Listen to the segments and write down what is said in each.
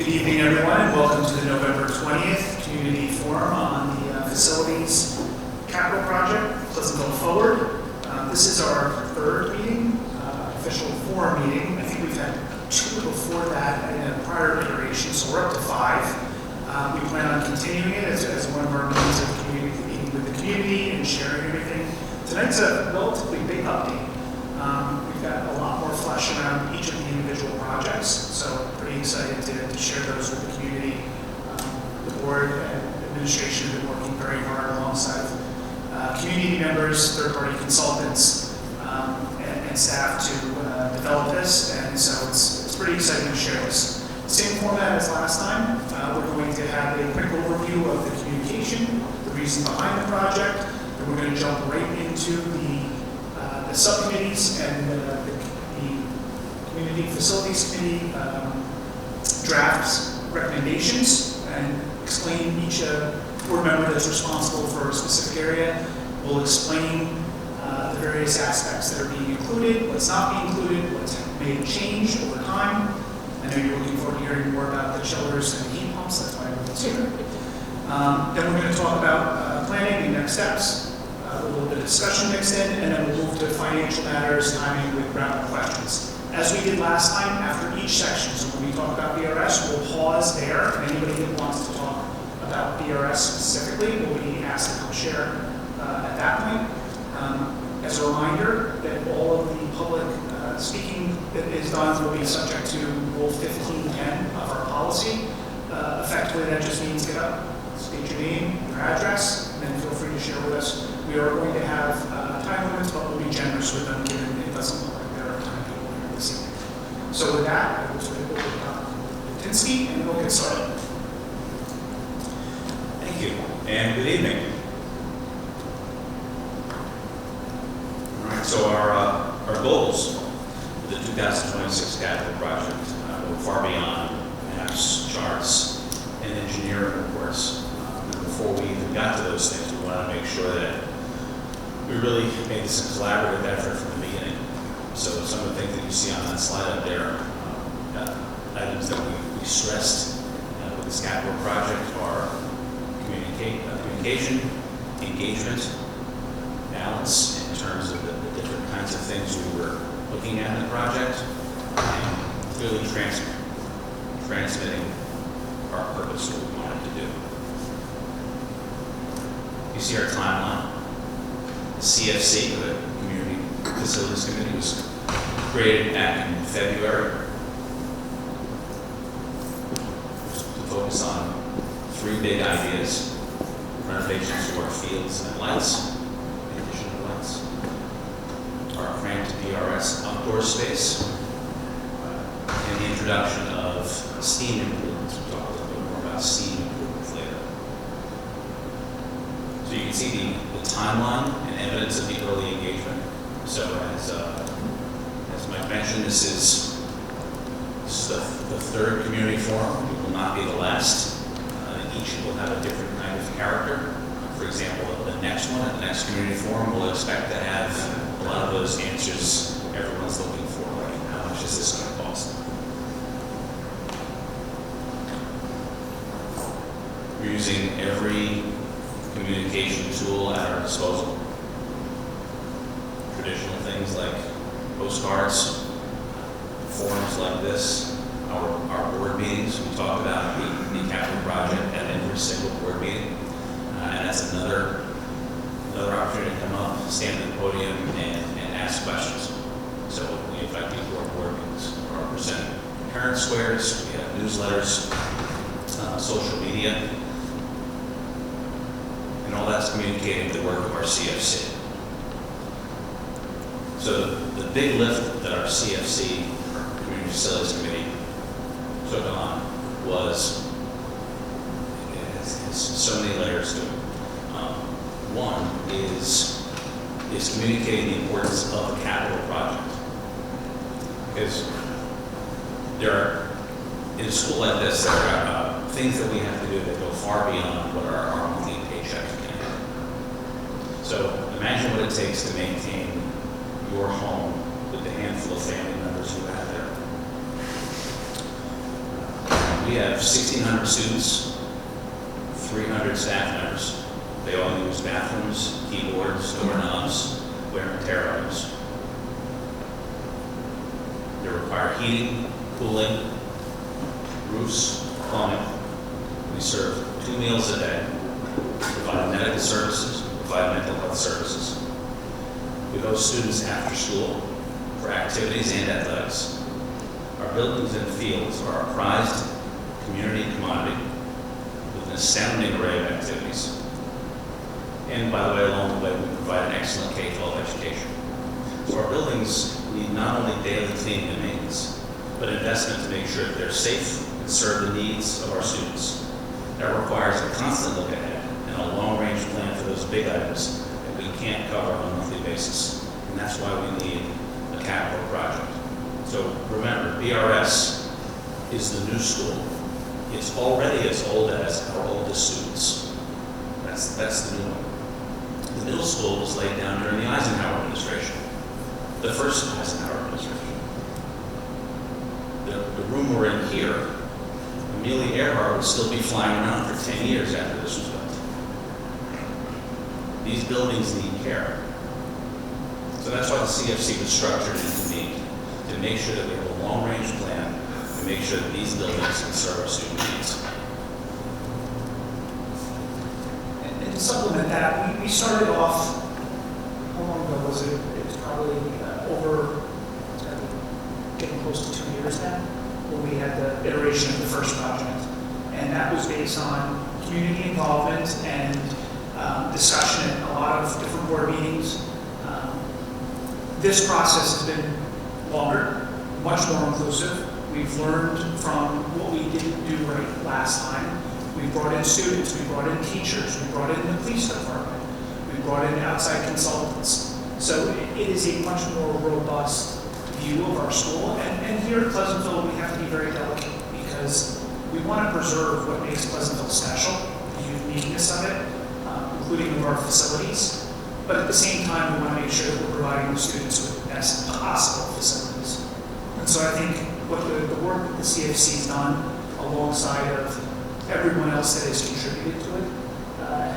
Good evening, everyone, and welcome to the November 20th Community Forum on the Facilities Capital Project, Pleasantville Forward. This is our third meeting, official forum meeting. I think we've had two before that in a prior iteration, so we're up to 5. We plan on continuing it as one of our meetings of community, meeting with the community and sharing everything. Tonight's a relatively big update. We've got a lot more flesh around each of the individual projects, so pretty excited to share those with the community. The board and administration have been working very hard alongside community members, third-party consultants, and staff to develop this, and so it's pretty exciting to share this. Same format as last time. We're going to have a quick overview of the communication, the reason behind the project, and we're going to jump right into the subcommittees and the Community Facilities Committee drafts recommendations and explain each board member that's responsible for a specific area. We'll explain the various aspects that are being included, what's not being included, what's may change over time. I know you're looking forward to hearing more about the chillers and the heat pumps, that's why everyone's here. Then we're going to talk about planning and next steps. A little bit of discussion mixed in, and then we'll move to financial matters, timing with round of questions. As we did last time, after each section, so when we talk about BRS, we'll pause there, and anybody that wants to talk about BRS specifically will be asked to come share at that point. As a reminder that all of the public speaking that is done will be subject to Rule 1510 of our policy. Effectively, that just means get up, state your name, your address, and then feel free to share with us. We are going to have time limits, but we'll be generous with them given it doesn't look like there are time people here this evening. So with that, I will turn it over to Dr. Litinsky, and we'll get started. Thank you, and good evening. All right, so our goals for the 2026 capital project go far beyond maps, charts, and engineering reports. And before we even got to those things, we want to make sure that we really made this a collaborative effort from the beginning. So some of the things that you see on that slide up there, items that we stressed with this capital project are communication, engagement, balance in terms of the different kinds of things we were looking at in the project, and clearly transmitting our purpose, what we wanted to do. You see our timeline. The CFC, the Community Facilities Committee, was created back in February to focus on 3 big ideas: renovations to our fields and lights, additional lights, our cramped PRS outdoor space, and the introduction of steam improvements. We'll talk a little bit more about steam improvements later. So you can see the timeline and evidence of the early engagement. So as Mike mentioned, this is the third community forum. It will not be the last. Each will have a different kind of character. For example, the next one, the next community forum, we'll expect to have a lot of those answers everyone's looking for, like how much is this going to cost? We're using every communication tool at our disposal. Traditional things like postcards, forums like this, our board meetings. We talk about the capital project at every single board meeting. And that's another opportunity to come up, stand at the podium, and ask questions. So we invite people to our board meetings. We're presenting parent squares, we have newsletters, social media, and all that's communicating the work of our CFC. So the big lift that our CFC, our Community Facilities Committee, took on was, it has so many layers to it. One is communicating the importance of a capital project. Because there are, in a school like this, there are things that we have to do that go far beyond what our monthly paycheck can do. So imagine what it takes to maintain your home with the handful of family members you have there. We we have 1,600 students, 300 staff members. They all use bathrooms, keyboards, doorknobs, wear and tear items. They require heating, cooling, roofs, plumbing. We serve 2 meals a day, provide medical services, provide mental health services. We host students after school for activities and athletics. Our buildings and fields are a prized community commodity with an astounding array of activities. And by the way, along the way, we provide an excellent K-12 education. So our buildings need not only daily cleaning and maintenance, but investment to make sure that they're safe and serve the needs of our students. That requires a constant look ahead and a long-range plan for those big items that we can't cover on a monthly basis. And that's why we need a capital project. So remember, BRS is the new school. It's already as old as our oldest students. That's the new one. The middle school was laid down during the Eisenhower administration, the first Eisenhower administration. The room we're in here, Amelia Earhart would still be flying around for 10 years after this was built. These buildings need care. So that's why the CFC was structured and convened, to make sure that we have a long-range plan, to make sure that these buildings can serve our student needs. And to supplement that, we started off, how long ago was it? It was probably getting close to 2 years now, when we had the iteration of the first project. And that was based on community involvement and discussion at a lot of different board meetings. This process has been longer, much more inclusive. We've learned from what we didn't do right last time. We brought in students, we brought in teachers, we brought in the police department, we brought in outside consultants. So it is a much more robust view of our school. And here at Pleasantville, we have to be very delicate because we want to preserve what makes Pleasantville special, the uniqueness of it, including of our facilities. But at the same time, we want to make sure that we're providing the students with the best possible facilities. And so I think what the work that the CFC has done alongside of everyone else that has contributed to it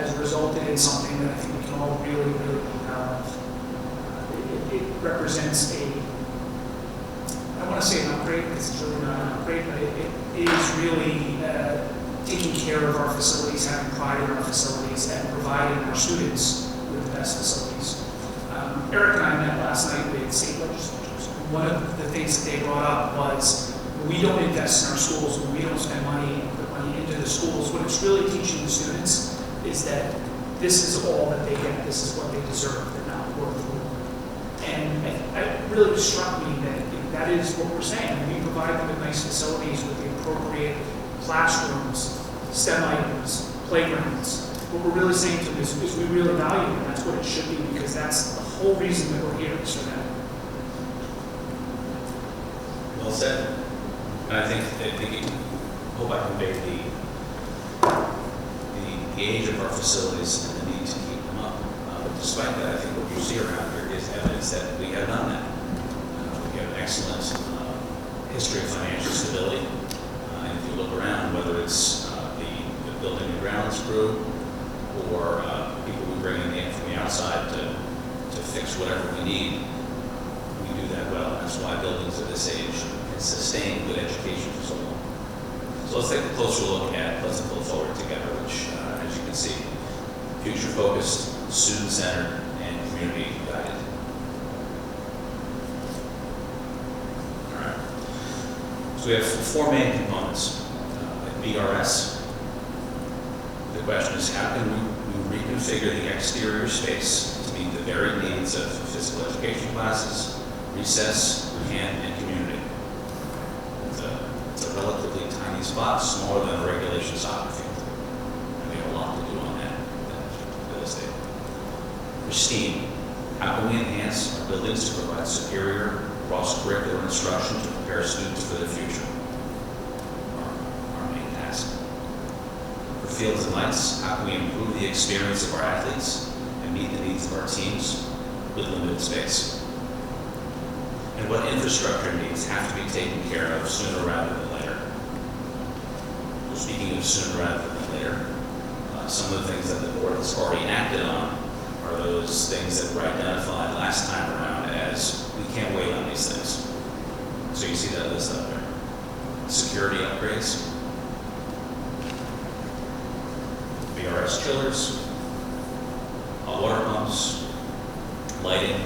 has resulted in something that I think we can all really, really be proud of. It represents I want to say an upgrade, because it's really not an upgrade, but it is really taking care of our facilities, having pride in our facilities, and providing our students with the best facilities. Eric and I met last night with state legislatures. One of the things that they brought up was when we don't invest in our schools, when we don't spend money and put money into the schools, what it's really teaching the students is that this is all that they get, this is what they deserve, they're not worth more. And it really struck me that that is what we're saying. We provide them with nice facilities with the appropriate classrooms, STEM items, playgrounds. What we're really saying to them is we really value them. That's what it should be, because that's the whole reason that we're here, is for that. Well said. And I hope I conveyed the age of our facilities and the need to keep them up. But despite that, I think what you see around here is evidence that we have done that. We have an excellent history of financial stability. And if you look around, whether it's the building and grounds crew or people we bring in from the outside to fix whatever we need, we do that well. That's why buildings at this age can sustain good education for so long. So let's take a closer look at Pleasantville Forward together, which, as you can see, future-focused, student-centered, and community-guided. All right. So we have 4 main components at BRS. The question is, how can we reconfigure the exterior space to meet the varied needs of physical education classes, recess, camp, and community? It's a relatively tiny spot, smaller than a regulation soccer field. And we have a lot to do on that real estate. Pristine. How can we enhance our buildings to provide superior cross-curricular instruction to prepare students for the future? Our main task. For fields and lights, how can we improve the experience of our athletes and meet the needs of our teams with limited space? And what infrastructure needs have to be taken care of sooner rather than later? speaking of sooner rather than later, some of the things that the board has already acted on are those things that were identified last time around as we can't wait on these things. So you see that list up there. Security upgrades, VRS chillers, hot water pumps, lighting.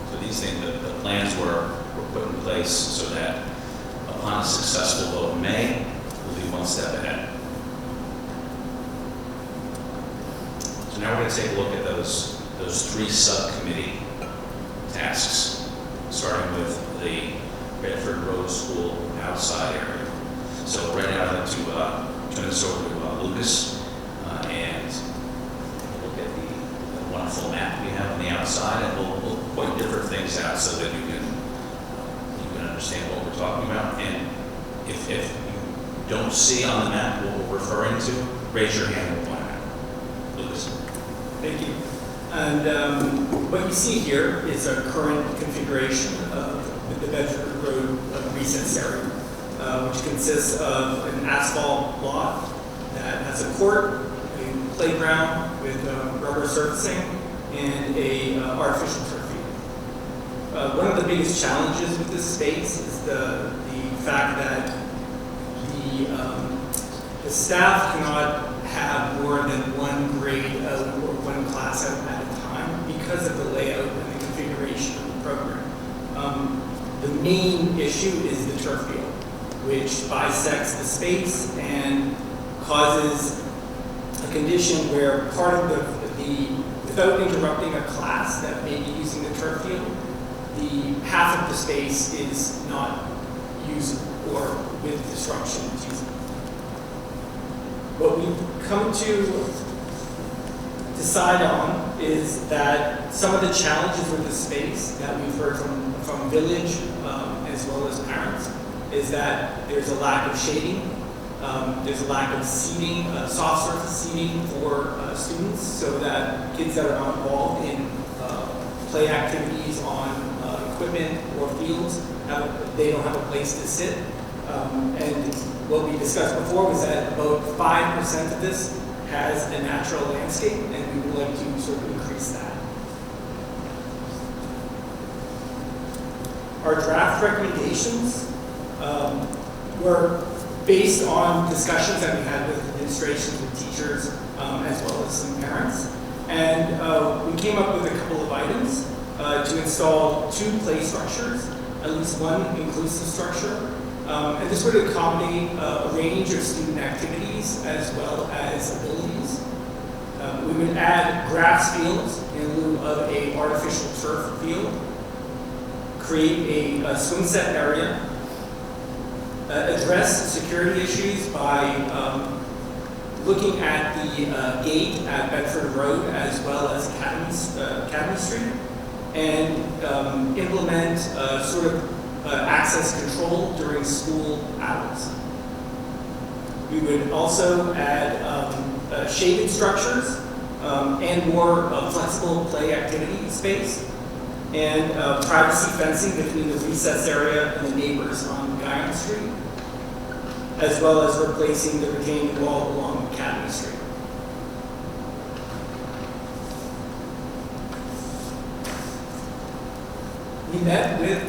So these things, the plans were put in place so that upon a successful vote in May, we'll be one step ahead. So now we're going to take a look at those three subcommittee tasks, starting with the Bedford Road School outside area. So right now I'd like to turn this over to Lucas and look at the wonderful map we have on the outside, and we'll point different things out so that you can understand what we're talking about. And if you don't see on the map what we're referring to, raise your hand and we'll point it out. Lucas. Thank you. And what you see here is a current configuration of the Bedford Road recess area, which consists of an asphalt lot that has a court, a playground with rubber surfacing, and a artificial turf field. One of the biggest challenges with this space is the fact that the staff cannot have more than one grade or one class out at a time because of the layout and the configuration of the program. The main issue is the turf field, which bisects the space and causes a condition where part of without interrupting a class that may be using the turf field, the half of the space is not usable or with disruption is usable. What we've come to decide on is that some of the challenges with the space that we've heard from Village as well as parents is that there's a lack of shading, there's a lack of seating, soft surface seating for students, so that kids that are not involved in play activities on equipment or fields, they don't have a place to sit. And what we discussed before was that about 5% of this has a natural landscape, and we would like to sort of increase that. Our draft recommendations were based on discussions that we had with administrations, with teachers, as well as some parents. And we came up with a couple of items to install 2 play structures, at least one inclusive structure. And this would accommodate a range of student activities as well as abilities. We would add grass fields in lieu of an artificial turf field, create a swing set area, address security issues by looking at the gate at Bedford Road as well as Academy Street, and implement sort of access control during school hours. We would also add shaded structures and more flexible play activity space, and privacy fencing between the recess area and the neighbors on Guyon Street, as well as replacing the retaining wall along Academy Street. We met with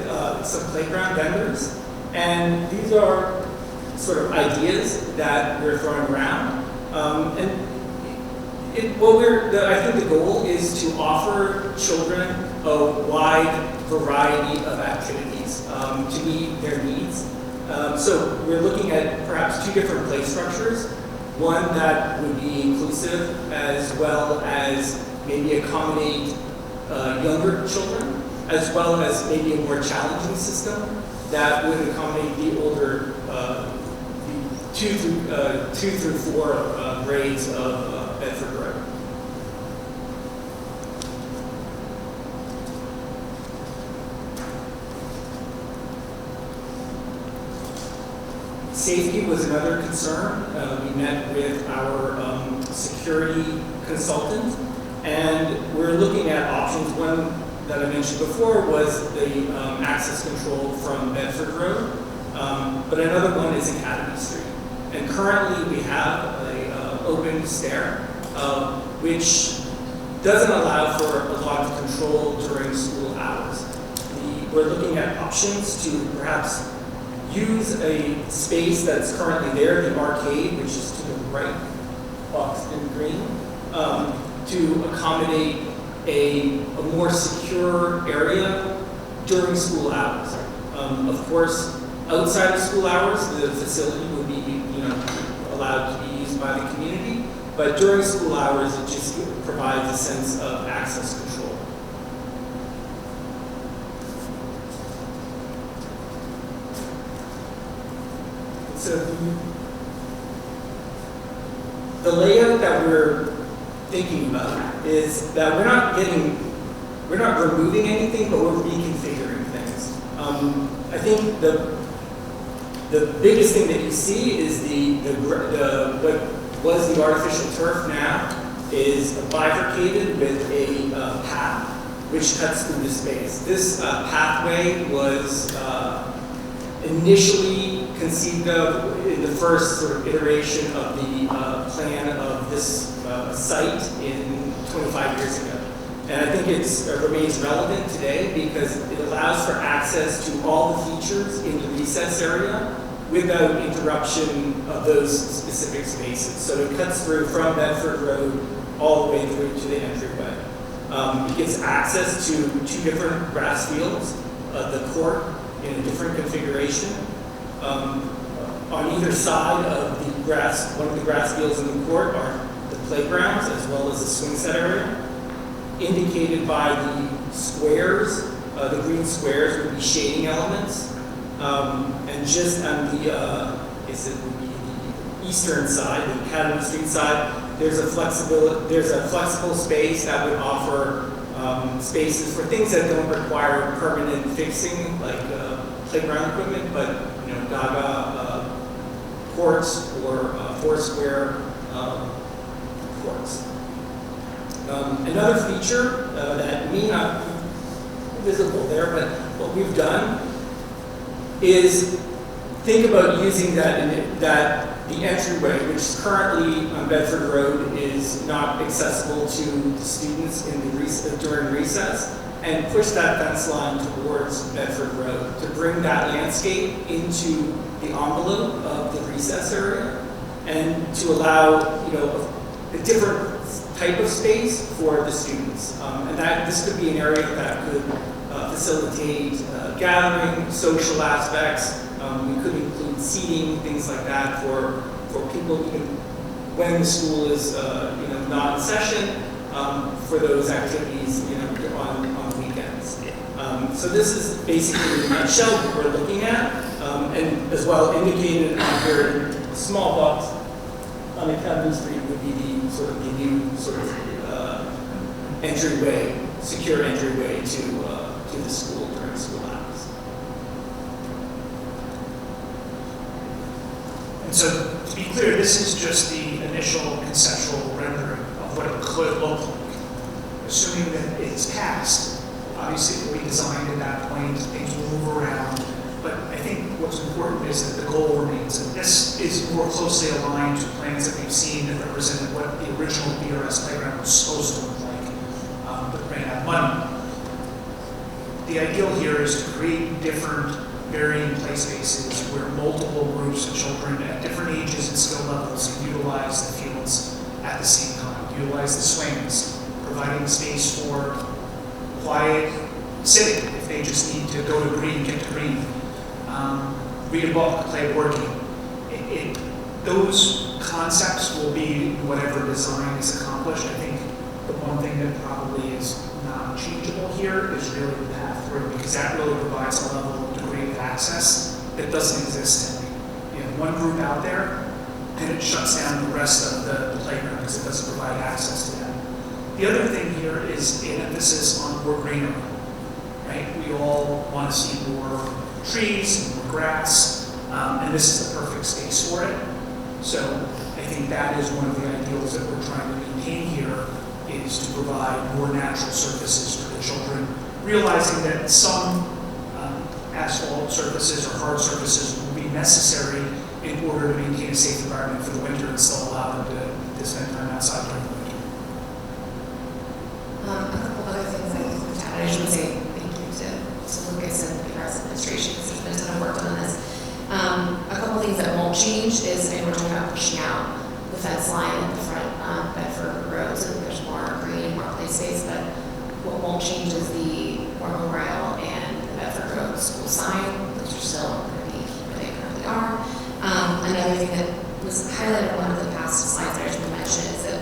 some playground vendors, and these are sort of ideas that we're throwing around. I think the goal is to offer children a wide variety of activities to meet their needs. So we're looking at perhaps 2 different play structures. One that would be inclusive as well as maybe accommodate younger children, as well as maybe a more challenging system that would accommodate the older 2 through 4 grades of Bedford Road. Safety was another concern. We met with our security consultant, and we're looking at options. One that I mentioned before was the access control from Bedford Road. but another one is Academy Street. And currently we have a open stair, which doesn't allow for a lot of control during school hours. We're looking at options to perhaps use a space that's currently there, the arcade, which is to the right, Buxton Green, to accommodate a more secure area during school hours. Of course, outside of school hours, the facility will be, allowed to be used by the community, but during school hours, it just provides a sense of access control. So the layout that we're thinking about is that we're not removing anything, but we're reconfiguring things. I think the biggest thing that you see is what was the artificial turf now is bifurcated with a path which cuts through the space. This pathway was initially conceived of in the first sort of iteration of the plan of this site in 25 years ago. And I think it remains relevant today because it allows for access to all the features in the recess area without interruption of those specific spaces. So it cuts through from Bedford Road all the way through to the entryway. It gives access to 2 different grass fields, the court in a different configuration. On either side of the grass, one of the grass fields in the court are the playgrounds as well as the swing set area. Indicated by the squares, the green squares would be shading elements. And just on the, would be the eastern side, the Academy Street side, there's a flexible space that would offer spaces for things that don't require permanent fixing, like playground equipment, but Gaga courts or Foursquare courts. Another feature that may not be visible there, but what we've done is think about using the entryway, which currently on Bedford Road is not accessible to the students during recess, and push that fence line towards Bedford Road to bring that landscape into the envelope of the recess area, and to allow a different type of space for the students. And this could be an area that could facilitate gathering, social aspects. We could include seating, things like that for people even when the school is not in session, for those activities on weekends. So this is basically in a nutshell what we're looking at, and as well indicated on here in a small box on Academy Street would be the new sort of entryway, secure entryway to the school during school hours. And so, to be clear, this is just the initial conceptual rendering of what it could look like. Assuming that it's passed, obviously it will be designed at that point, things will move around, but I think what's important is that the goal remains, and this is more closely aligned to plans that we've seen that represented what the original BRS playground was supposed to look like, but ran out of money. The ideal here is to create different varying play spaces where multiple groups of children at different ages and skill levels can utilize the fields at the same time, utilize the swings, providing space for quiet sitting if they just need to go to green, get to green, read a book, play a board game. Those concepts will be whatever design is accomplished. I think the one thing that probably is not changeable here is really the path through, because that really provides a level of degree of access that doesn't exist in one group out there, and it shuts down the rest of the playground because it doesn't provide access to them. The other thing here is an emphasis on more greenery, right? We all want to see more trees and more grass, and this is the perfect space for it. So I think that is one of the ideals that we're trying to maintain here, is to provide more natural surfaces for the children, realizing that some asphalt surfaces or hard surfaces will be necessary in order to maintain a safe environment for the winter and still allow them to spend time outside during the winter. A couple other things I think we've added. I should say thank you to Lucas and the rest of the administration because there's been a ton of work done on this. A couple things that won't change is, and we're talking about pushing out the fence line at the front Bedford Road so that there's more green, more play space, but what won't change is the War Memorial and the Bedford Road school sign, which are still going to be where they currently are. Another thing that was highlighted in one of the past slides that I just want to mention is that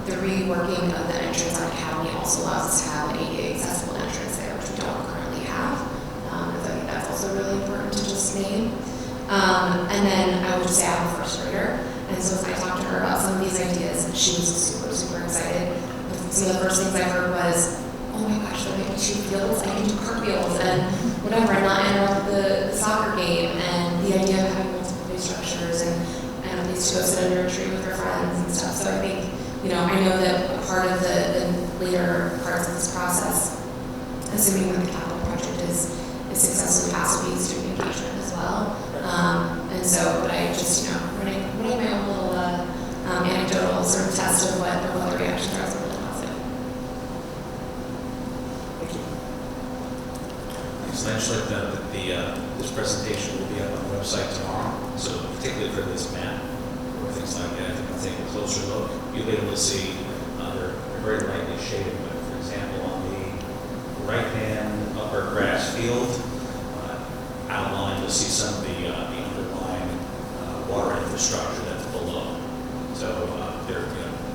the reworking of the entrance on Academy also allows us to have an ADA accessible entrance there, which we don't currently have. So I think that's also really important to just name. And then I would just say I'm a first grader, and so when I talked to her about some of these ideas, she was super, super excited. Some of the first things I heard was, oh my gosh, there might be 2 fields, I can do cartwheels and whatever, and not interrupt the soccer game, and the idea of having multiple play structures and a place to go sit under a tree with her friends and stuff. So I think, I know that a part of the later parts of this process, assuming that the capital project is successfully passed, will be student engagement as well. And so, but I just, running my own little anecdotal sort of test of what the reactions are. So I just like that this presentation will be up on the website tomorrow. So particularly for this map or things like that, I think a closer look, you'll be able to see they're very lightly shaded. But for example, on the right-hand upper grass field outline, you'll see some of the underlying water infrastructure that's below. So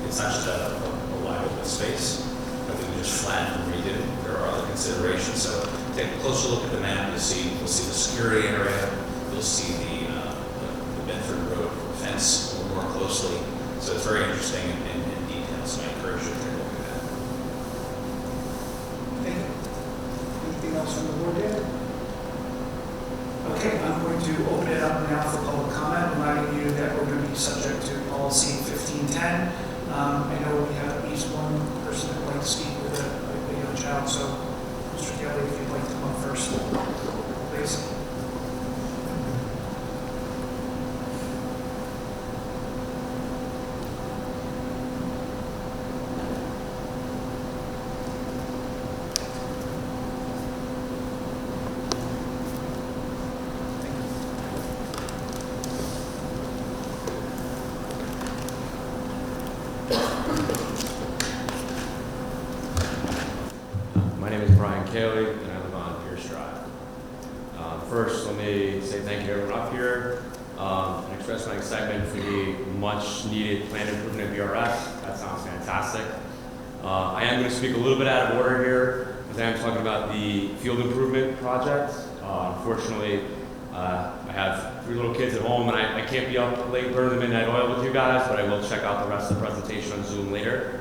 it's not just a wide open space. I think we just flatten and redo. There are other considerations. So take a closer look at the map. You'll see the security area. You'll see the Bedford Road fence a little more closely. So it's very interesting and detailed. So I encourage you to take a look at that. Thank you. Anything else from the board there? Okay, I'm going to open it up now for public comment, reminding you that we're going to be subject to policy 1510. I know we have at least one person that would like to speak with a young child, so Mr. Kelly, if you'd like to come up first, please. My name is Brian Cayley, and I live on Pierce Drive. First, let me say thank you to everyone up here and express my excitement for the much-needed plan improvement at BRS. That sounds fantastic. I am going to speak a little bit out of order here, because I am talking about the field improvement project. Unfortunately, I have 3 little kids at home, and I can't be up late burning the midnight oil with you guys, but I will check out the rest of the presentation on Zoom later.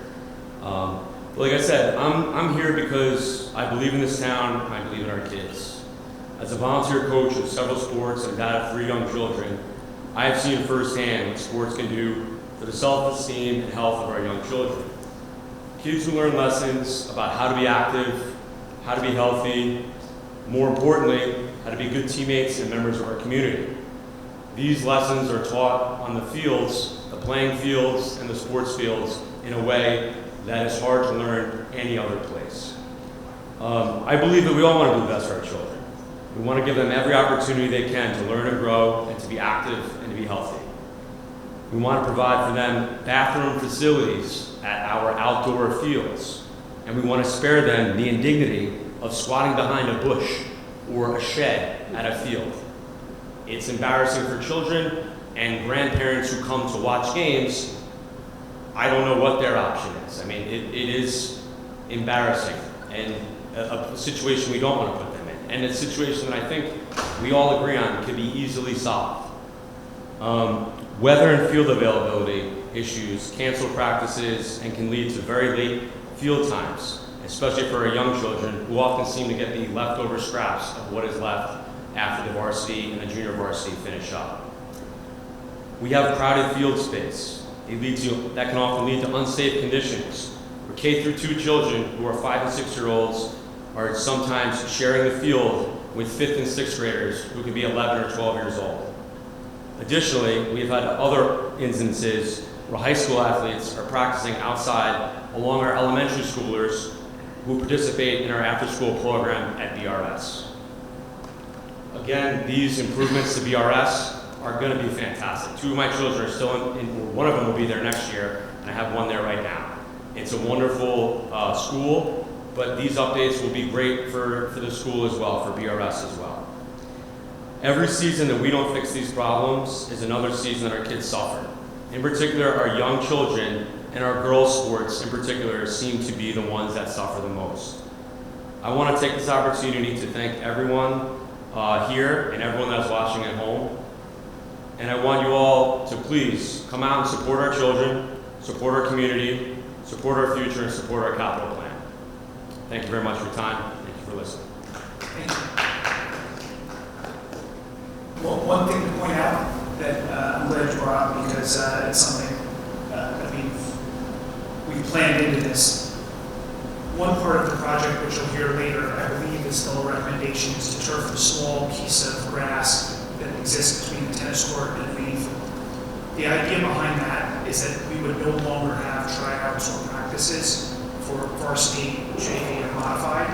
Like I said, I'm here because I believe in this town and I believe in our kids. As a volunteer coach of several sports and dad of 3 young children, I have seen firsthand what sports can do for the self-esteem and health of our young children. Kids who learn lessons about how to be active, how to be healthy, more importantly, how to be good teammates and members of our community. These lessons are taught on the fields, the playing fields and the sports fields in a way that is hard to learn any other place. I believe that we all want to do the best for our children. We want to give them every opportunity they can to learn and grow and to be active and to be healthy. We want to provide for them bathroom facilities at our outdoor fields, and we want to spare them the indignity of squatting behind a bush or a shed at a field. It's embarrassing for children and grandparents who come to watch games. I don't know what their option is. I mean, it is embarrassing and a situation we don't want to put them in. And a situation that I think we all agree on can be easily solved. Weather and field availability issues cancel practices and can lead to very late field times, especially for our young children who often seem to get the leftover scraps of what is left after the varsity and the junior varsity finish up. We have crowded field space. That can often lead to unsafe conditions where K through 2 children who are 5 and 6 year olds are sometimes sharing the field with 5th and 6th graders who could be 11 or 12 years old. Additionally, we've had other instances where high school athletes are practicing outside along our elementary schoolers who participate in our after-school program at BRS. Again, these improvements to BRS are going to be fantastic. 2 of my children are still one of them will be there next year, and I have one there right now. It's a wonderful school, but these updates will be great for the school as well, for BRS as well. Every season that we don't fix these problems is another season that our kids suffer. In particular, our young children and our girls' sports in particular seem to be the ones that suffer the most. I want to take this opportunity to thank everyone here and everyone that's watching at home. And I want you all to please come out and support our children, support our community, support our future, and support our capital plan. Thank you very much for your time. Thank you for listening. Thank you. Well, one thing to point out that I'm glad you brought up because it's something that we've planned into this. One part of the project, which you'll hear later, I believe is still a recommendation, is to turf a small piece of grass that exists between the tennis court and the main field. The idea behind that is that we would no longer have tryouts or practices for varsity, JV, or modified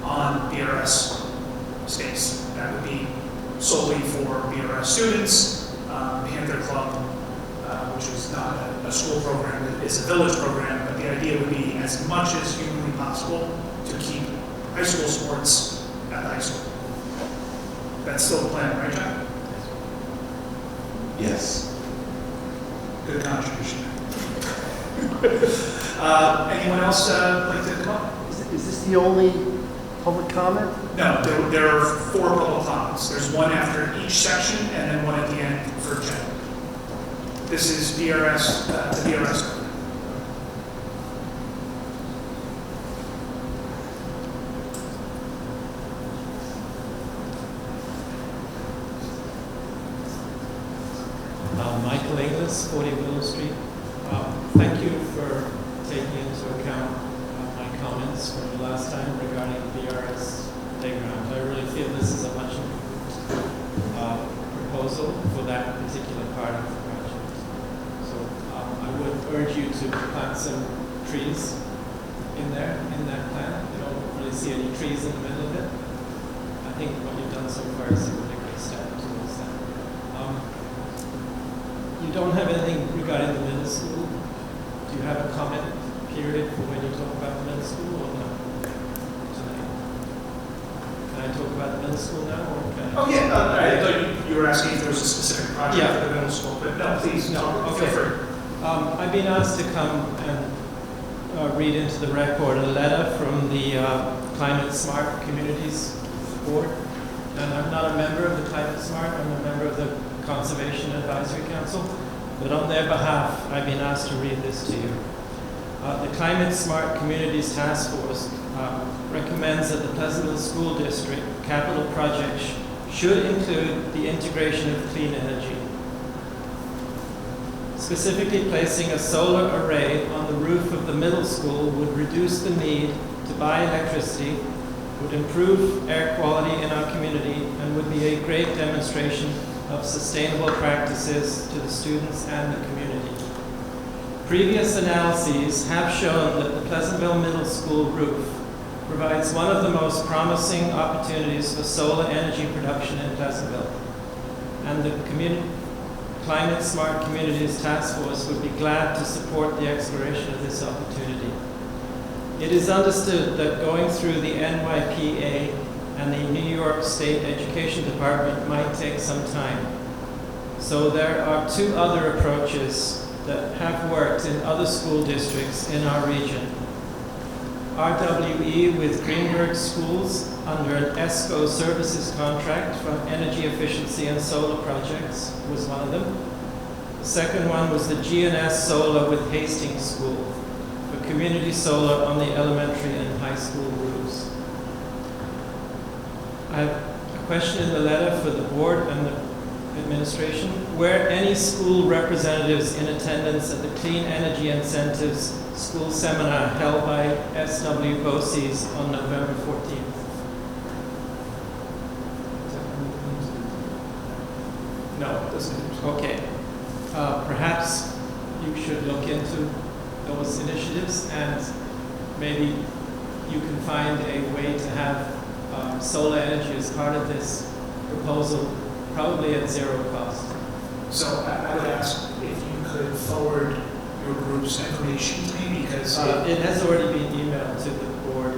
on BRS space. That would be solely for BRS students, Panther Club, which is not a school program, it is a village program, but the idea would be as much as humanly possible to keep high school sports at the high school. That's still the plan, right, John? Yes. Good contribution. Anyone else like to come up? Is this the only public comment? No, there are 4 public comments. There's one after each section and then one at the end for Jen. This is BRS, the BRS program. Michael Inglis, 40 Willow Street. Thank you for taking into account my comments from the last time regarding the BRS playground. I really feel this is a much improved proposal for that particular part of the project. So I would urge you to plant some trees in there, in that plan. You don't really see any trees in the middle of it. I think what you've done so far is a really great step towards that. You don't have anything regarding the middle school. Do you have a comment period for when you talk about the middle school or no? Tonight? Can I talk about the middle school now or can I? Oh yeah, I thought you were asking if there was a specific project Yeah. for the middle school, but no, please, No, feel okay. free. I've been asked to come and read into the record a letter from the Climate Smart Communities Board. And I'm not a member of the Climate Smart, I'm a member of the Conservation Advisory Council. But on their behalf, I've been asked to read this to you. The Climate Smart Communities Task Force recommends that the Pleasantville School District capital project should include the integration of clean energy. Specifically, placing a solar array on the roof of the middle school would reduce the need to buy electricity, would improve air quality in our community, and would be a great demonstration of sustainable practices to the students and the community. Previous analyses have shown that the Pleasantville Middle School roof provides one of the most promising opportunities for solar energy production in Pleasantville, and the Climate Smart Communities Task Force would be glad to support the exploration of this opportunity. It is understood that going through the NYPA and the New York State Education Department might take some time. So there are 2 other approaches that have worked in other school districts in our region. RWE with Greenberg Schools under an ESCO services contract for energy efficiency and solar projects was one of them. The second one was the GNS Solar with Hastings School for community solar on the elementary and high school roofs. I have a question in the letter for the board and the administration. Were any school representatives in attendance at the Clean Energy Incentives school seminar held by SW BOCES on November 14th. No, doesn't. Okay. Perhaps you should look into those initiatives, and maybe you can find a way to have solar energy as part of this proposal, probably at zero cost. So I would ask if you could forward your group's information to me, because It has already been emailed to the board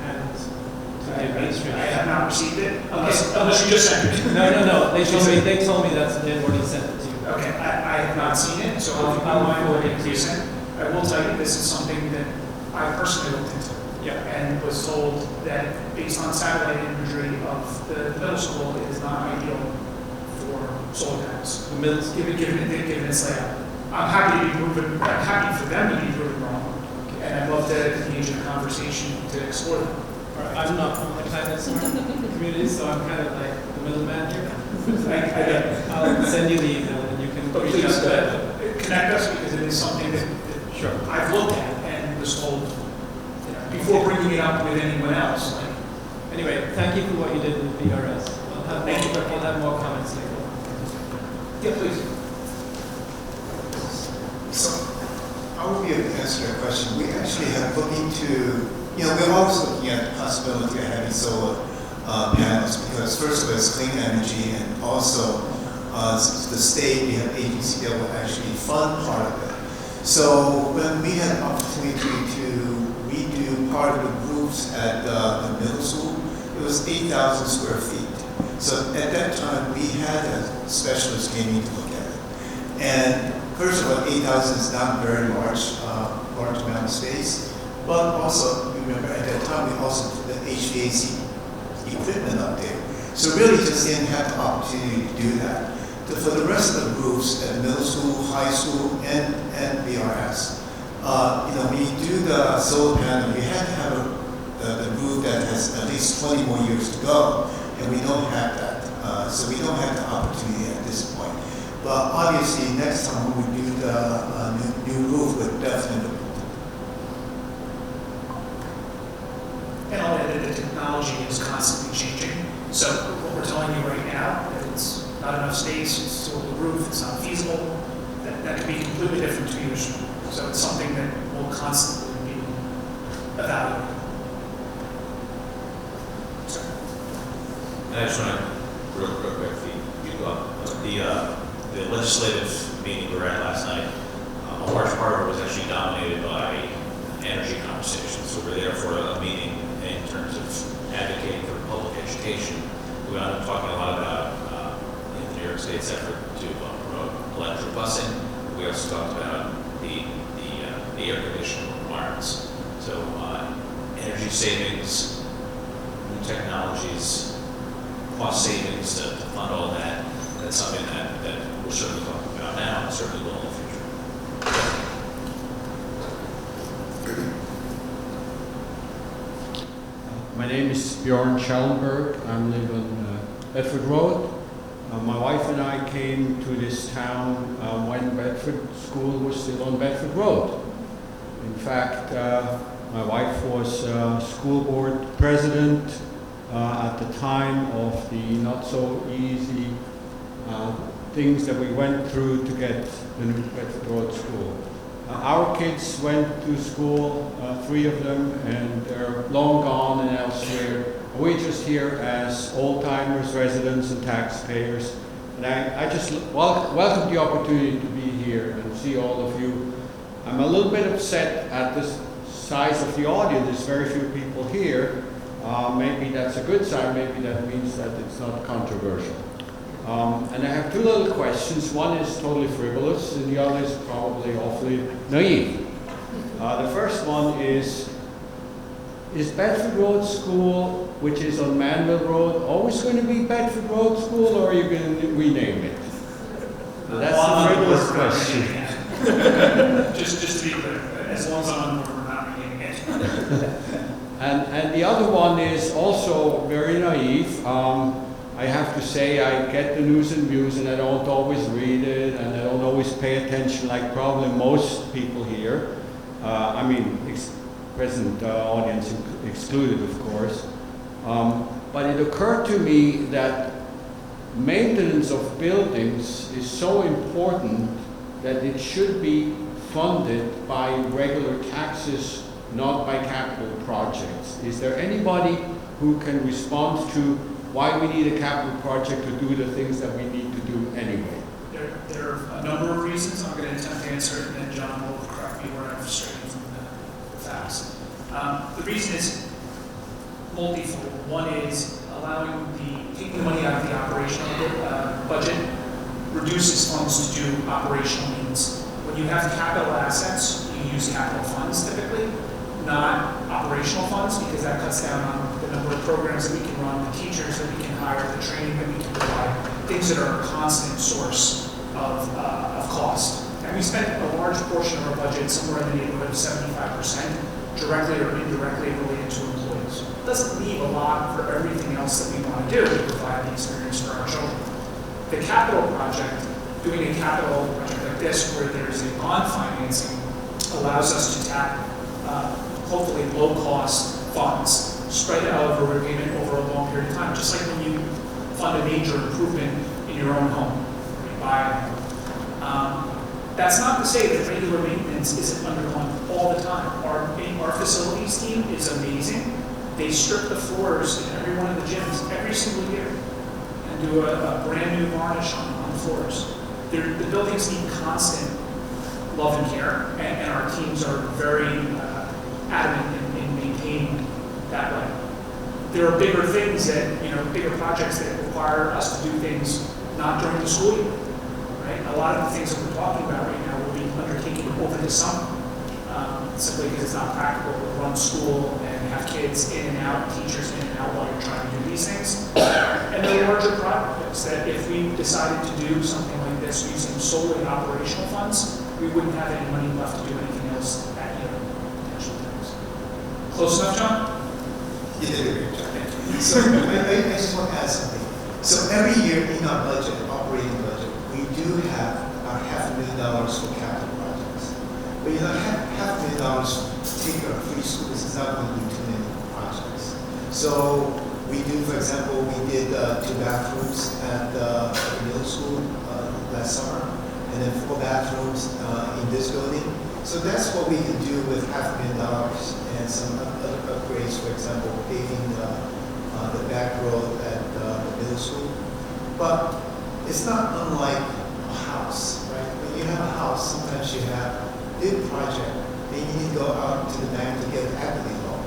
and to the administration. I have not received it, unless you just sent it. No. They told me that they already sent it to you. Okay, I have not seen it, so if you I'll don't mind forward what it to you. sent, I will tell you, this is something that I personally looked into. Yeah. And was told that based on satellite imagery of the middle school, it is not ideal for solar panels. The middle school. Given its layout. I'm happy for them to be proven wrong, and I'd love to engage in a conversation to explore them. I'm not from the climate smart community, so I'm kind of like the middleman here. I get it. I'll send you the email and you can But reach please out to them. connect us, because it is something that Sure. I've looked at and was told, before bringing it up with anyone else, like, Anyway, thank you for what you did with BRS. Thank you. We'll have more comments later. yeah, please. So, I will be able to answer that question. We actually have looked into, we're always looking at the possibility of having solar panels, because first of all, it's clean energy, and also the state, we have agency that will actually fund part of it. So when we had an opportunity to redo part of the roofs at the middle school, it was 8,000 square feet. So at that time, we had a specialist came in to look at it. And first of all, 8,000 is not very large amount of space. But also, remember, at that time, we also put the HVAC equipment up there. So really just didn't have the opportunity to do that. For the rest of the roofs at middle school, high school, and BRS, when you do the solar panel, you have to have the roof that has at least 20 more years to go, and we don't have that. So we don't have the opportunity at this point. But obviously, next time when we do the new roof, we're definitely. And all that, the technology is constantly changing. So what we're telling you right now, that it's not enough space, it's still the roof, it's not feasible, that could be completely different 2 years from now. So it's something that will constantly be evaluated. Sorry. And I just want to, real quick, you go up. The legislative meeting we were at last night, a large part of it was actually dominated by energy conversations. So we're there for a meeting in terms of advocating for public education. We wound up talking a lot about the New York State's effort to promote electric busing. We also talked about the air conditioning requirements. So energy savings, new technologies, cost savings to fund all that. That's something that we're certainly talking about now and certainly will in the future. My name is Bjorn Schellenberg. I live on Bedford Road. My wife and I came to this town when Bedford School was still on Bedford Road. In fact, my wife was school board president at the time of the not so easy things that we went through to get the new Bedford Road School. Our kids went to school, 3 of them, and they're long gone and elsewhere. We're just here as old-timers, residents, and taxpayers. And I just welcome the opportunity to be here and see all of you. I'm a little bit upset at the size of the audience. There's very few people here. Maybe that's a good sign. Maybe that means that it's not controversial. And I have 2 little questions. One is totally frivolous, and the other is probably awfully naive. The first one is Bedford Road School, which is on Manville Road, always going to be Bedford Road School, or are you going to rename it? That's the frivolous question. just to be clear, as long as I'm on board, we're not renaming it. And the other one is also very naive. I have to say I get the news and views and I don't always read it and I don't always pay attention like probably most people here. present audience excluded, of course. But it occurred to me that maintenance of buildings is so important that it should be funded by regular taxes, not by capital projects. Is there anybody who can respond to why we need a capital project to do the things that we need to do anyway? There are a number of reasons. I'm going to attempt to answer it, and then John will correct me where I'm straying from the facts. The reason is multifold. One is taking money out of the operational budget reduces funds to do operational needs. When you have capital assets, you use capital funds typically, not operational funds, because that cuts down on the number of programs that we can run, the teachers that we can hire, the training that we can provide, things that are a constant source of cost. And we spend a large portion of our budget, somewhere in the neighborhood of 75%, directly or indirectly related to employees. It doesn't leave a lot for everything else that we want to do to provide the experience for our children. The capital project, doing a capital project like this, where there's a bond financing, allows us to tap hopefully low-cost funds, spread out over repayment over a long period of time, just like when you fund a major improvement in your own home, when you buy a home. That's not to say that regular maintenance isn't undergone all the time. Our facilities team is amazing. They strip the floors in every one of the gyms every single year and do a brand new varnish on the floors. The buildings need constant love and care, and our teams are very adamant in maintaining that way. There are bigger things that, bigger projects that require us to do things not during the school year, right? A lot of the things that we're talking about right now will be undertaken over the summer, simply because it's not practical to run school and have kids in and out, teachers in and out while you're trying to do these things. And there are larger projects that if we decided to do something like this using solely operational funds, we wouldn't have any money left to do anything else that year. Close enough, John? You did a great job. So I just want to add something. So every year in our budget, operating budget, we do have about $500,000 for capital projects. But $500,000 to take care of 3 schools is not going to be too many projects. So we do, for example, we did 2 bathrooms at the middle school last summer, and then 4 bathrooms in this building. So that's what we can do with $500,000 and some other upgrades, for example, paving the back road at the middle school. But it's not unlike a house, right? When you have a house, sometimes you have a big project, then you need to go out to the bank to get an equity loan.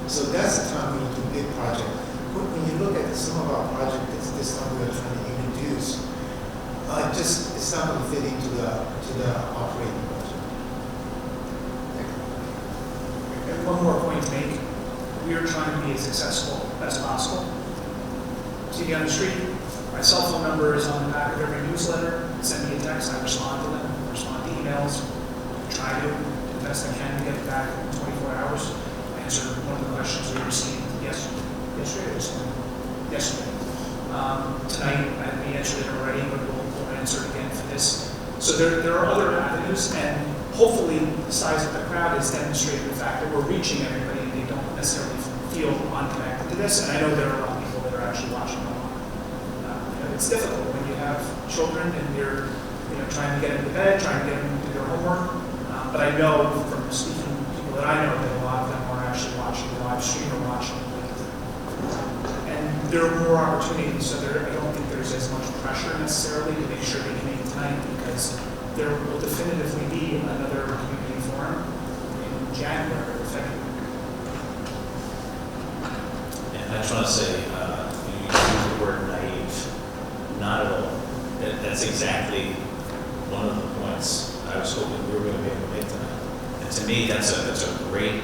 So that's the time when you do big project. When you look at some of our projects this time we are trying to introduce, it's not going to fit into the operating budget. And one more point to make. We are trying to be as accessible as possible. See me on the street, my cell phone number is on the back of every newsletter. Send me a text, I respond to them, respond to emails. I try to, the best I can, to get back in 24 hours. Answer one of the questions we received yesterday. Tonight, we answered it already, but we'll answer it again for this. So there are other avenues, and hopefully the size of the crowd is demonstrating the fact that we're reaching everybody and they don't necessarily feel unconnected to this. And I know there are a lot of people that are actually watching online. It's difficult when you have children and you're trying to get them to bed, trying to get them to do their homework. But I know from speaking to people that I know that a lot of them are actually watching the live stream or watching it later. And there are more opportunities, so I don't think there's as much pressure necessarily to make sure they can make it tonight, because there will definitively be another community forum in January or February. And I just want to say, you use the word naive. Not at all. That's exactly one of the points I was hoping we were going to be able to make tonight. And to me, that's a great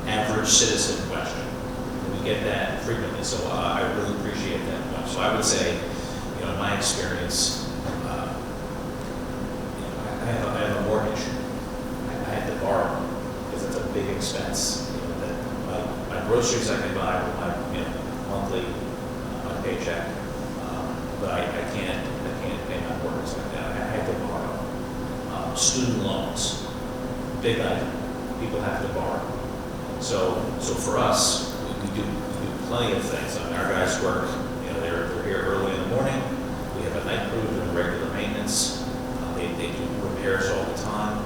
average citizen question. And we get that frequently, so I really appreciate that point. So I would say, in my experience, I have a mortgage. I had to borrow because it's a big expense. My groceries I can buy with my monthly my paycheck, but I can't pay my mortgage like that. I had to borrow. Student loans, big item. people have to borrow. So for us, we do plenty of things. I mean, our guys work, they're here early in the morning. We have a night crew doing regular maintenance. They do repairs all the time.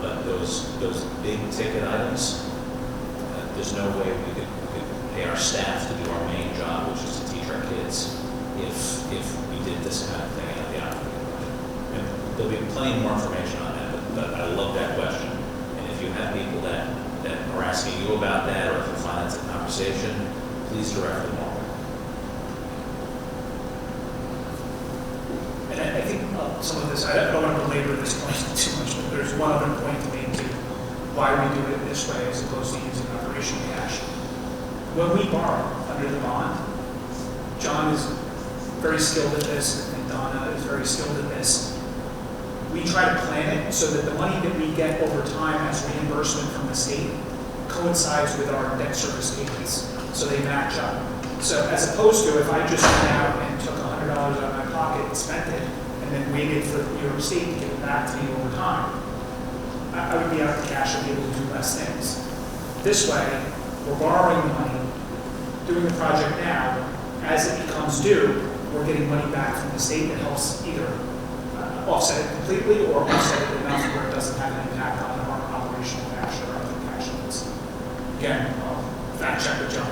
But those big ticket items, there's no way we could pay our staff to do our main job, which is to teach our kids, if we did this kind of thing at the operating budget. And there'll be plenty more information on that, but I love that question. And if you have people that are asking you about that, or if you find that's a conversation, please direct them on. And I think some of this, I don't want to belabor this point too much, but there's one other point to make to why we do it this way as opposed to using operational cash. When we borrow under the bond, John is very skilled at this, and Donna is very skilled at this. We try to plan it so that the money that we get over time as reimbursement from the state coincides with our debt service payments, so they match up. So as opposed to if I just went out and took $100 out of my pocket and spent it, and then waited for New York State to give it back to me over time, I would be out of cash and be able to do less things. This way, we're borrowing the money, doing the project now. As it becomes due, we're getting money back from the state that helps either offset it completely or offset it enough where it doesn't have an impact on our operational cash or other cash needs. Again, I'll fact check with John.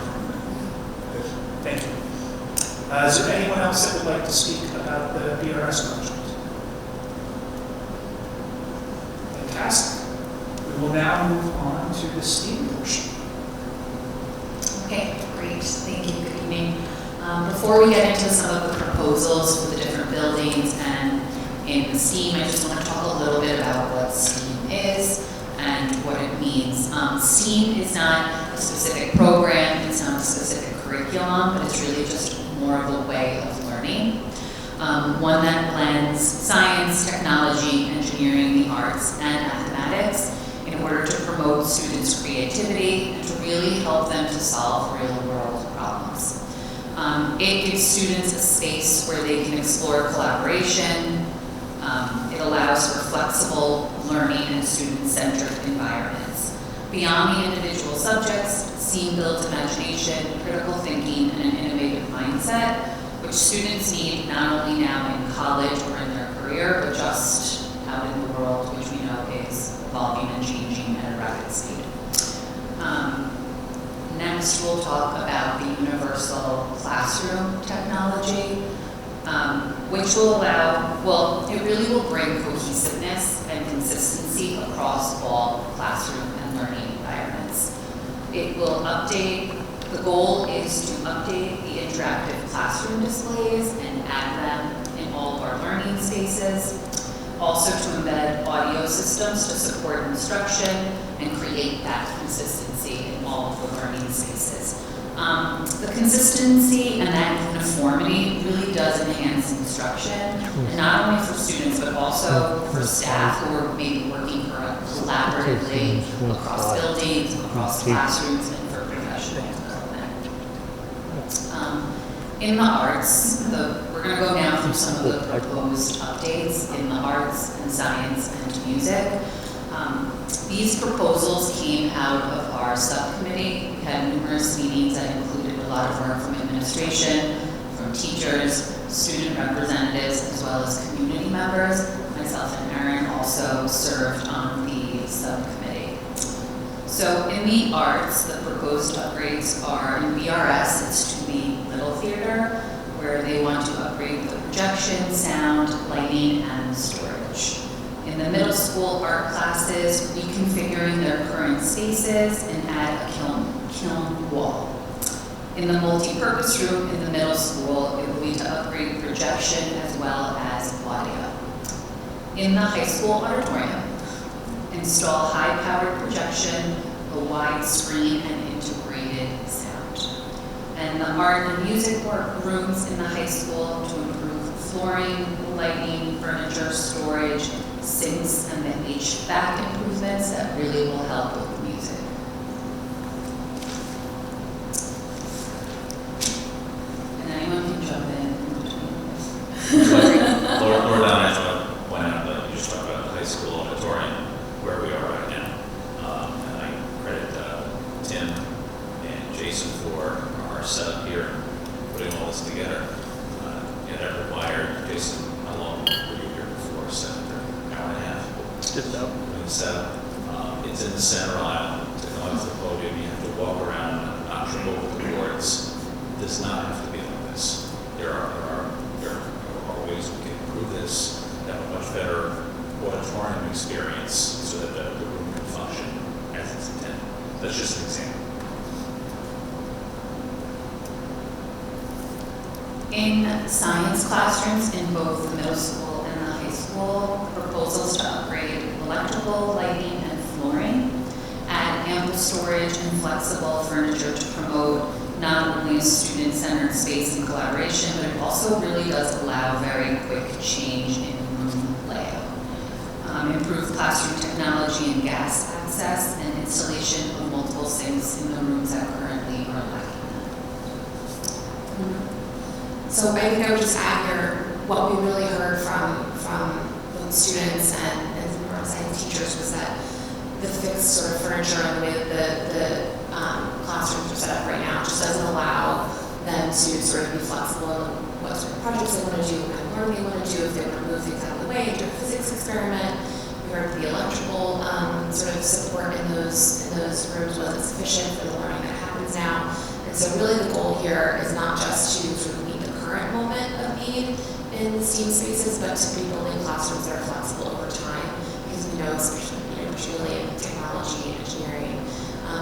Thank you. Is there anyone else that would like to speak about the BRS project? Fantastic. We will now move on to the STEAM portion. Okay, great. Thank you. Good evening. Before we get into some of the proposals for the different buildings and in STEAM, I just want to talk a little bit about what STEAM is and what it means. STEAM is not a specific program, it's not a specific curriculum, but it's really just more of a way of learning. One that blends science, technology, engineering, the arts, and mathematics in order to promote students' creativity and to really help them to solve real-world problems. It gives students a space where they can explore collaboration. It allows for flexible learning and student-centered environments. Beyond the individual subjects, STEAM builds imagination, critical thinking, and an innovative mindset, which students need not only now in college or in their career, but just out in the world, which we know is evolving and changing at a rapid speed. Next, we'll talk about the universal classroom technology, which will allow, it really will bring cohesiveness and consistency across all classroom and learning environments. It will update, the goal is to update the interactive classroom displays and add them in all of our learning spaces. Also to embed audio systems to support instruction and create that consistency in all of the learning spaces. The consistency and that uniformity really does enhance instruction, and not only for students, but also for staff who are maybe working collaboratively across buildings, across classrooms, and for professional development. In the arts, we're going to go now through some of the proposed updates in the arts and science and music. These proposals came out of our subcommittee. We had numerous meetings that included a lot of work from administration, from teachers, student representatives, as well as community members. Myself and Erin also served on the subcommittee. So in the arts, the proposed upgrades are in BRS, it's to the Little Theater, where they want to upgrade the projection, sound, lighting, and storage. In the middle school art classes, reconfiguring their current spaces and add a kiln wall. In the multi-purpose room in the middle school, it will be to upgrade projection as well as audio. In the high school auditorium, install high-powered projection, a wide screen, and integrated sound. And the art and music rooms in the high school to improve flooring, lighting, furniture, storage, sinks, and the HVAC improvements that really will help with the music. And anyone can jump in. Laura Down, I just want to point out that you just talked about the high school auditorium, where we are right now. together. And that required, Jason, how long were you here before, Senator? Hour and a half? Just out. It's in the center aisle. To go to the podium, you have to walk around, not trip over the boards. It does not have to be like this. There are ways we can improve this, have a much better auditorium experience so that the room can function as it's intended. That's just an example. In science classrooms in both the middle school and the high school, proposals to upgrade electrical, lighting, and flooring, add ample storage and flexible furniture to promote not only a student-centered space and collaboration, but it also really does allow very quick change in room layout. Improved classroom technology and gas access, and installation of multiple sinks in the rooms that currently are lacking that. So I think I would just add here, what we really heard from both students and from our science teachers was that the fixed sort of furniture and the way that the classrooms are set up right now just doesn't allow them to sort of be flexible in what sort of projects they want to do, what kind of learning they want to do, if they want to move things out of the way, do a physics experiment. We heard the electrical sort of support in those rooms wasn't sufficient for the learning that happens now. And so really the goal here is not just to sort of meet the current moment of need in STEAM spaces, but to be building classrooms that are flexible over time, because we know, especially particularly in technology, engineering,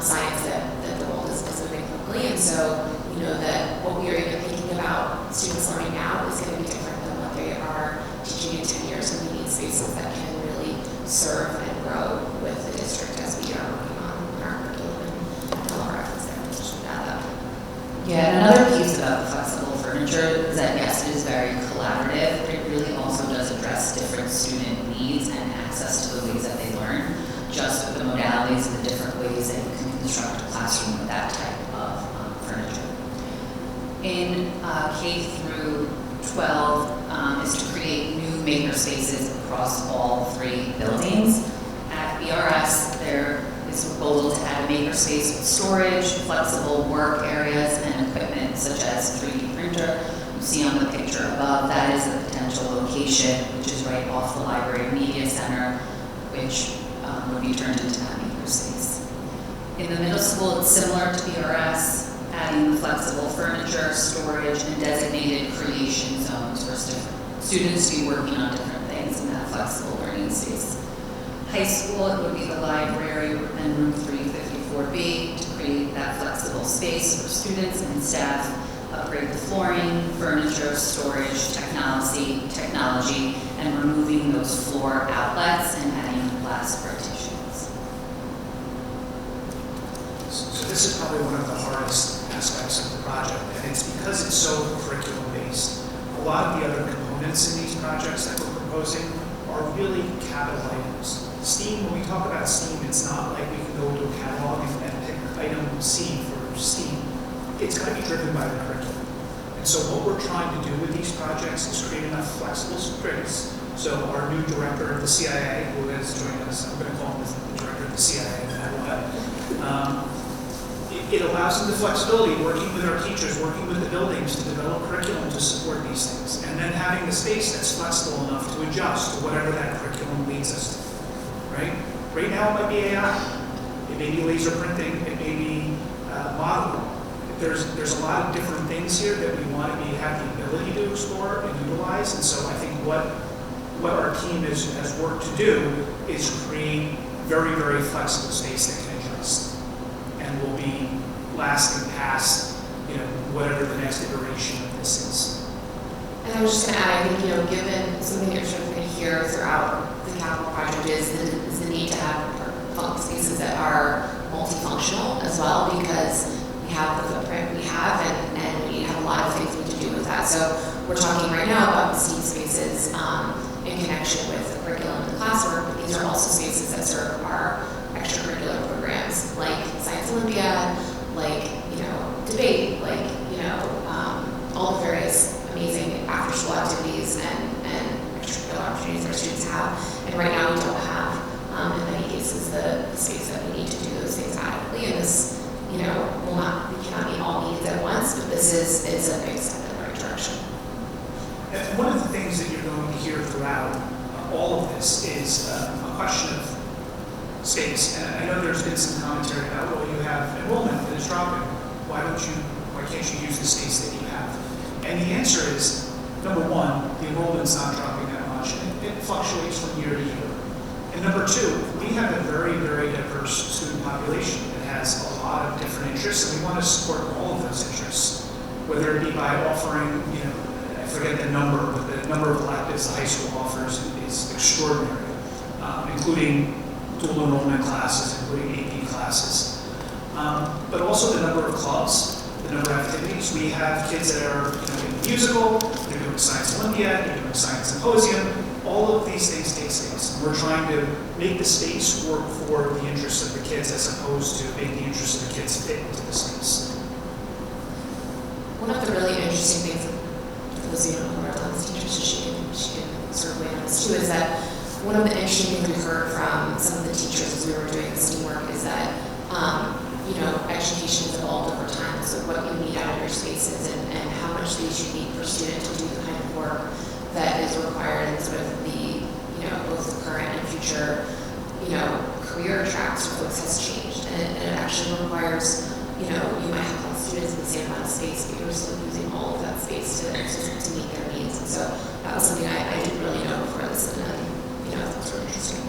science, that the world is moving quickly. And so we know that what we are even thinking about students learning now is going to be different than what they are teaching in 10 years, and we need spaces that can really serve and grow with the district as we are working on our curriculum and all our efforts there. Just add that. Yeah, and another piece about the flexible furniture is that yes, it is very collaborative, but it really also does address different student needs and access to the ways that they learn, just with the modalities and the different ways that you can construct a classroom with that type of furniture. In K through 12 is to create new maker spaces across all 3 buildings. At BRS, there is a proposal to add a maker space with storage, flexible work areas, and equipment such as 3D printer. You see on the picture above, that is the potential location, which is right off the Library Media Center, which would be turned into that maker space. In the middle school, it's similar to BRS, adding the flexible furniture, storage, and designated creation zones for students to be working on different things in that flexible learning space. High school, it would be the library and room 354B to create that flexible space for students and staff, upgrade the flooring, furniture, storage, technology, and removing those floor outlets and adding glass partitions. So this is probably one of the hardest aspects of the project, and it's because it's so curriculum-based. A lot of the other components in these projects that we're proposing are really capital items. STEAM, when we talk about STEAM, it's not like we can go to a catalog and pick item C for STEAM. It's got to be driven by the curriculum. And so what we're trying to do with these projects is create enough flexible space. So our new director of the CIA, who has joined us, I'm going to call him the director of the CIA, no matter what. It allows them the flexibility, working with our teachers, working with the buildings to develop curriculum to support these things. And then having the space that's flexible enough to adjust to whatever that curriculum leads us to. Right? Right now it might be AI. It may be laser printing. It may be modeling. There's a lot of different things here that we want to have the ability to explore and utilize. And so I think what our team has worked to do is create very, very flexible space that can adjust and will be lasting past whatever the next iteration of this is. And I was just going to add, I think, given something you're sort of going to hear throughout the capital project is the need to have spaces that are multifunctional as well, because we have the footprint we have, and we have a lot of things we need to do with that. So we're talking right now about STEAM spaces in connection with the curriculum in the classroom, but these are also spaces that serve our extracurricular programs, like Science Olympiad, like debate, like all the various amazing after-school activities and extracurricular opportunities our students have. And right now we don't have, in many cases, the space that we need to do those things adequately. And this, we cannot meet all needs at once, but it's a big step in the right direction. throughout all of this is a question of space. And I know there's been some commentary about, well, you have enrollment that is dropping. Why can't you use the space that you have? And the answer is, number one, the enrollment's not dropping that much. It fluctuates from year to year. And number two, we have a very, very diverse student population that has a lot of different interests, and we want to support all of those interests, whether it be by offering, I forget the number, but the number of electives the high school offers is extraordinary, including dual enrollment classes, including AP classes, but also the number of clubs, the number of activities. We have kids that are in musical, they're doing Science Olympiad, they're doing Science Symposium. All of these things take space. And we're trying to make the space work for the interests of the kids as opposed to make the interests of the kids fit into the space. One of the really interesting things, for those of you who are Lynn's teachers, so she can sort of weigh on this too, is that one of the interesting things we heard from some of the teachers as we were doing this STEAM work is that, education has evolved over time. So what you need out of your spaces and how much space you need per student to do the kind of work that is required in sort of the, both the current and future, career tracks for folks has changed. And it actually requires, you might have less students in the same amount of space, but you're still using all of that space to meet their needs. And so that was something I didn't really know before this, and that's really interesting.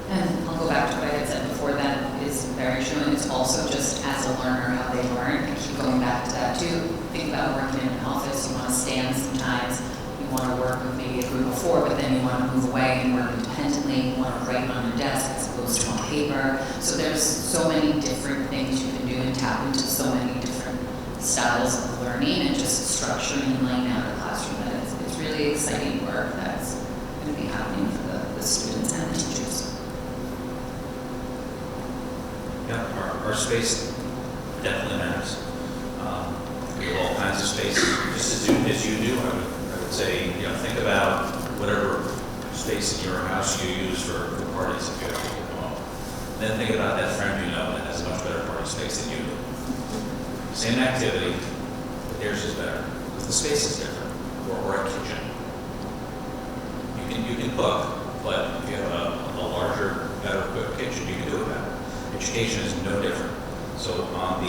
And I'll go back to what I had said before, that is very true, and it's also just as a learner how they learn. I keep going back to that too. Think about working in an office, you want to stand sometimes, you want to work with maybe a group of 4, but then you want to move away and work independently, you want to write on your desk as opposed to on paper. So there's so many different things you can do and tap into so many different styles of learning and just structuring and laying out a classroom. That it's really exciting work that's going to be happening for the students and the teachers. Yeah, our space definitely matters. We have all kinds of space. Just as you do, I would say, think about whatever space in your house you use for parties if you have people come home. Then think about that friend that has a much better party space than you do. Same activity, but theirs is better. The space is different. Or a kitchen. You can cook, but if you have a larger, better equipped kitchen, you can do it better. Education is no different. So on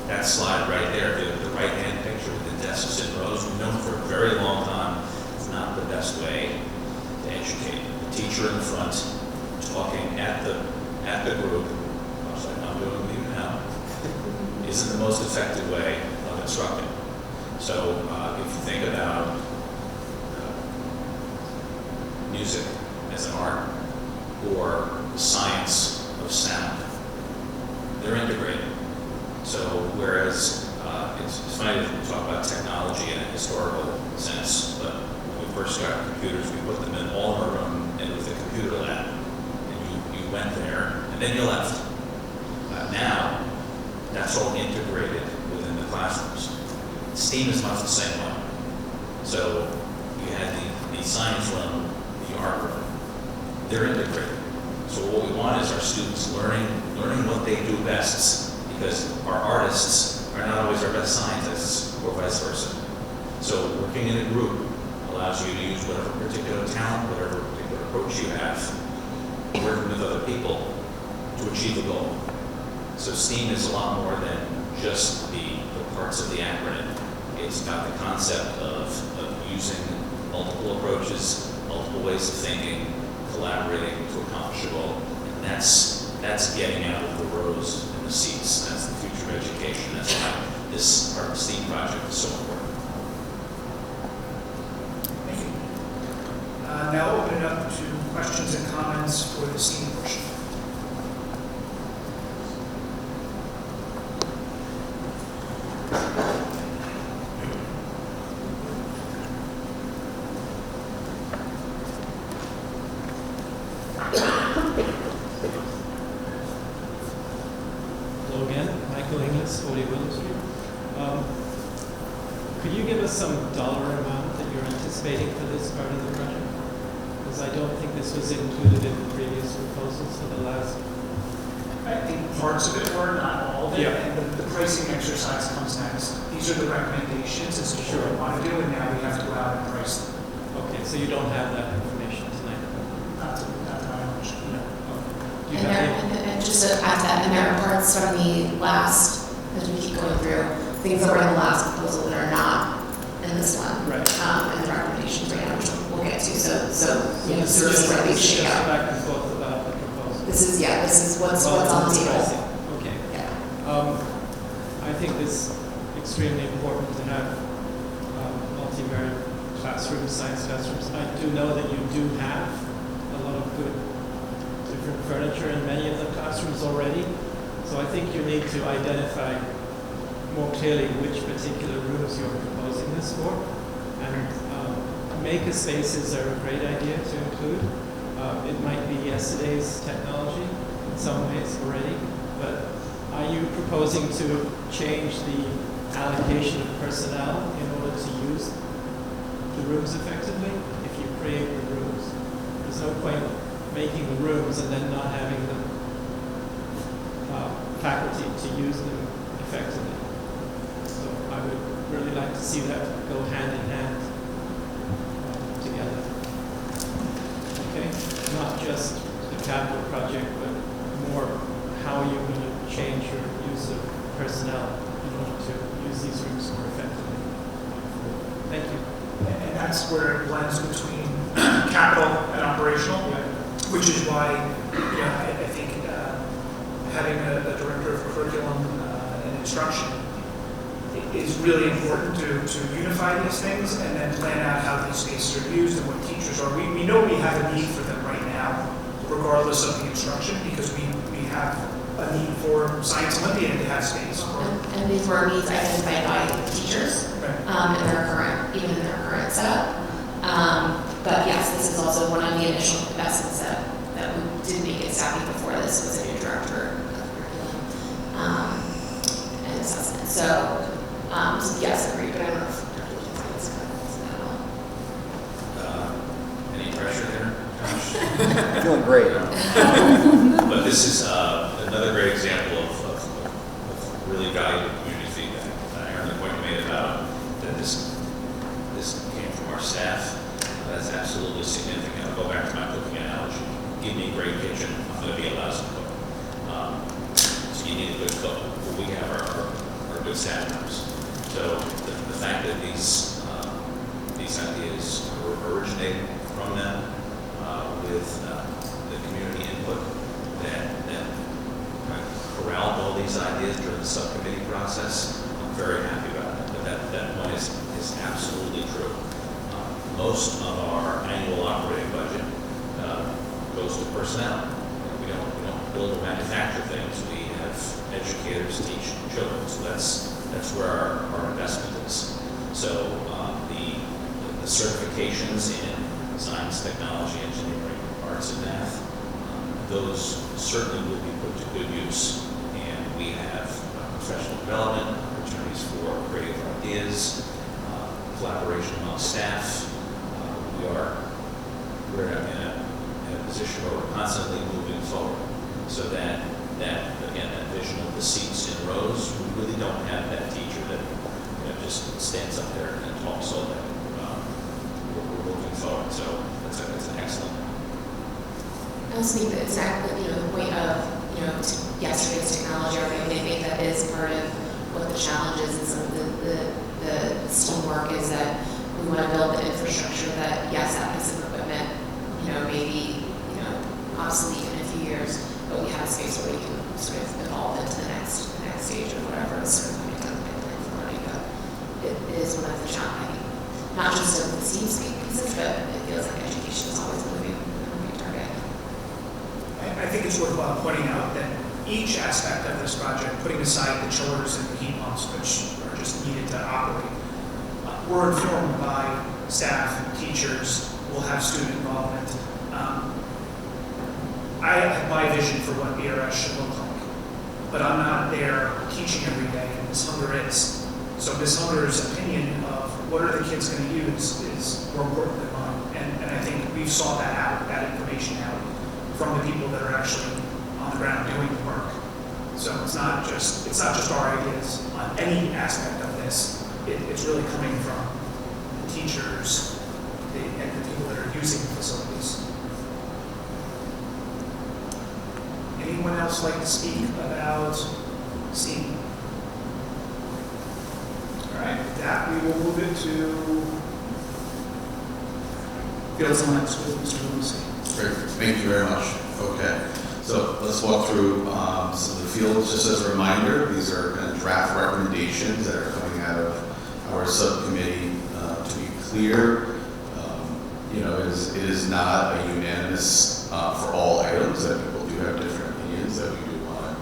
that slide right there, the right-hand picture with the desks in rows, we've known for a very long time it's not the best way to educate. The teacher in the front talking at the group, much like I'm doing with you now, isn't the most effective way of instructing. So if you think about music as an art, or science of sound, they're integrated. So whereas it's funny to talk about technology in a historical sense, but when we first got computers, we put them in all in a room and with a computer lab, and you went there and then you left. Now that's all integrated within the classrooms. STEAM is much the same way. So you had the science room, the art room. They're integrated. So what we want is our students learning what they do best, because our artists are not always our best scientists, or vice versa. So working in a group allows you to use whatever particular talent, whatever particular approach you have, working with other people to achieve a goal. So STEAM is a lot more than just the parts of the acronym. It's about the concept of using multiple approaches, multiple ways of thinking, collaborating to accomplish a goal. And that's getting out of the rows and the seats. That's the future of education. That's why this part of the STEAM project is so important. Thank you. Now open it up to questions and comments for the STEAM portion. Hello again, Michael Inglis, 40 Willow Street. Could you give us some dollar amount that you're anticipating for this part of the project? Because I don't think this was included in the previous proposals for the last. I think parts of it were, not all of it, Yeah. and the pricing exercise comes next. These are the recommendations as to what we want to do, and now we have to go out and price them. Okay, so you don't have that information tonight? Not to my knowledge. No. Okay. Do you And have there, any- and just to add that, and there are parts from the last, as we keep going through, things that were in the last proposal that are not in this one. Right. And the recommendations right now, which we'll get to, so, you know, This so is just where these just shake out. back and forth about the proposal. This is what's Well, on the that's table. pricing. Okay. Yeah. I think it's extremely important to have multivariate classrooms, science classrooms. I do know that you do have a lot of good different furniture in many of the classrooms already. So I think you need to identify more clearly which particular rooms you're proposing this for. And maker spaces are a great idea to include. It might be yesterday's technology in some ways already, but are you proposing to change the allocation of personnel in order to use the rooms effectively? If you create the rooms, there's no point making the rooms and then not having the faculty to use them effectively. So I would really like to see that go hand in hand together. Okay? Not just the capital project, but more how you're going to change your use of personnel in order to use these rooms more effectively. Thank you. And that's where it blends between capital and operational, which is why, you know, I think having a director of curriculum and instruction is really important to unify these things and then plan out how these spaces are used and what teachers are. We know we have a need for them right now, regardless of the instruction, because we have a need for Science Olympiad to have space. And these were needs identified by teachers, Right. in their current, even in their current setup. But yes, this is also one of the initial investments that we did make it savvy before this was a new director of curriculum, and assessment. So yes, agreed, but I don't know if Dr. Wilkins has that at all. Any pressure there, Josh? Feeling great. But this is another great example of really valuable community feedback. I heard the point you made about that this came from our staff. That's absolutely significant. I'll go back to my cooking analogy. Give me a great kitchen, I'm going to be a lousy cook. So you need a good cook. Well, we have our good staff members. So the fact that these ideas originate from them with the community input that corralled all these ideas during the subcommittee process, I'm very happy about it. But that point is absolutely true. Most of our annual operating budget goes to personnel. We don't build or manufacture things. We have educators teach children. So that's where our investment is. So the certifications in science, technology, engineering, arts, and math, those certainly will be put to good use. And we have professional development, opportunities for creative ideas, collaboration among staff. We're in a position where we're constantly moving forward, so that again, that vision of the seats in rows, we really don't have that teacher that just stands up there and talks all day. We're moving forward, so that's an excellent. I also think that exactly, the point of, yesterday's technology, or maybe they think that is part of what the challenge is, and some of the STEAM work is that we want to build the infrastructure that, yes, that piece of equipment, may be, obsolete in a few years, but we have a space where we can sort of evolve into the next stage of whatever is sort of coming down the pipeline for learning. But it is one of the challenges, not just of the STEAM pieces, but it feels like education is always moving target. I think it's worthwhile pointing out that each aspect of this project, putting aside the chillers and the heat pumps, which are just needed to operate, we're informed by staff, teachers, we'll have student involvement. I have my vision for what BRS should look like, but I'm not there teaching every day, and Ms. Hunger is. So Ms. Hunger's opinion of what are the kids going to use is more important than mine, and I think we've sought that information out from the people that are actually on the ground doing the work. So it's not just our ideas on any aspect of this. It's really coming from the teachers, the and the people that are using the facilities. Anyone else like to speak about STEAM? All right, with that, we will move it to Fields and Lands with Mr. Lucy. Great, thank you very much. Okay, so let's walk through some of the fields. Just as a reminder, these are kind of draft recommendations that are coming out of our subcommittee. To be clear, it is not a unanimous for all items. That people do have different opinions that we do want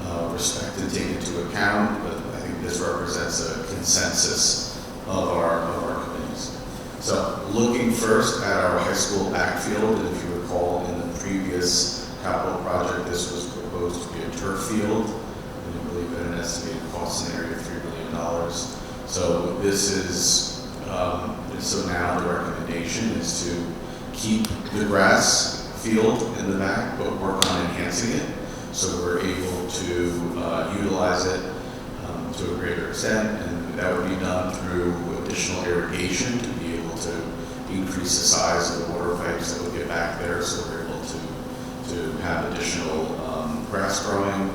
to respect and take into account. But I think this represents a consensus of our committees. So looking first at our high school backfield, and if you recall in the previous capital project, this was proposed to be a turf field, and I believe at an estimated cost in the area of $3 million. So this is, so now the recommendation is to keep the grass field in the back, but work on enhancing it, so we're able to utilize it to a greater extent, and that would be done through additional irrigation to be able to increase the size of the water pipes that would get back there, so we're able to have additional grass growing,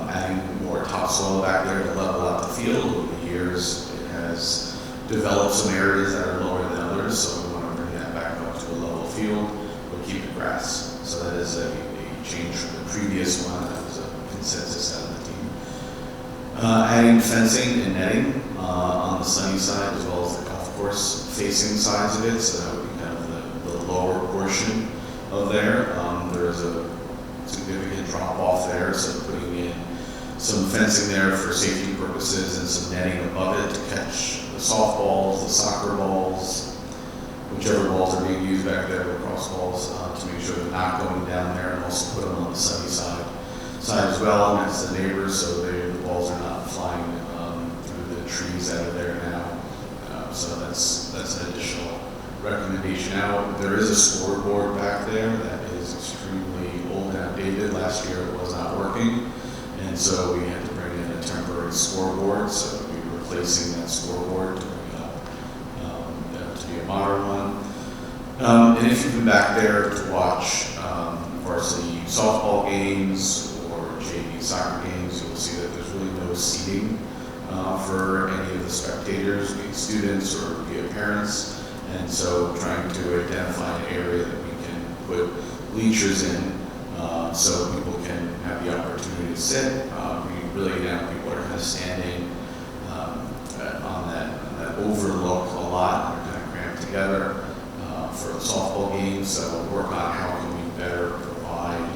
adding more topsoil back there to level out the field. Over the years, it has developed some areas that are lower than others, so we want to bring that back up to a level field, but keep it grass. So that is a change from the previous one. That was a consensus out of the team. Adding fencing and netting on the sunny side as well as the golf course facing sides of it, so that would be kind of the lower portion of there. There is a significant drop off there, so putting in some fencing there for safety purposes and some netting above it to catch the softballs, the soccer balls, whichever balls are being used back there, the cross balls, to make sure they're not going down there, and also put them on the sunny side as well next to the neighbors, so the balls are not flying through the trees that are there now. So that's an additional recommendation. Now, there is a scoreboard back there that is extremely old and outdated. Last year it was not working, and so we had to bring in a temporary scoreboard, so we're replacing that scoreboard to bring it up to be a modern one. And if you've been back there to watch varsity softball games or JV soccer games, you'll see that there's really no seating for any of the spectators, be it students or be it parents. And so trying to identify an area that we can put bleachers in so people can have the opportunity to sit. We really now people are kind of standing on that overlook a lot. They're kind of cramped together for the softball games. So we'll work on how can we better provide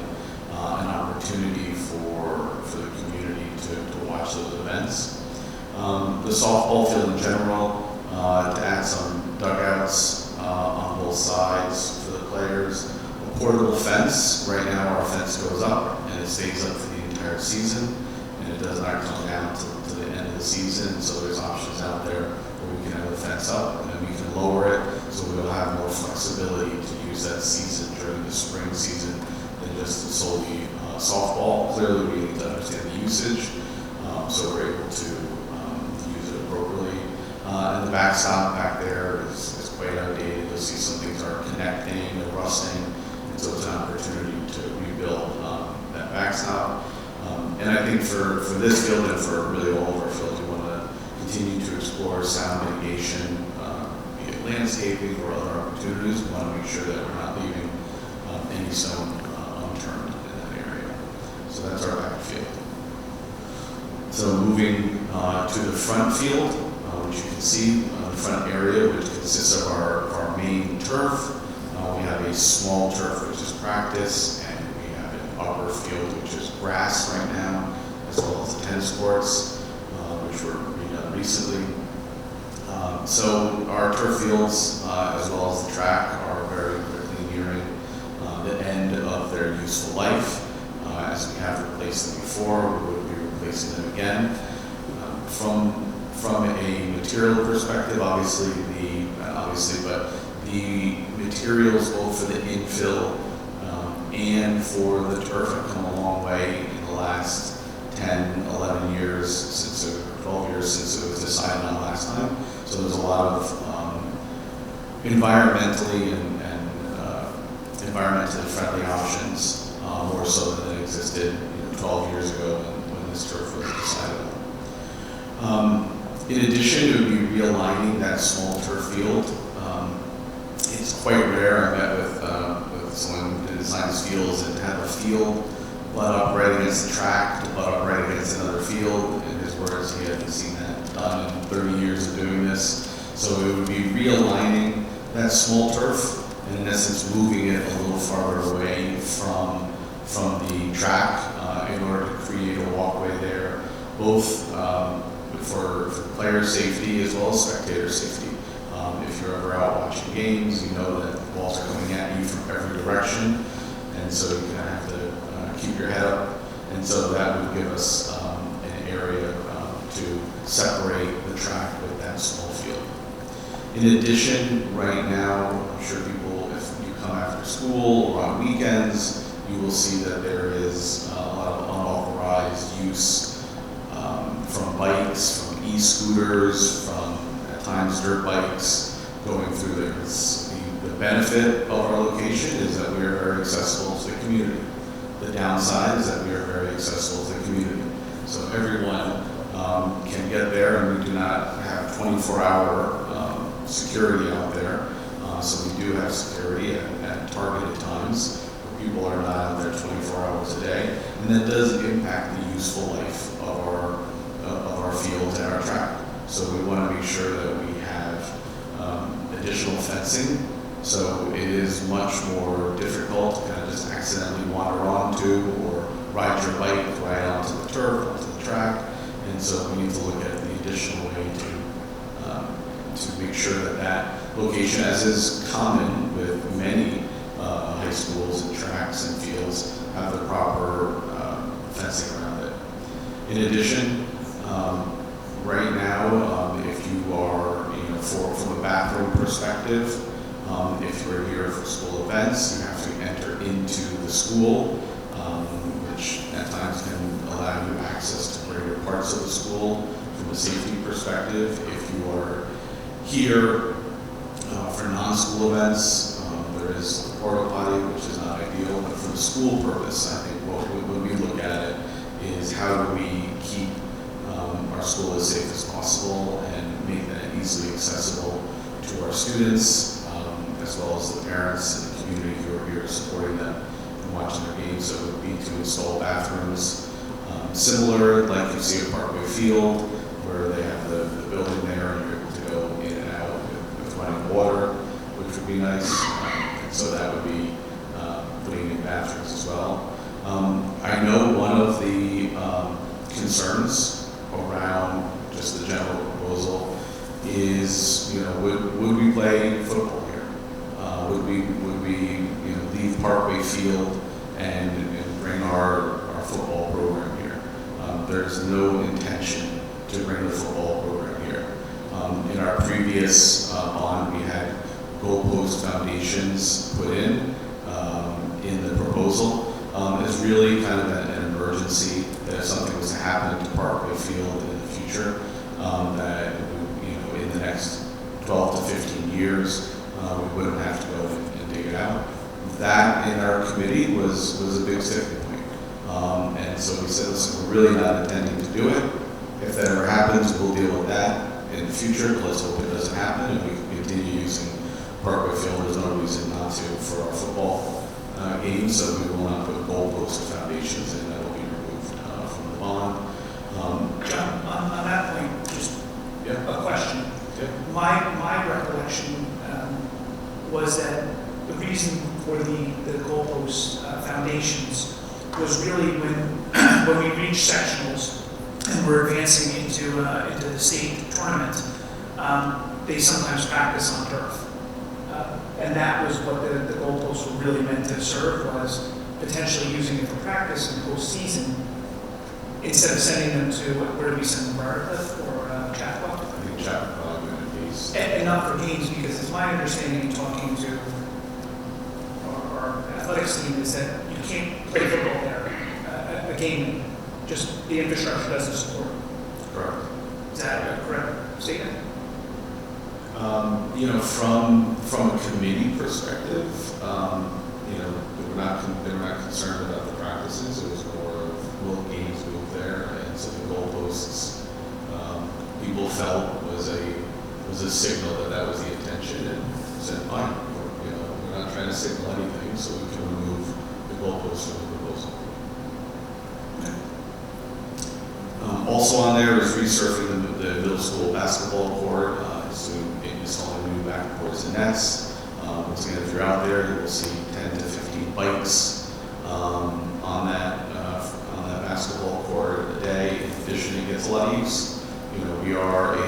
an opportunity for the community to watch those events. The softball field in general, to add some dugouts on both sides for the players. A portable fence. Right now our fence goes up and it stays up for the entire season, and it does not come down to the end of the season. So there's options out there where we can have the fence up and then we can lower it, so we'll have more flexibility to use that season during the spring season than just solely softball. Clearly we need to understand the usage, so we're able to use it appropriately. And the backstop back there is quite outdated. You'll see some things are connecting and rusting, and so it's an opportunity to rebuild that backstop. And I think for this field and for really all of our fields, we want to continue to explore sound mitigation, be it landscaping or other opportunities. We want to make sure that we're not leaving any stone unturned in that area. So that's our backfield. So moving to the front field, which you can see the front area, which consists of our main turf. We have a small turf, which is practice, and we have an upper field, which is grass right now, as well as the tennis courts, which were redone recently. So our turf fields, as well as the track, are very quickly nearing the end of their useful life. As we have replaced them before, we would be replacing them again. From a material perspective, but the materials both for the infill and for the turf have come a long way in the last 10, 11 years, 12 years since it was decided on last time. So there's a lot of environmentally and environmentally friendly options, more so than it existed 12 years ago when this turf was decided on. In addition, it would be realigning that small turf field. It's quite rare. I met with someone who designed these fields and have a field butt up right against the track to butt up right against another field. In his words, he hadn't seen that done in 30 years of doing this. So it would be realigning that small turf and in essence moving it a little farther away from the track in order to create a walkway there, both for player safety as well as spectator safety. If you're ever out watching games, you know that balls are coming at you from every direction, and so you kind of have to keep your head up. And so that would give us an area to separate the track with that small field. In addition, right now, I'm sure people, if you come after school or on weekends, you will see that there is a lot of unauthorized use from bikes, from e-scooters, from at times dirt bikes going through there. The benefit of our location is that we are very accessible to the community. The downside is that we are very accessible to the community. So everyone can get there, and we do not have 24-hour security out there. So we do have security at targeted times. People are not out there 24 hours a day, and that does impact the useful life of our fields and our track. So we want to make sure that we have additional fencing, so it is much more difficult to kind of just accidentally wander onto or ride your bike right onto the turf, onto the track, and so we need to look at the additional way to make sure that that location, as is common with many high schools and tracks and fields, have the proper fencing around it. In addition, right now, if you are, from a bathroom perspective, if you're here for school events, you have to enter into the school, which at times can allow you access to greater parts of the school from a safety perspective. If you are here for non-school events, there is a porta potty, which is not ideal, but for the school purpose, I think when we look at it is how do we keep our school as safe as possible and make that easily accessible to our students, as well as the parents and the community who are here supporting them and watching their games. So it would be to install bathrooms similar, like you see at Parkway Field, where they have the building there and you're able to go in and out with running water, which would be nice. So that would be putting in bathrooms as well. I know one of the concerns around just the general proposal is, would we play football here? Would we leave Parkway Field and bring our football program here? There's no intention to bring the football program here. In our previous bond, we had goalpost foundations put in the proposal. It's really kind of an emergency that if something was to happen to Parkway Field in the future, that in the next 12 to 15 years, we wouldn't have to go and dig it out. That in our committee was a big sticking point. And so we said, listen, we're really not intending to do it. If that ever happens, we'll deal with that in the future, but let's hope it doesn't happen and we can continue using Parkway Field. There's no reason not to for our football games, so we will not put goalpost foundations in. That will be removed from the bond. John, on that point, just a question. Yeah. My recollection was that the reason for the goalpost foundations was really when we reached sectionals and we're advancing into the state tournament, they sometimes practice on turf. And that was what the goalposts were really meant to serve, was potentially using it for practice in postseason instead of sending them to, where do we send them, Briarcliff or Chappaqua? I think Chappaqua is. And not for games, because it's my understanding, talking to our athletics team, is that you can't play football there, a game, just the infrastructure doesn't support it. Correct. Is that a correct statement? From a committee perspective, they were not concerned about the practices. It was more of will games move there, and so the goalposts people felt was a signal that was the intention, and said fine. We're not trying to signal anything, so we can remove the goalposts from the proposal. Also on there is resurfacing the middle school basketball court. Installing new backboards and nets. Once again, if you're out there, you will see 10 to 15 bikes on that basketball court a day. In addition, it gets a lot of use. We are a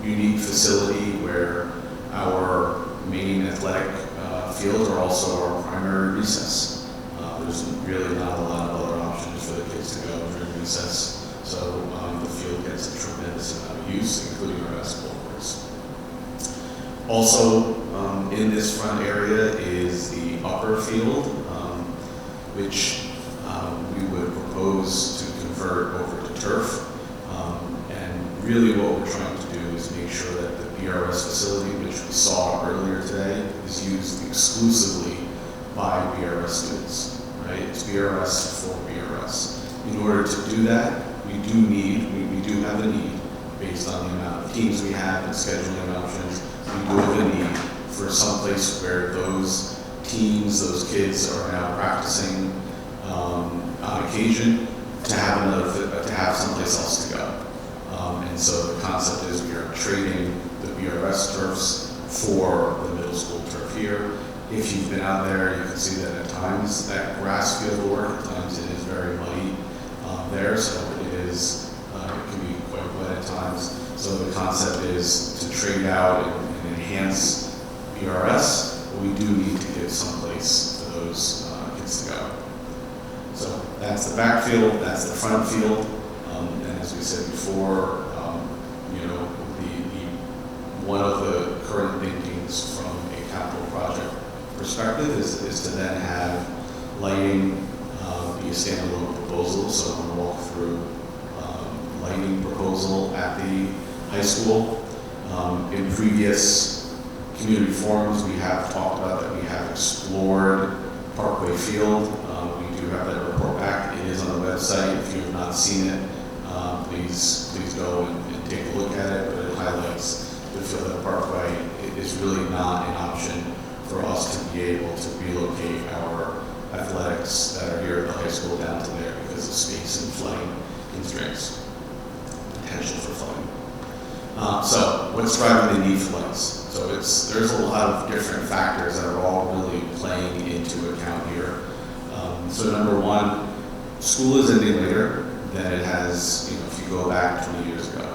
unique facility where our main athletic fields are also our primary recess. There's really not a lot of other options for the kids to go during recess, so the field gets a tremendous amount of use, including our basketball courts. Also, in this front area is the upper field, which we would propose to convert over to turf. And really what we're trying to do is make sure that the BRS facility, which we saw earlier today, is used exclusively by BRS students, right? It's BRS for BRS. In order to do that, we do have a need, based on the amount of teams we have and scheduling options. We do have a need for some place where those teams, those kids are now practicing on occasion to have someplace else to go. And so the concept is we are trading the BRS turfs for the middle school turf here. If you've been out there, you can see that at times that grass field work, at times it is very muddy there, so it can be quite wet at times. So the concept is to trade out and enhance BRS, but we do need to give some place for those kids to go. So that's the back field, that's the front field, and as we said before, one of the current thinkings from a capital project perspective is to then have lighting be a standalone proposal. So I'm going to walk through lighting proposal at the high school. In previous community forums, we have talked about that we have explored Parkway Field. We do have that report back. It is on the website. If you have not seen it, please go and take a look at it. But it highlights the field at Parkway. It is really not an option for us to be able to relocate our athletics that are here at the high school down to there because of space and flooding constraints, potential for flooding. So what's driving the need for lights? So there's a lot of different factors that are all really playing into account here. So number one, school is ending later than it has, if you go back 20 years ago.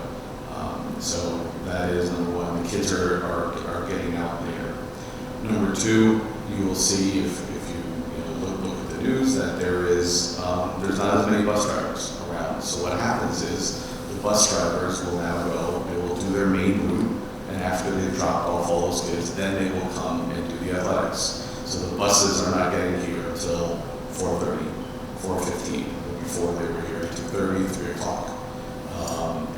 So that is number one. The kids are getting out later. Number two, you will see if you look at the news that there's not as many bus drivers around. So what happens is the bus drivers will now go, they will do their main route, and after they've dropped off all those kids, then they will come and do the athletics. So the buses are not getting here until 4:30, 4:15, before they were here at 2:30, 3 o'clock.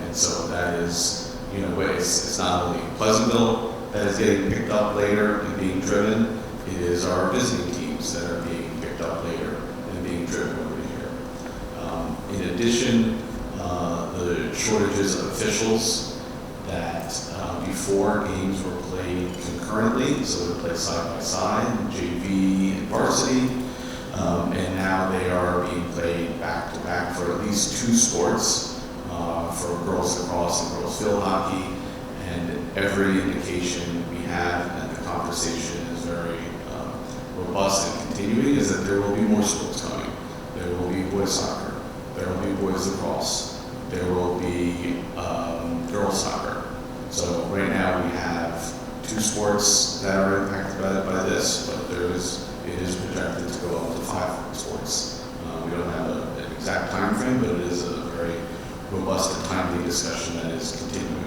And so that is, it's not only Pleasantville that is getting picked up later and being driven, it is our visiting teams that are being picked up later and being driven over here. In addition, the shortages of officials that before games were played concurrently, so they played side by side, JV and varsity, and now they are being played back to back for at least 2 sports, for girls lacrosse and girls field hockey, and every indication we have, and the conversation is very robust and continuing, is that there will be more sports coming. There will be boys soccer, there will be boys lacrosse, there will be girls soccer. So right now we have 2 sports that are impacted by this, but it is projected to go up to 5 sports. We don't have an exact time frame, but it is a very robust and timely discussion that is continuing.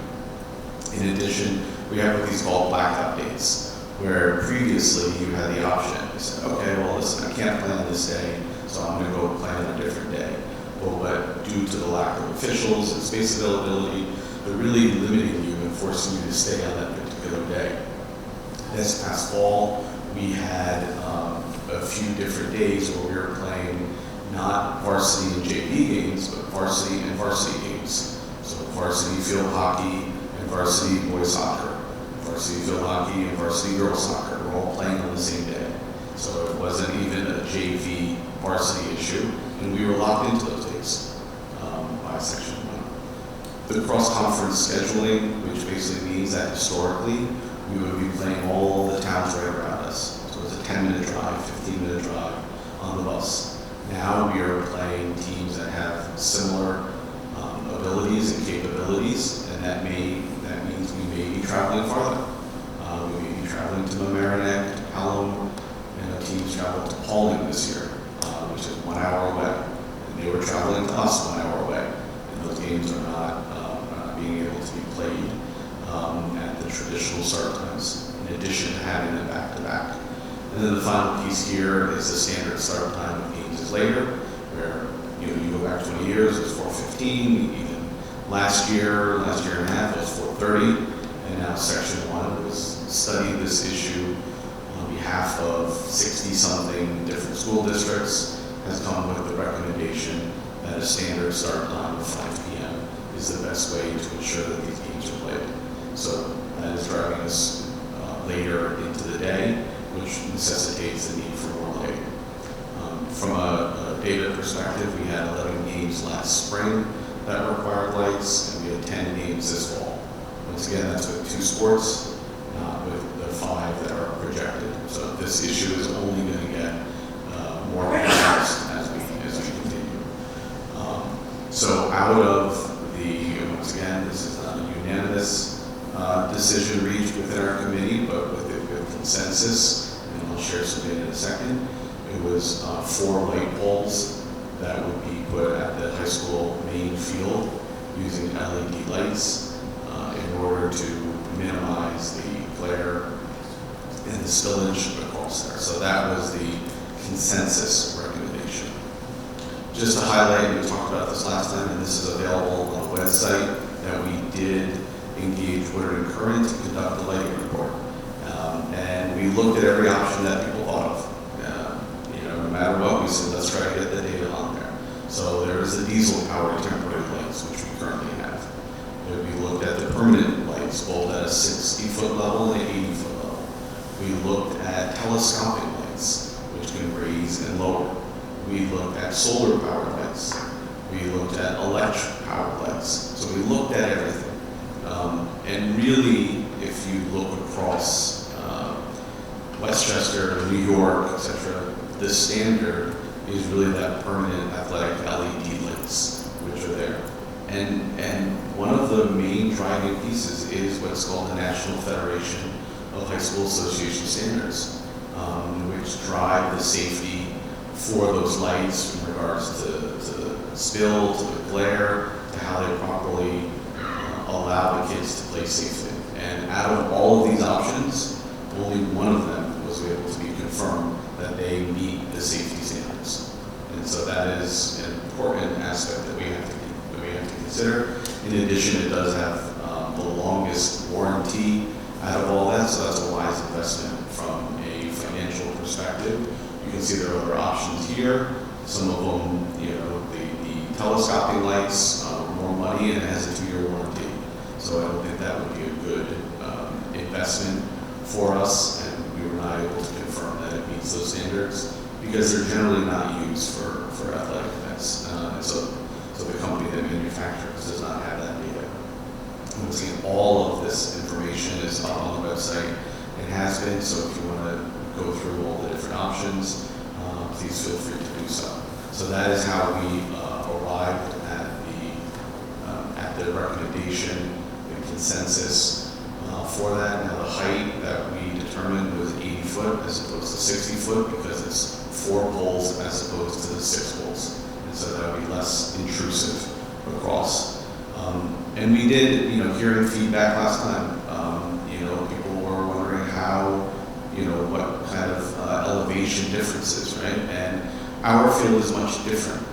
In addition, we have what these called blackout dates, where previously you had the option. You said, okay, well listen, I can't plan on this day, so I'm going to go plan on a different day. But due to the lack of officials and space availability, they're really limiting you and forcing you to stay on that particular particular day. This past fall, we had a few different days where we were playing not varsity and JV games, but varsity and varsity games. So varsity field hockey and varsity boys soccer, varsity field hockey and varsity girls soccer. We're all playing on the same day. So it wasn't even a JV varsity issue, and we were locked into those days by Section 1. The cross-conference scheduling, which basically means that historically, we would be playing all the towns right around us. So it was a 10-minute drive, 15-minute drive on the bus. Now we are playing teams that have similar abilities and capabilities, and that means we may be traveling farther. We may be traveling to Mamaroneck, to Pelham, and teams traveled to Paulding this year, which is 1 hour away. And they were traveling to us 1 hour away. And those games are not being able to be played at the traditional start times, in addition to having them back-to-back. And then the final piece here is the standard start time of games is later, where you go back 20 years, it's 4:15. Even last year and a half, it was 4:30. And now Section 1 was studying this issue on behalf of 60-something different school districts, has come with the recommendation that a standard start time of 5 p.m. is the best way to ensure that these games are played. So that is driving us later into the day, which necessitates the need for more lighting. From a data perspective, we had 11 games last spring that required lights, and we had 10 games this fall. Once again, that's with 2 sports, not with the 5 that are projected. So this issue is only going to get more pronounced as we continue. So out of the, once again, this is not a unanimous decision reached within our committee, but with consensus, and I'll share some data in a second. It was 4 light poles that would be put at the high school main field using LED lights in order to minimize the glare and the spillage across there. So that was the consensus recommendation. Just to highlight, we talked about this last time, and this is available on the website, that we did engage Woodard and Current to conduct a lighting report. And we looked at every option that people thought of. No matter what, we said, let's try to get the data on there. So there is the diesel-powered temporary lights, which we currently have. We looked at the permanent lights, both at a 60-foot level and an 80-foot level. We looked at telescopic lights, which can raise and lower. We looked at solar-powered lights. We looked at electric-powered lights. So we looked at everything. And really, if you look across Westchester, New York, etc., the standard is really that permanent athletic LED lights, which are there. And one of the main driving pieces is what's called the National Federation of High School Association Standards, which drive the safety for those lights in regards to the spill, to the glare, to how they properly allow the kids to play safely. And out of all of these options, only one of them was able to be confirmed that they meet the safety standards. And so that is an important aspect that we have to consider. In addition, it does have the longest warranty out of all that, so that's a wise investment from a financial perspective. You can see there are other options here. Some of them, the telescoping lights are more money, and it has a 2-year warranty. So I don't think that would be a good investment for us, and we were not able to confirm that it meets those standards because they're generally not used for athletic events. So the company that manufactures does not have that data. Once again, all of this information is up on the website. It has been, so if you want to go through all the different options, please feel free to do so. So that is how we arrived at the recommendation, the consensus for that. Now the height that we determined was 80 foot as opposed to 60 foot because it's 4 poles as opposed to the 6 poles. And so that would be less intrusive across. And we did, hearing feedback last time, people were wondering how, what kind of elevation differences, right? And our field is much different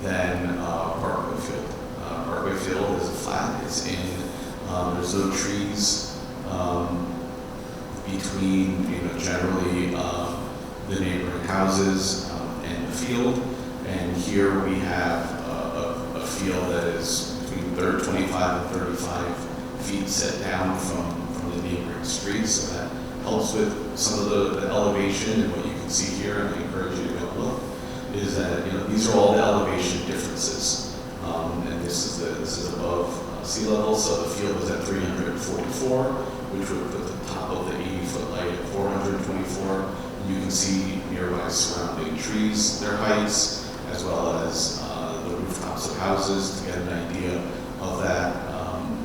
than Parkway Field. Parkway Field is flat, it's in, there's no trees between, generally the neighboring houses and the field. And here we have a field that is between 25 and 35 feet set down from the neighboring streets. So that helps with some of the elevation. And what you can see here, and I encourage you to go look, is that these are all the elevation differences. And this is above sea level, so the field is at 344, which would put the top of the 80-foot light at 424. You can see nearby surrounding trees, their heights, as well as the rooftops of houses to get an idea of that.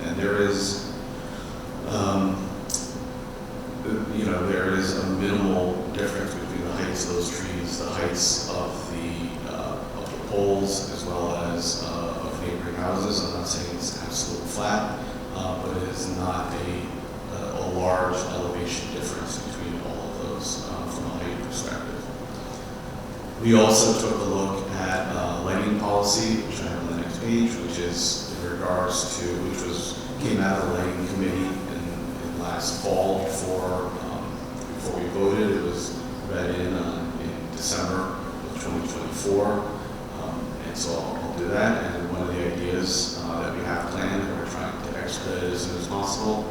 And there is, there is a minimal difference between the heights of those trees, the heights of the poles, as well as of neighboring houses. I'm not saying it's absolutely flat, but it is not a large elevation difference between all of those from a height perspective. We also took a look at lighting policy, which I have on the next page, which is in regards to, came out of the lighting committee in last fall before we voted. It was read in December of 2024. And so I'll do that. And one of the ideas that we have planned, and we're trying to expedite it as soon as possible,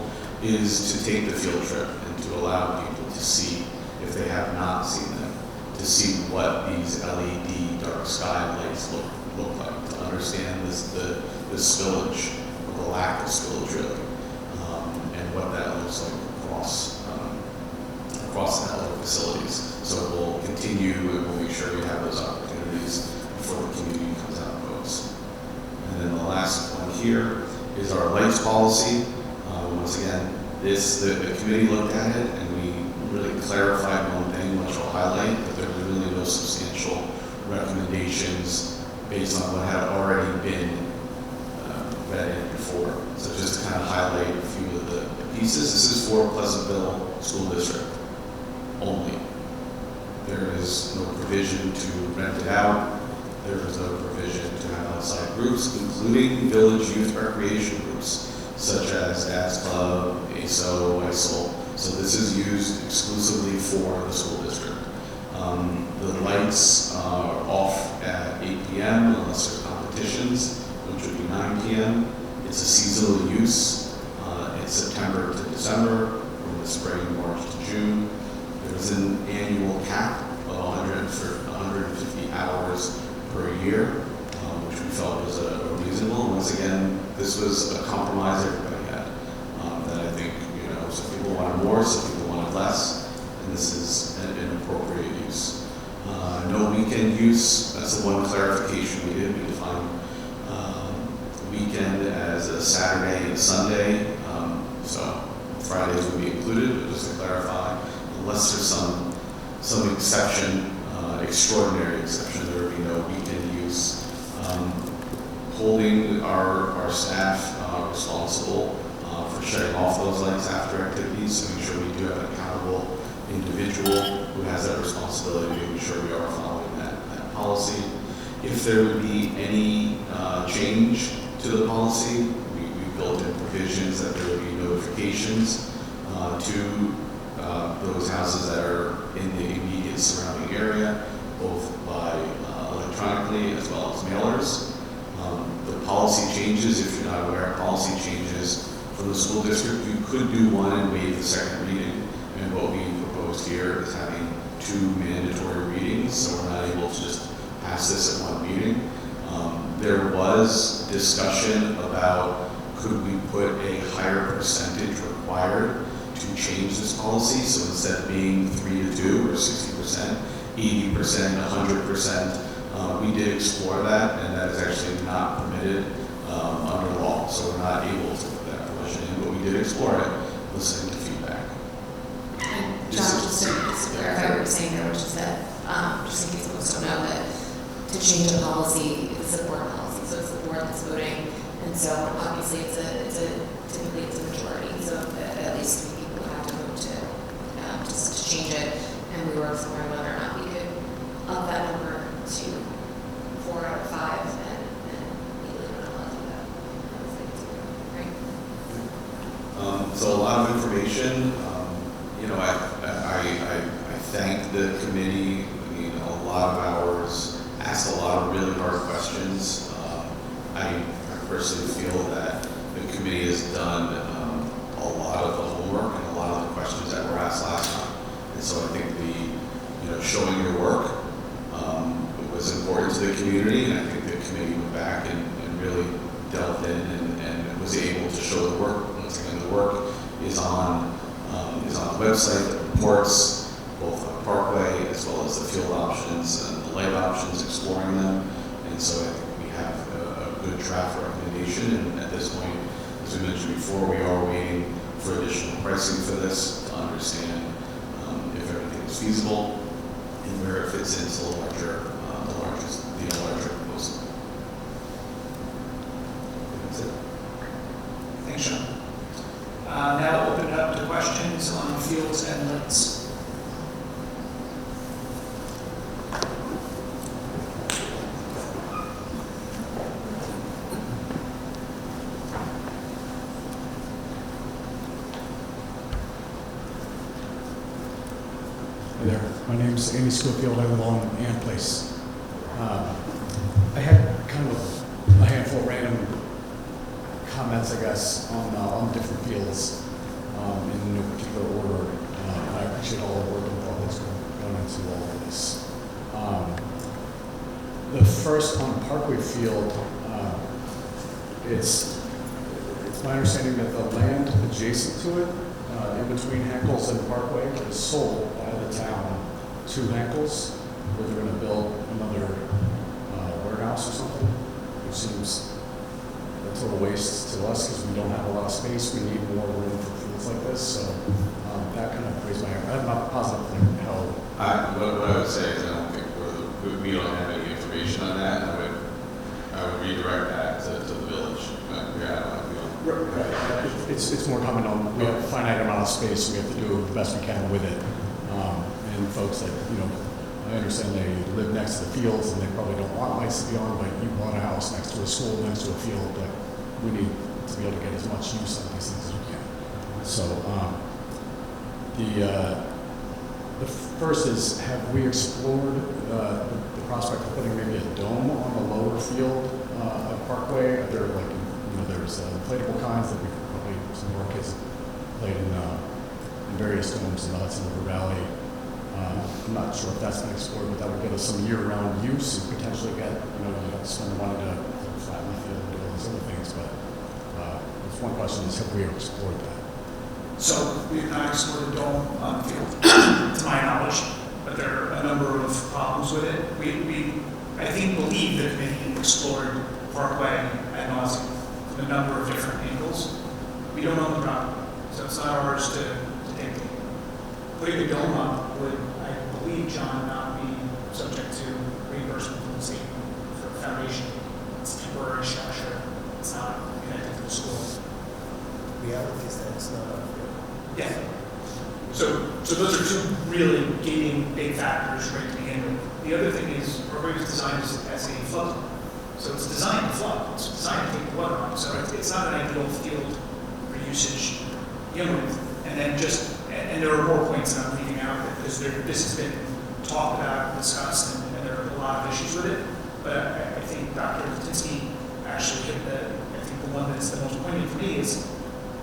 is to take the field trip and to allow people to see, if they have not seen them, to see what these LED dark sky lights look like, to understand the spillage, or the lack of spillage really, and what that looks like across the other facilities. So we'll continue and we'll make sure we have those opportunities before the community comes out and votes. And then the last one here is our lights policy. Once again, the committee looked at it and we really clarified one thing, which I'll highlight, that there was really no substantial recommendations based on what had already been read in before. So just to kind of highlight a few of the pieces. This is for Pleasantville School District only. There is no provision to rent it out. There is no provision to have outside groups, including village youth recreation groups, such as Dad's Club, ASO, ISOL. So this is used exclusively for the school district. The lights are off at 8 p.m. unless there's competitions, which would be 9 p.m. It's a seasonal use. It's September to December, from the spring, March to June. There's an annual cap of 150 hours per year, which we felt was reasonable. Once again, this was a compromise everybody had. That I think, some people wanted more, some people wanted less, and this is an appropriate use. No weekend use, that's the one clarification we did. We defined weekend as a Saturday and a Sunday, so Fridays would be included, but just to clarify, unless there's some exception, extraordinary exception, there would be no weekend use. Holding our staff responsible for shutting off those lights after activities, so make sure we do have an accountable individual who has that responsibility, making sure we are following that policy. If there would be any change to the policy, we built in provisions that there would be notifications to those houses that are in the immediate surrounding area, both by electronically as well as mailers. The policy changes, if you're not aware, policy changes from the school district. You could do one and waive the second reading, and what we proposed here is having 2 mandatory readings, so we're not able to just pass this at one meeting. There was discussion about could we put a higher percentage required to change this policy, so instead of being 3 to 2 or 60%, 80%, 100%, we did explore that, and that is actually not permitted under law, so we're not able to put that provision in, but we did explore it, listening to feedback. And John, just to clarify what you're saying there, which is that, just in case folks don't know, that to change a policy, it's a board policy, so it's the board that's voting, and so obviously typically it's a majority, so at least 3 people would have to vote to change it, and we were exploring whether or not we could up that number to 4 out of 5, and legally we're not allowed to do that. Right? So a lot of information. you know, I thank the committee, you know, a lot of hours, asked a lot of really hard questions. I personally feel that the committee has done a lot of the homework and a lot of the questions that were asked last time. And so I think showing your work was important to the community, and I think the committee went back and really delved in and was able to show the work. Once again, the work is on the website, the reports, both on Parkway as well as the field options and the light options, exploring them. And so I think we have a good draft recommendation, and at this point, as we mentioned before, we are waiting for additional pricing for this to understand if everything is feasible and where it fits into the larger proposal. That's it. Thanks, Sean. Now open it up to questions on fields and lights. Hi there. My name's Amy Schofield. I live on Ann Place. I had kind of a handful of random comments, I guess, on different fields in no particular order. And I appreciate all the work and all that's gone into all of this. The first on Parkway Field, it's my understanding that the land adjacent to it, in between Henkels and Parkway, is sold by the town to Henkels, where they're going to build another warehouse or something, which seems a total waste to us because we don't have a lot of space. We need more room for fields like this, so that kind of raised my hair. I'm not positive how. What I would say is I don't think we don't have any information on that. I would redirect that to the village. Right. It's more common on, we have a finite amount of space, so we have to do the best we can with it. And folks that, I understand they live next to the fields and they probably don't want lights to be on, but you bought a house next to a school, next to a field, but we need to be able to get as much use out of these things as we can. So the first is, have we explored the prospect of putting maybe a dome on the lower field of Parkway? Are there there's inflatable kinds that we could probably, some of our kids played in various domes in the Hudson River Valley. I'm not sure if that's been explored, but that would give us some year-round use and potentially get, you have to spend the money to flatten the field and do all these other things. But that's one question is, have we explored that? So we've not explored a dome on the field, to my knowledge, but there are a number of problems with it. We I think, believe the committee explored Parkway ad nauseum from a number of different angles. We don't own the property, so it's not ours to dictate. Putting a dome up would, I believe, John, not be subject to reimbursement from the state for the foundation. It's a temporary structure. It's not connected to the school. Reality is that it's not. Yeah. So those are two really gating big factors right to begin with. The other thing is, Parkway was designed as a flood zone. So it's designed to flood. It's designed to take the water on. So it's not an ideal field for usage to begin with. And then and there are more points that I'm leaving out because this has been talked about, discussed, and there are a lot of issues with it. But I think Dr. Latinsky actually hit I think the one that's the most poignant for me is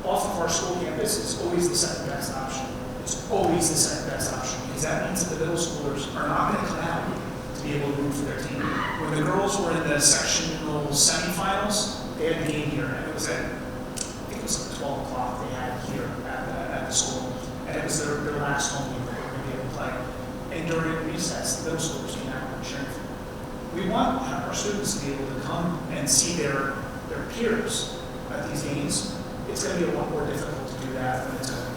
off of our school campus is always the second best option. It's always the second best option because that means that the middle schoolers are not going to come out to be able to root for their team. When the girls were in the sectional semifinals, they had the game here, and it was at, I think it was like 12 o'clock they had here at the school, and it was their last home game that they were going to be able to play. And during recess, the middle schoolers came out and cheered for them. We want our students to be able to come and see their peers at these games. It's going to be a lot more difficult to do that than it's going to be.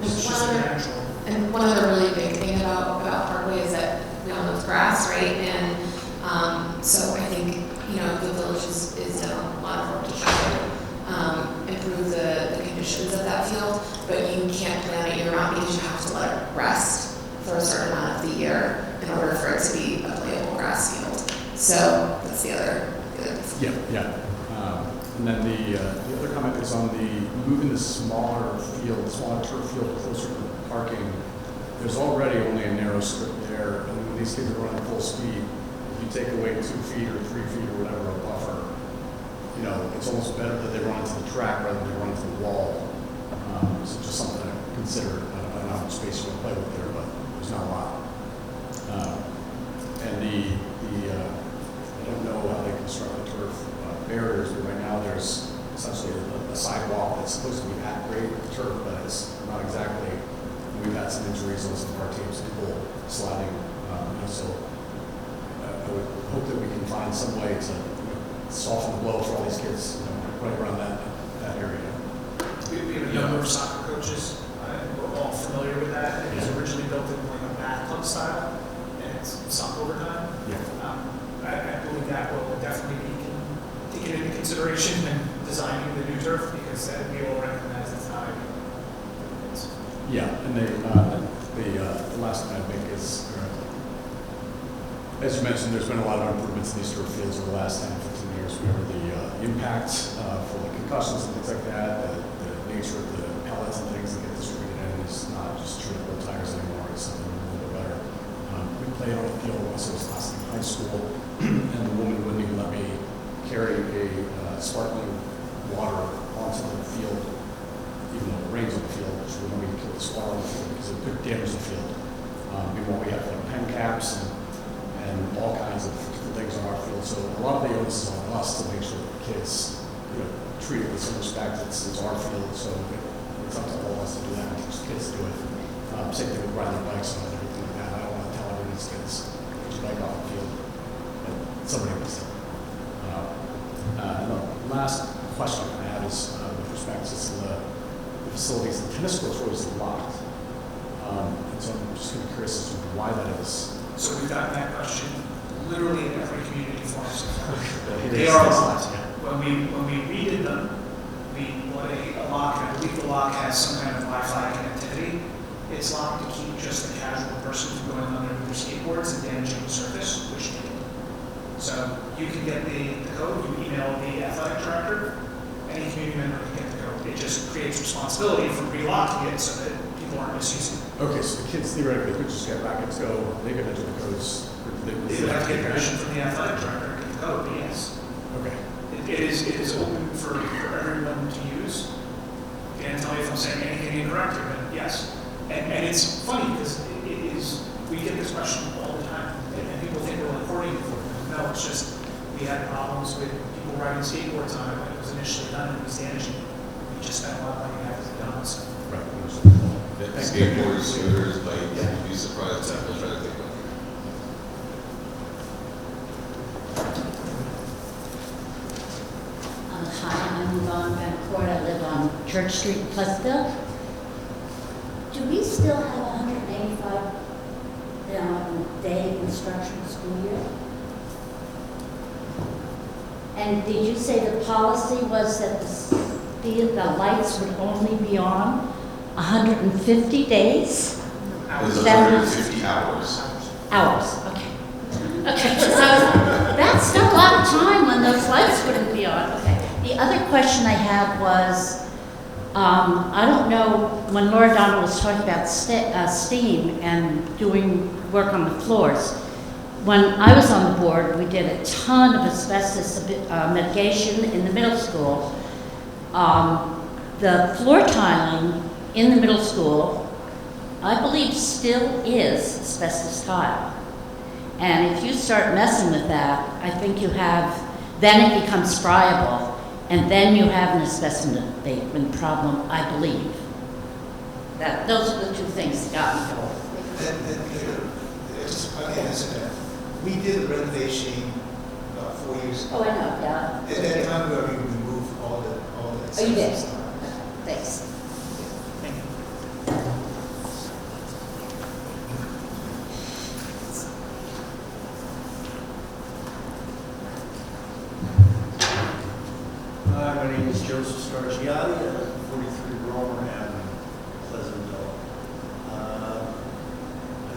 It's just natural. And one other really big thing about Parkway is that we all know it's grass, right? And so I think, the village is done a lot of work to try to improve the conditions of that field, but you can't plan it year-round because you have to let it rest for a certain amount of the year in order for it to be a playable grass field. So that's the other. Yeah. And then the other comment is on the moving the smaller turf field closer to the parking. There's already only a narrow strip there, and when these kids are running full speed, if you take away 2 feet or 3 feet or whatever of buffer, you know, it's almost better that they run into the track rather than they run into the wall. So just something to consider. I don't know how much space you want to play with there, but there's not a lot. And I don't know how they construct the turf barriers, but right now there's essentially a sidewalk that's supposed to be at grade with the turf, but it's not exactly. We've had some injuries on some of our teams, people sliding. So I would hope that we can find some way to soften the blow for all these kids, right around that area. We have a number of soccer coaches, and we're all familiar with that. It was originally built in like a bathtub style, and it's sunk over time. Yeah. I believe that will definitely be taken into consideration when designing the new turf, because we all recognize it's not ideal. Yeah, and the last thing I'd make is, as you mentioned, there's been a lot of improvements in these turf fields over the last 10, 15 years. Remember the impact for the concussions and things like that, the nature of the pellets and things that get distributed in is not just treatable tires anymore. It's something a little bit better. We played on the field once I was last in high school, and the woman wouldn't even let me carry a sparkling water onto the field, even though it rains on the field, which would let me kill the squirrel on the field because it could damage the field. Meanwhile, we have like pen caps and all kinds of different things on our field. So a lot of the onus is on us to make sure that the kids, treat it with some respect. It's our field, so it's up to all of us to do that and teach the kids to do it. Same thing with riding their bikes on it and everything like that. I don't want to tell every one of these kids, get your bike off the field, but somebody has to. And the last question I have is with respect to some of the facilities. The tennis courts are always locked. And so I'm just kind of curious as to why that is. So we've gotten that question literally in every community forum so far. They are locked. When we redid them, we put a lock, and I believe the lock has some kind of Wi-Fi connectivity. It's locked to keep just the casual person from going under their skateboards and damaging the surface, which they do. So you can get the code, you email the athletic director, any community member can get the code. It just creates responsibility for relocking it so that people aren't misusing it. Okay, so the kids theoretically could just get rackets go, they could enter the codes. They would have to get permission from the athletic director to get the code, but yes. Okay. It is open for everyone to use. Can't tell you if I'm saying anything incorrect here, but yes. And it's funny because we get this question all the time, and people think we're recording it for them. No, it's just we had problems with people riding skateboards on it when it was initially done and it was damaging. We just spent a lot of money to have it done. So. Right. Skateboarders, scooters, bikes, you'd be surprised at people try to think about it. Hi, I'm Yvonne Vancourt. I live on Church Street in Pleasantville. Do we still have 185 day instructional school year? And did you say the policy was that the lights would only be on 150 days? It was 150 hours. Hours, okay. Okay, so that's still a lot of time when those lights wouldn't be on. Okay. The other question I had was, I don't know, when Laura Donna was talking about STEAM and doing work on the floors, when I was on the board, we did a ton of asbestos mitigation in the middle school. The floor tiling in the middle school, I believe, still is asbestos tile. And if you start messing with that, I think you have, then it becomes friable, and then you have an asbestos abatement problem, I believe. Those are the two things that got me going. Just I can answer that. We did a renovation about 4 years ago. Oh, I know, yeah. At that time, we already removed all the Oh, you did? Thanks. Thank you. Hi, my name is Joseph Scargiati. I live at 43 Romer Avenue, Pleasantville. I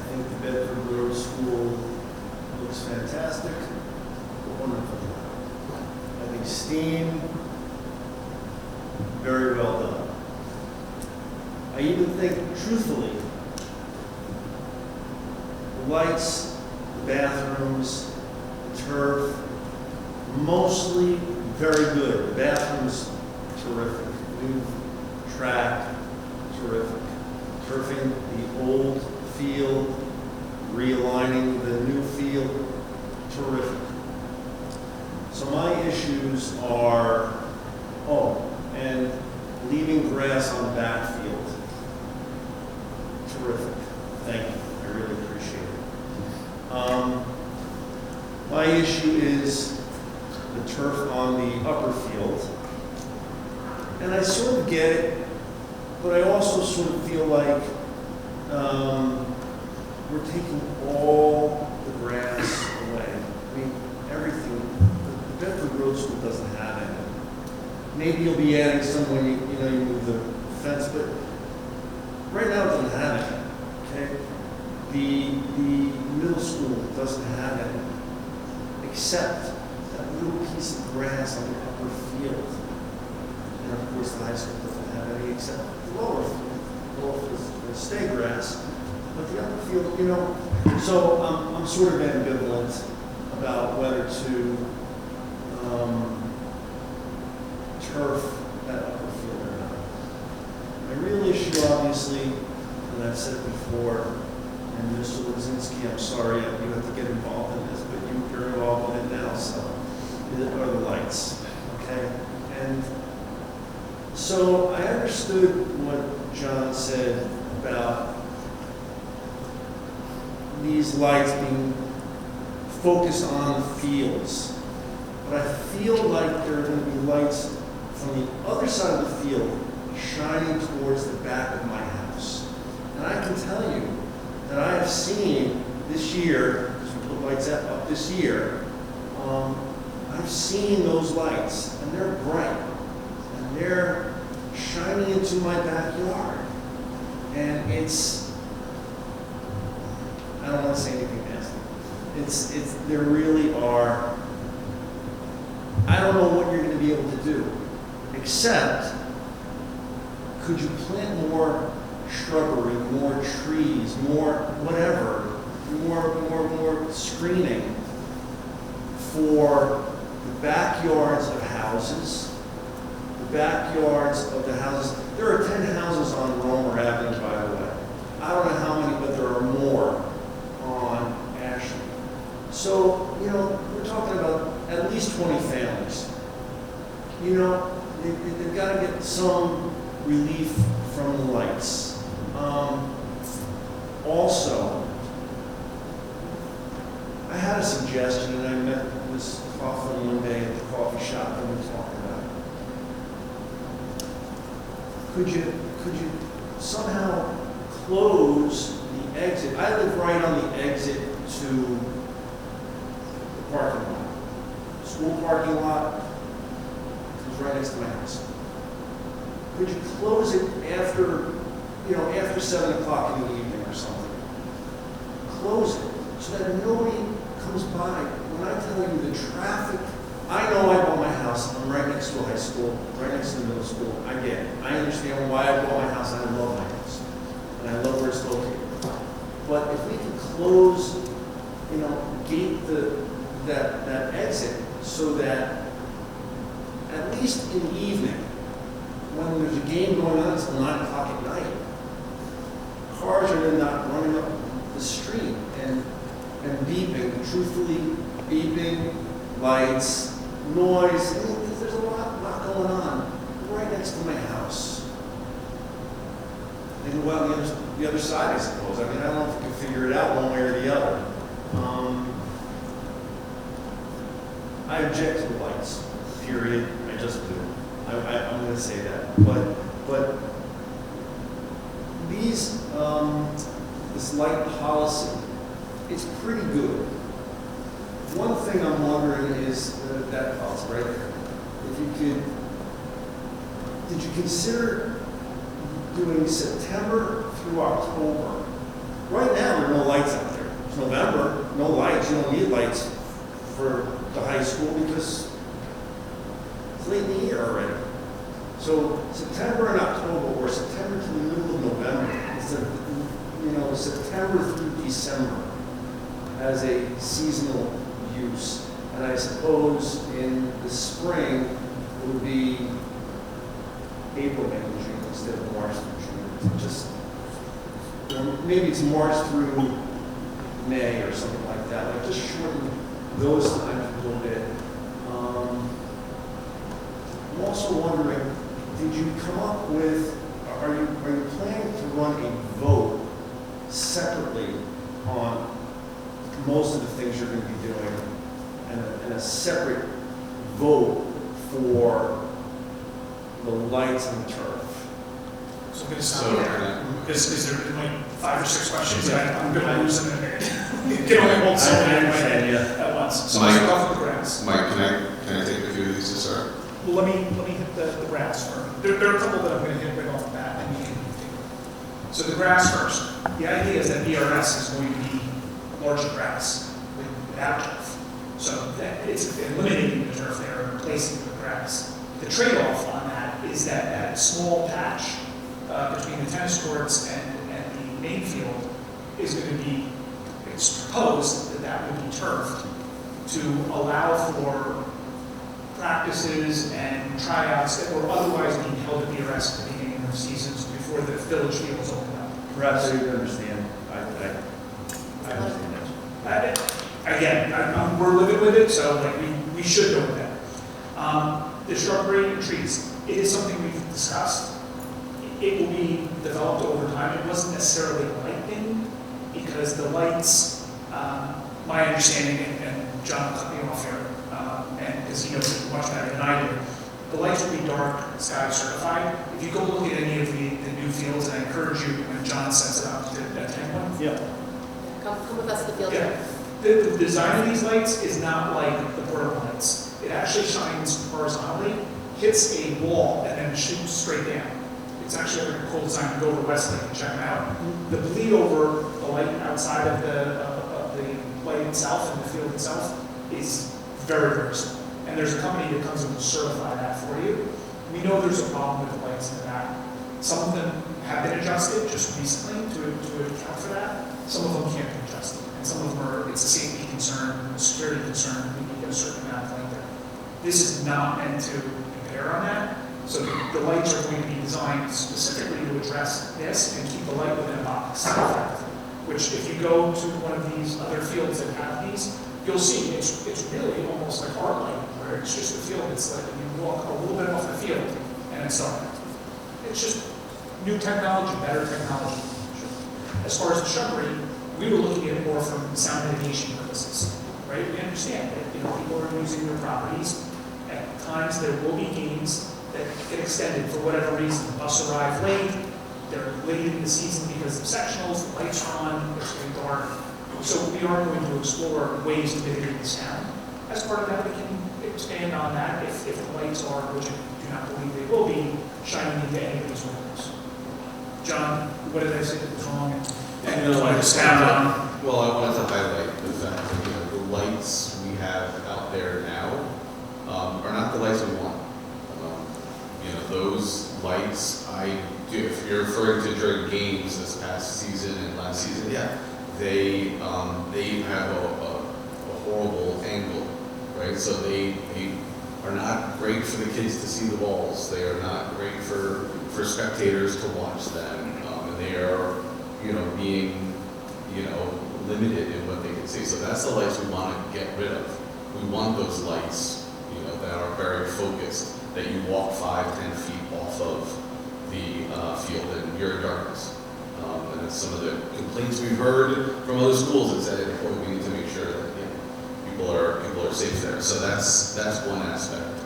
think the Bedford Road School looks fantastic, wonderful. I think STEAM very well done. I even think, truthfully, the lights, the bathrooms, the turf, mostly very good. The bathrooms, terrific. New track, terrific. Turfing the old field, realigning the new field, terrific. So my issues are, and leaving grass on the backfield. Terrific. Thank you. I really appreciate it. My issue is the turf on the upper field. And I sort of get it, but I also sort of feel like we're taking all the grass away. I mean, everything. The Bedford Road School doesn't have any. Maybe you'll be adding some when you move the fence, but right now it doesn't have any. Okay, the middle school doesn't have any, except that little piece of grass on the upper field. And of course, the high school doesn't have any except the lower field. The lower field is stay grass, but the upper field, So I'm sort of ambivalent about whether to turf that upper field or not. My real issue, obviously, and I've said it before, and Mr. Lozinski, I'm sorry you have to get involved in this, but you're involved in it now, so, are the lights, okay? And so I understood what John said about these lights being focused on the fields. But I feel like there are going to be lights from the other side of the field shining towards the back of my house. And I can tell you that I have seen this year, because we put lights up this year, I've seen those lights, and they're bright, and they're shining into my backyard. And it's, I don't want to say anything nasty. There really are, I don't know what you're going to be able to do, except could you plant more shrubbery, more trees, more whatever, more screening for the backyards of houses, the backyards of the houses. There are 10 houses on Romer Avenue, by the way. I don't know how many, but there are more on Ashley. So, we're talking about at least 20 families. They've got to get some relief from the lights. Also, I had a suggestion, and I met Ms. Coughlin one day at the coffee shop, and we talked about it. Could you somehow close the exit? I live right on the exit to the parking lot. School parking lot is right next to my house. Could you close it after 7 o'clock in the evening or something? Close it so that nobody comes by. When I tell you the traffic, I know I bought my house. I'm right next to a high school, right next to the middle school. I get it. I understand why I bought my house. I love my house. And I love where it's located. But if we can close, gate that exit so that at least in the evening, when there's a game going on until 9 o'clock at night, cars are not running up the street and beeping, truthfully beeping, lights, noise. There's a lot going on right next to my house. And well, the other side, I suppose. I don't know if we can figure it out one way or the other. I object to the lights, period. I just do. I'm going to say that. But these, this light policy, it's pretty good. One thing I'm wondering is that policy right there. If you did you consider doing September through October? Right now, there are no lights out there. It's November, no lights. You don't need lights for the high school because it's late in the year already. So September and October, or September to the middle of November, instead of, September through December as a seasonal use. And I suppose in the spring, it would be April, May, and June instead of March through June. Just, maybe it's March through May or something like that. Like just shorten those times a little bit. I'm also wondering, did you come up with, are you planning to run a vote separately on most of the things you're going to be doing, and a separate vote for the lights and the turf? So I'm going to stop there, because there are like 5 or 6 questions, and I'm going to lose them in a minute. You can only hold so many in my head at once. So let's start off with the grass. Mike, can I take a few of these to start? Well, let me hit the grass first. There are a couple that I'm going to hit right off the bat, and you can take. So the grass first. The idea is that BRS is going to be larger grass without turf. So that it's eliminating the turf there and replacing it with grass. The trade-off on that is that that small patch between the tennis courts and the main field is going to be, it's proposed that that would be turfed to allow for practices and tryouts that were otherwise being held at BRS at the beginning of seasons before the village fields opened up. Perhaps so you can understand. I understand that. Again, we're living with it, so like we should know that. The shrubbery and trees, it is something we've discussed. It will be developed over time. It wasn't necessarily a light thing, because the lights, my understanding, and John cut me off here, and because he knows it much better than I do, the lights will be dark sky certified. If you go look at any of the new fields, and I encourage you, when John sets it up, to attend one. Yeah. Come with us to the field. Yeah. The design of these lights is not like the portable lights. It actually shines horizontally, hits a wall, and then shoots straight down. It's actually a really cool design. To go over to Westlake and check it out. The bleed over the light outside of the light itself and the field itself is very, very small. And there's a company that comes in to certify that for you. We know there's a problem with the lights in the back. Some of them have been adjusted just recently to account for that. Some of them can't be adjusted. And some of them are, it's a safety concern, a security concern. We need a certain amount of light there. This is not meant to impair on that. So the lights are going to be designed specifically to address this and keep the light within a box, which if you go to one of these other fields that have these, you'll see it's really almost like art lighting, where it's just a field. It's like you walk a little bit off the field and it's dark. It's just new technology, better technology. As far as the shrubbery, we were looking at it more from sound mitigation purposes, right? We understand that people are using their properties. At times there will be games that get extended for whatever reason. The bus arrived late, they're late in the season because of sectionals, the lights are on, it's getting dark. So we are going to explore ways to mitigate the sound. As part of that, we can expand on that if the lights are, which I do not believe they will be, shining into any of these windows. John, what did I say that was wrong? And you want to expand on? Well, I wanted to highlight the fact that the lights we have out there now are not the lights we want. Those lights, if you're referring to during games this past season and last season, yeah, they have a horrible angle, right? So they are not great for the kids to see the balls. They are not great for spectators to watch them, and they are, being, limited in what they can see. So that's the lights we want to get rid of. We want those lights, that are very focused, that you walk 5-10 feet off of the field and you're in darkness. And that's some of the complaints we've heard from other schools that said, we need to make sure that people are safe there. So that's one aspect,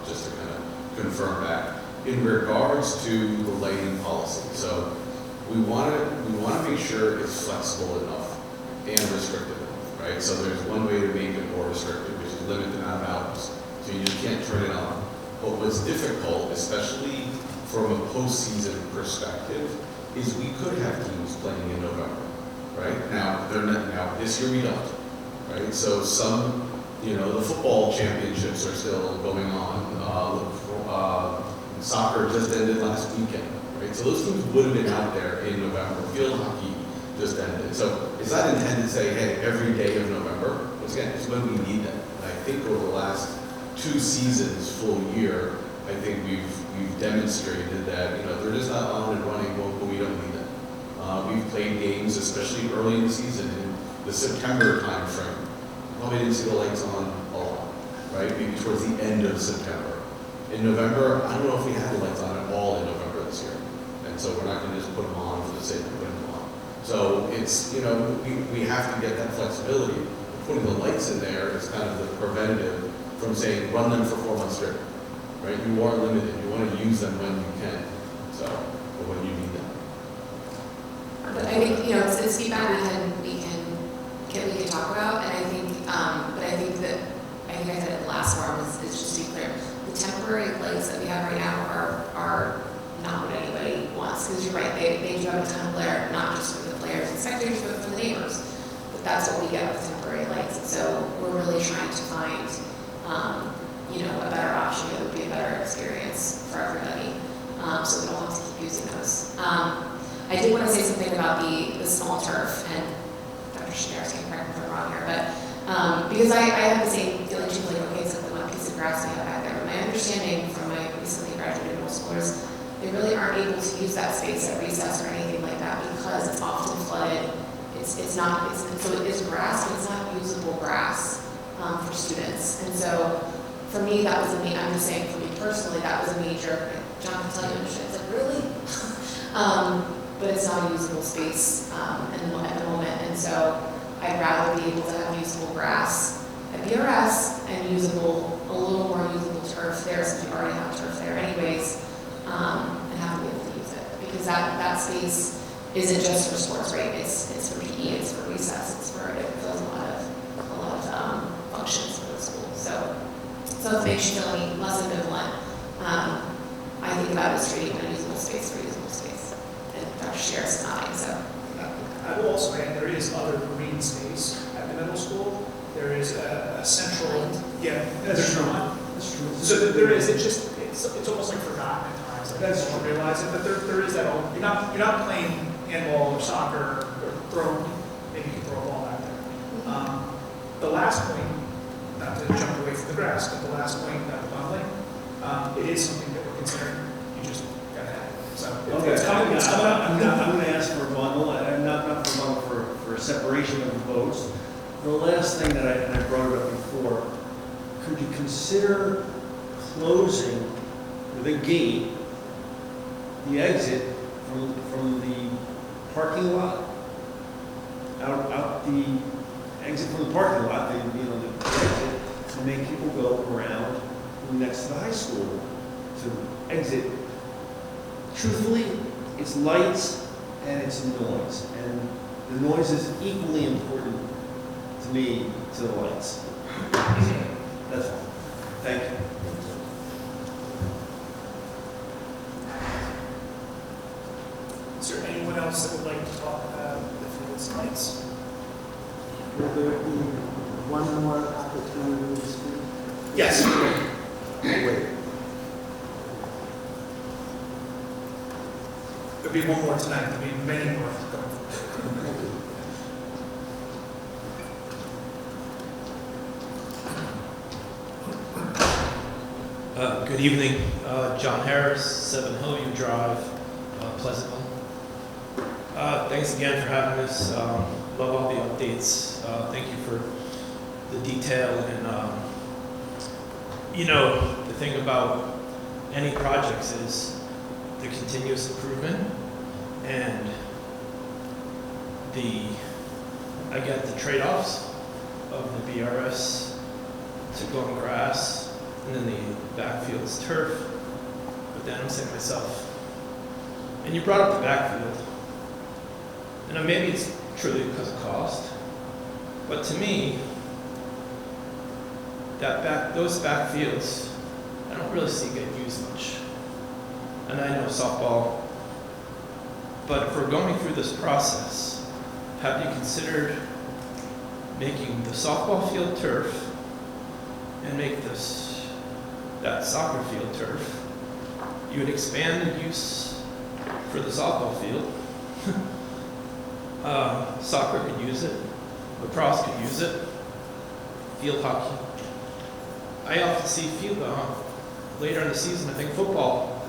just to kind of confirm that. In regards to the lighting policy, so we want to make sure it's flexible enough and restrictive enough, right? So there's one way to make it more restrictive, which is limit the amount of hours. So you just can't turn it on. But what's difficult, especially from a postseason perspective, is we could have teams playing in November, right? Now this year we don't, right? So some, the football championships are still going on. soccer just ended last weekend, right? So those teams would have been out there in November. Field hockey just ended. So it's not intended to say, hey, every day of November. Once again, it's when we need them. And I think over the last 2 seasons, full year, I think we've demonstrated that, they're just not on and running when we don't need them. We've played games, especially early in the season, in the September timeframe. Probably didn't see the lights on a lot, right? Maybe towards the end of September. In November, I don't know if we had the lights on at all in November this year. And so we're not going to just put them on for the sake of putting them on. So it's, we have to get that flexibility. Putting the lights in there is kind of the preventative from saying run them for 4 months straight, right? You are limited. You want to use them when you can, or when you need them. But I think, it's feedback we can talk about, and I think, but I think I said it the last forum is just to be clear, the temporary lights that we have right now are not what anybody wants, because you're right, they do have a ton of glare, not just for the players and spectators, but for the neighbors. But that's what we get with temporary lights, and so we're really trying to find, a better option that would be a better experience for everybody, so we don't have to keep using those. I did want to say something about the small turf, and Dr. Shanaris can correct me if I'm wrong here, but because I have the same feeling too, like, okay, it's like the one piece of grass we have back there, but my understanding from my recently graduated middle schoolers, they really aren't able to use that space at recess or anything like that because it's often flooded. So it is grass, but it's not usable grass for students. And so for me, that was I'm just saying for me personally, that was a major, John can tell you, it's like, really? But it's not a usable space at the moment. And so I'd rather be able to have usable grass at BRS and a little more usable turf there, since we already have turf there anyways, and have to be able to use it. Because that space isn't just for sports, right? It's for PE, it's for recess, it fills a lot of functions for the school. So it makes you feel any less ambivalent. I think about it as trading unusable space for usable space. And Dr. Shanaris is nodding, so. I will also add, there is other green space at the middle school. There is a central, that's true. That's true. So there is, it's almost like forgotten at times. Like That's you don't realize it, but there is that. You're not playing handball or soccer or maybe you can throw a ball out there. The last point, not to jump away from the grass, but the last point about the bundling, it is something that we're considering. You just gotta have it. So it's coming. I'm going to ask for a bundle, and not for a bundle, for a separation of the votes. The last thing that I brought it up before, could you consider closing with a gate the exit from the parking lot, out the exit from the parking lot, the exit, to make people go around next to the high school to exit. Truthfully, it's lights and it's noise, and the noise is equally important to me to the lights. That's all. Thank you. Is there anyone else that would like to talk about the fields lights? Will there be one more opportunity to speak? Yes. Wait. There'll be one more tonight. There'll be many more. Good evening. John Harris, 7 Hilliard Drive, Pleasantville. Thanks again for having us. Love all the updates. Thank you for the detail. And, the thing about any projects is the continuous improvement and I get the trade-offs of the BRS to go on grass and then the backfield's turf. But then I'm saying to myself, and you brought up the backfield, and maybe it's truly because of cost, but to me, those backfields, I don't really see get used much. And I know softball, but if we're going through this process, have you considered making the softball field turf and make that soccer field turf You would expand the use for the softball field. Soccer could use it, lacrosse could use it, field hockey. I often see field later in the season, I think football,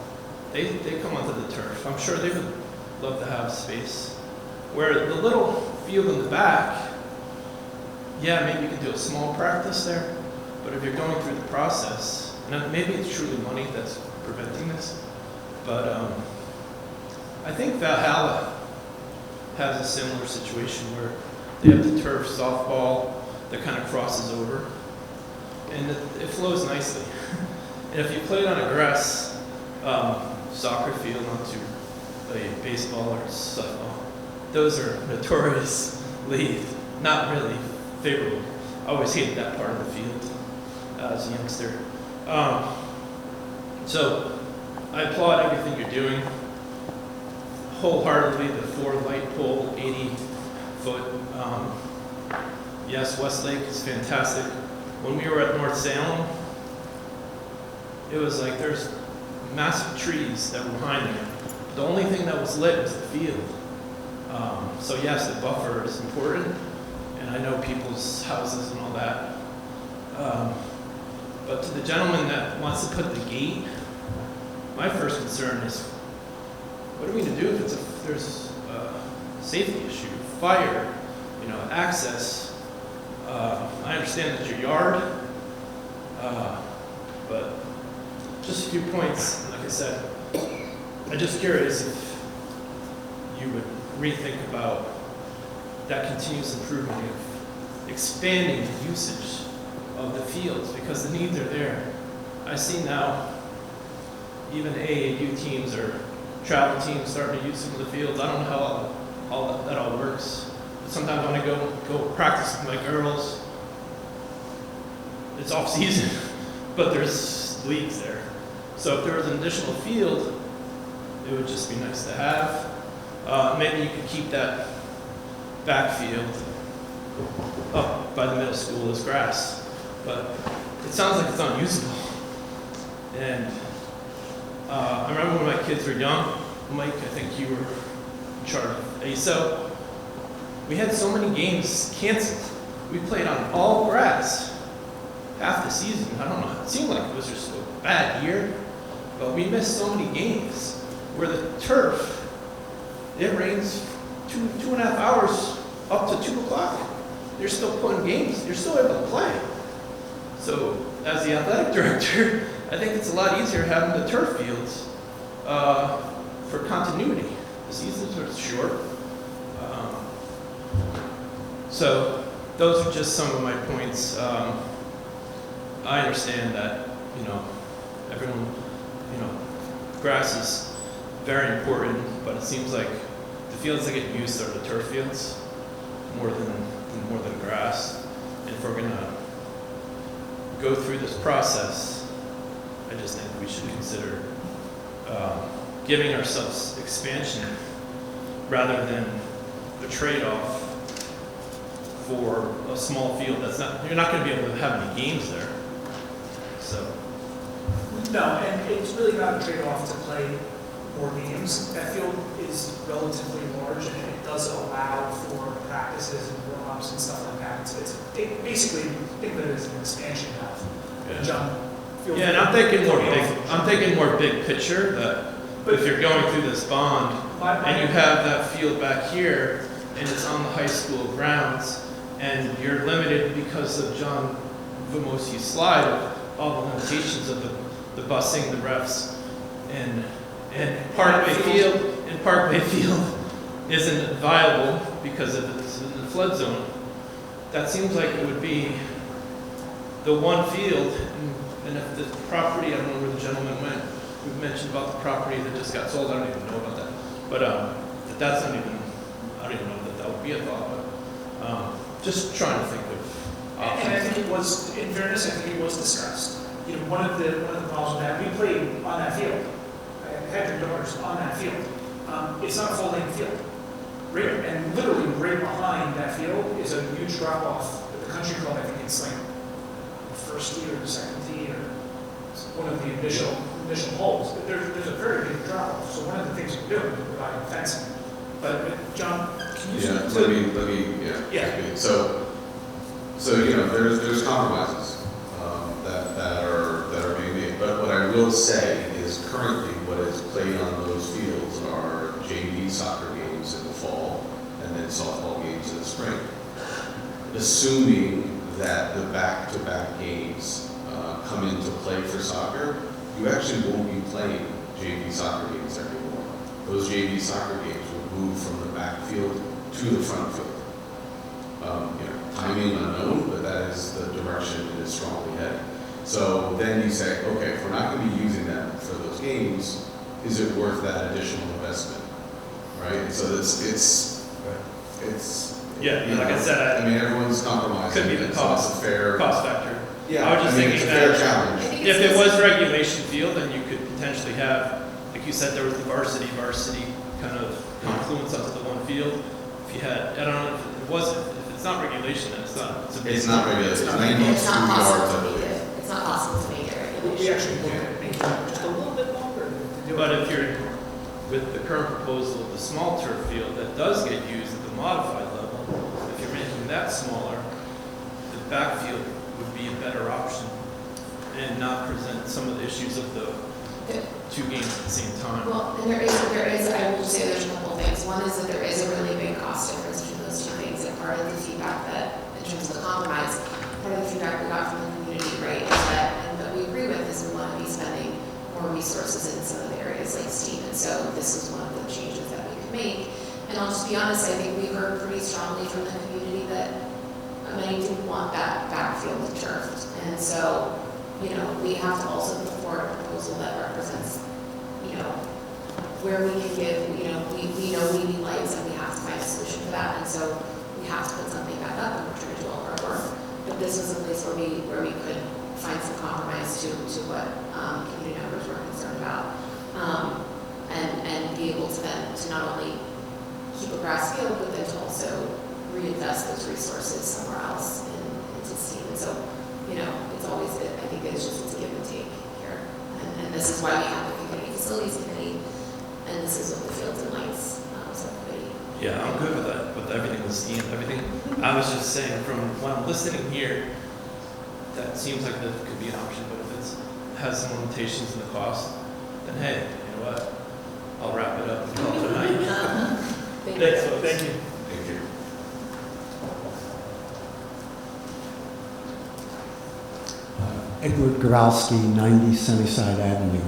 they come onto the turf. I'm sure they would love to have space. Where the little field in the back, yeah, maybe you can do a small practice there, but if you're going through the process, and maybe it's truly money that's preventing this, but I think Valhalla has a similar situation where they have the turf softball that kind of crosses over, and it flows nicely. And if you play it on a grass soccer field onto a baseball or softball, those are notoriously not really favorable. I always hated that part of the field as a youngster. So I applaud everything you're doing. Wholeheartedly, the 4 light pole, 80-foot. Yes, Westlake is fantastic. When we were at North Salem, it was like there's massive trees that were behind there. The only thing that was lit was the field. So yes, the buffer is important, and I know people's houses and all that. But to the gentleman that wants to put the gate, my first concern is, what are we going to do if there's a safety issue, fire, access? I understand that's your yard, but just a few points. Like I said, I'm just curious if you would rethink about that continuous improvement of expanding the usage of the fields, because the needs are there. I see now even AAU teams or travel teams starting to use some of the fields. I don't know how that all works. But sometimes when I go practice with my girls, it's off season, but there's leagues there. So if there was an additional field, it would just be nice to have. Maybe you could keep that backfield up by the middle school as grass, but it sounds like it's unusable. And I remember when my kids were young, Mike, I think you were in charge of ASO. We had so many games canceled. We played on all grass half the season. I don't know, it seemed like it was just a bad year, but we missed so many games where the turf, it rains 2.5 hours up to 2 o'clock. You're still putting games, you're still able to play. So as the athletic director, I think it's a lot easier having the turf fields for continuity. The seasons are short. So those are just some of my points. I understand that, everyone, grass is very important, but it seems like the fields that get used are the turf fields more than grass. And if we're gonna go through this process, I just think we should consider giving ourselves expansion rather than the trade-off for a small field that's not, you're not going to be able to have any games there. So. No, and it's really not a trade-off to play more games. That field is relatively large, and it does allow for practices and warm-ups and stuff like that. It basically, think of it as an expansion valve. Yeah. Jump. Yeah, and I'm thinking more big picture, that if you're going through this bond and you have that field back here and it's on the high school grounds and you're limited because of John Vamosi's slide of all the limitations of the busing, the refs, and Parkway Field isn't viable because of it's in the flood zone. That seems like it would be the one field. And if the property, I don't know where the gentleman went, we mentioned about the property that just got sold, I don't even know about that. But that's not even, I don't even know that would be a thought, but just trying to think of options. And I think it was, in fairness, I think it was discussed. One of the problems with that, we played on that field. I had your daughters on that field. It's not a full-length field. Right, and literally right behind that field is a huge drop-off at the country club. I think it's like the first tee or the second tee or one of the initial initial holes, but there's a very big drop off. So one of the things we're doing is providing fencing. But John, can you? Yeah, so- let me, Yeah. speak. So, there's compromises, that are being made. But what I will say is currently what is played on those fields are JV soccer games in the fall and then softball games in the spring. Assuming that the back-to-back games come into play for soccer, you actually won't be playing JV soccer games anymore. Those JV soccer games will move from the backfield to the front field. Timing unknown, but that is the direction it is strongly headed. So then you say, okay, if we're not going to be using them for those games, is it worth that additional investment, right? And so it's Yeah, like I said, I mean, everyone's compromising. could be the and so it's cost a fair factor. Yeah, I was just it's thinking a fair that challenge. if it was regulation field, then you could potentially have, like you said, there was the varsity kind of confluence onto the one field. If you had, I don't know if it wasn't, if it's not regulation, then it's not. It's not regulation, it's 92 It's not yards, I possible to believe. make it, it's not possible to make it regulation. We actually look at making it just a little bit longer to do it. But if you're, with the current proposal of the small turf field that does get used at the modified level, if you're making that smaller, the backfield would be a better option and not present some of the issues of the two games at the same time. Well, and there is, I will say there's a couple things. One is that there is a really big cost difference between those two things, and part of the feedback that, in terms of the compromise, part of the feedback we got from the community, right, is that, and what we agree with is we want to be spending more resources in some of the areas like STEAM, and so this is one of the changes that we could make. And I'll just be honest, I think we heard pretty strongly from the community that many didn't want that backfield turfed, and so, we have to also put forward a proposal that represents, where we can give, we know we need lights and we have to find a solution for that, and so we have to put something back up and we're trying to do all of our work. But this was a place where we could find some compromise to what community members were concerned about, and be able to then to not only keep a grass field, but then to also reinvest those resources somewhere else into STEAM. And so, it's always, I think it's a give and take here. And this is why we have the community facilities committee, and this is what the Fields and Lights subcommittee. Yeah, I'm good with that, with everything with STEAM, everything. I was just saying, from what I'm listening here, that seems like that could be an option, but if it has some limitations in the cost, then hey, you know what? I'll wrap it up and call it a night. Thanks, folks. Thank you. Thank you. Edward Goralski, 90 Sunnyside Avenue.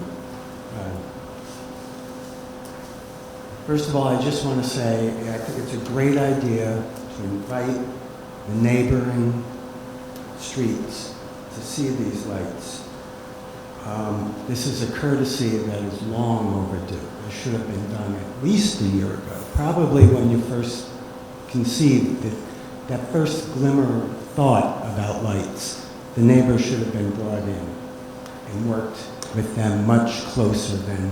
First of all, I just want to say I think it's a great idea to invite the neighboring streets to see these lights. This is a courtesy that is long overdue. It should have been done at least a year ago, probably when you first conceived that first glimmer of thought about lights. The neighbors should have been brought in and worked with them much closer than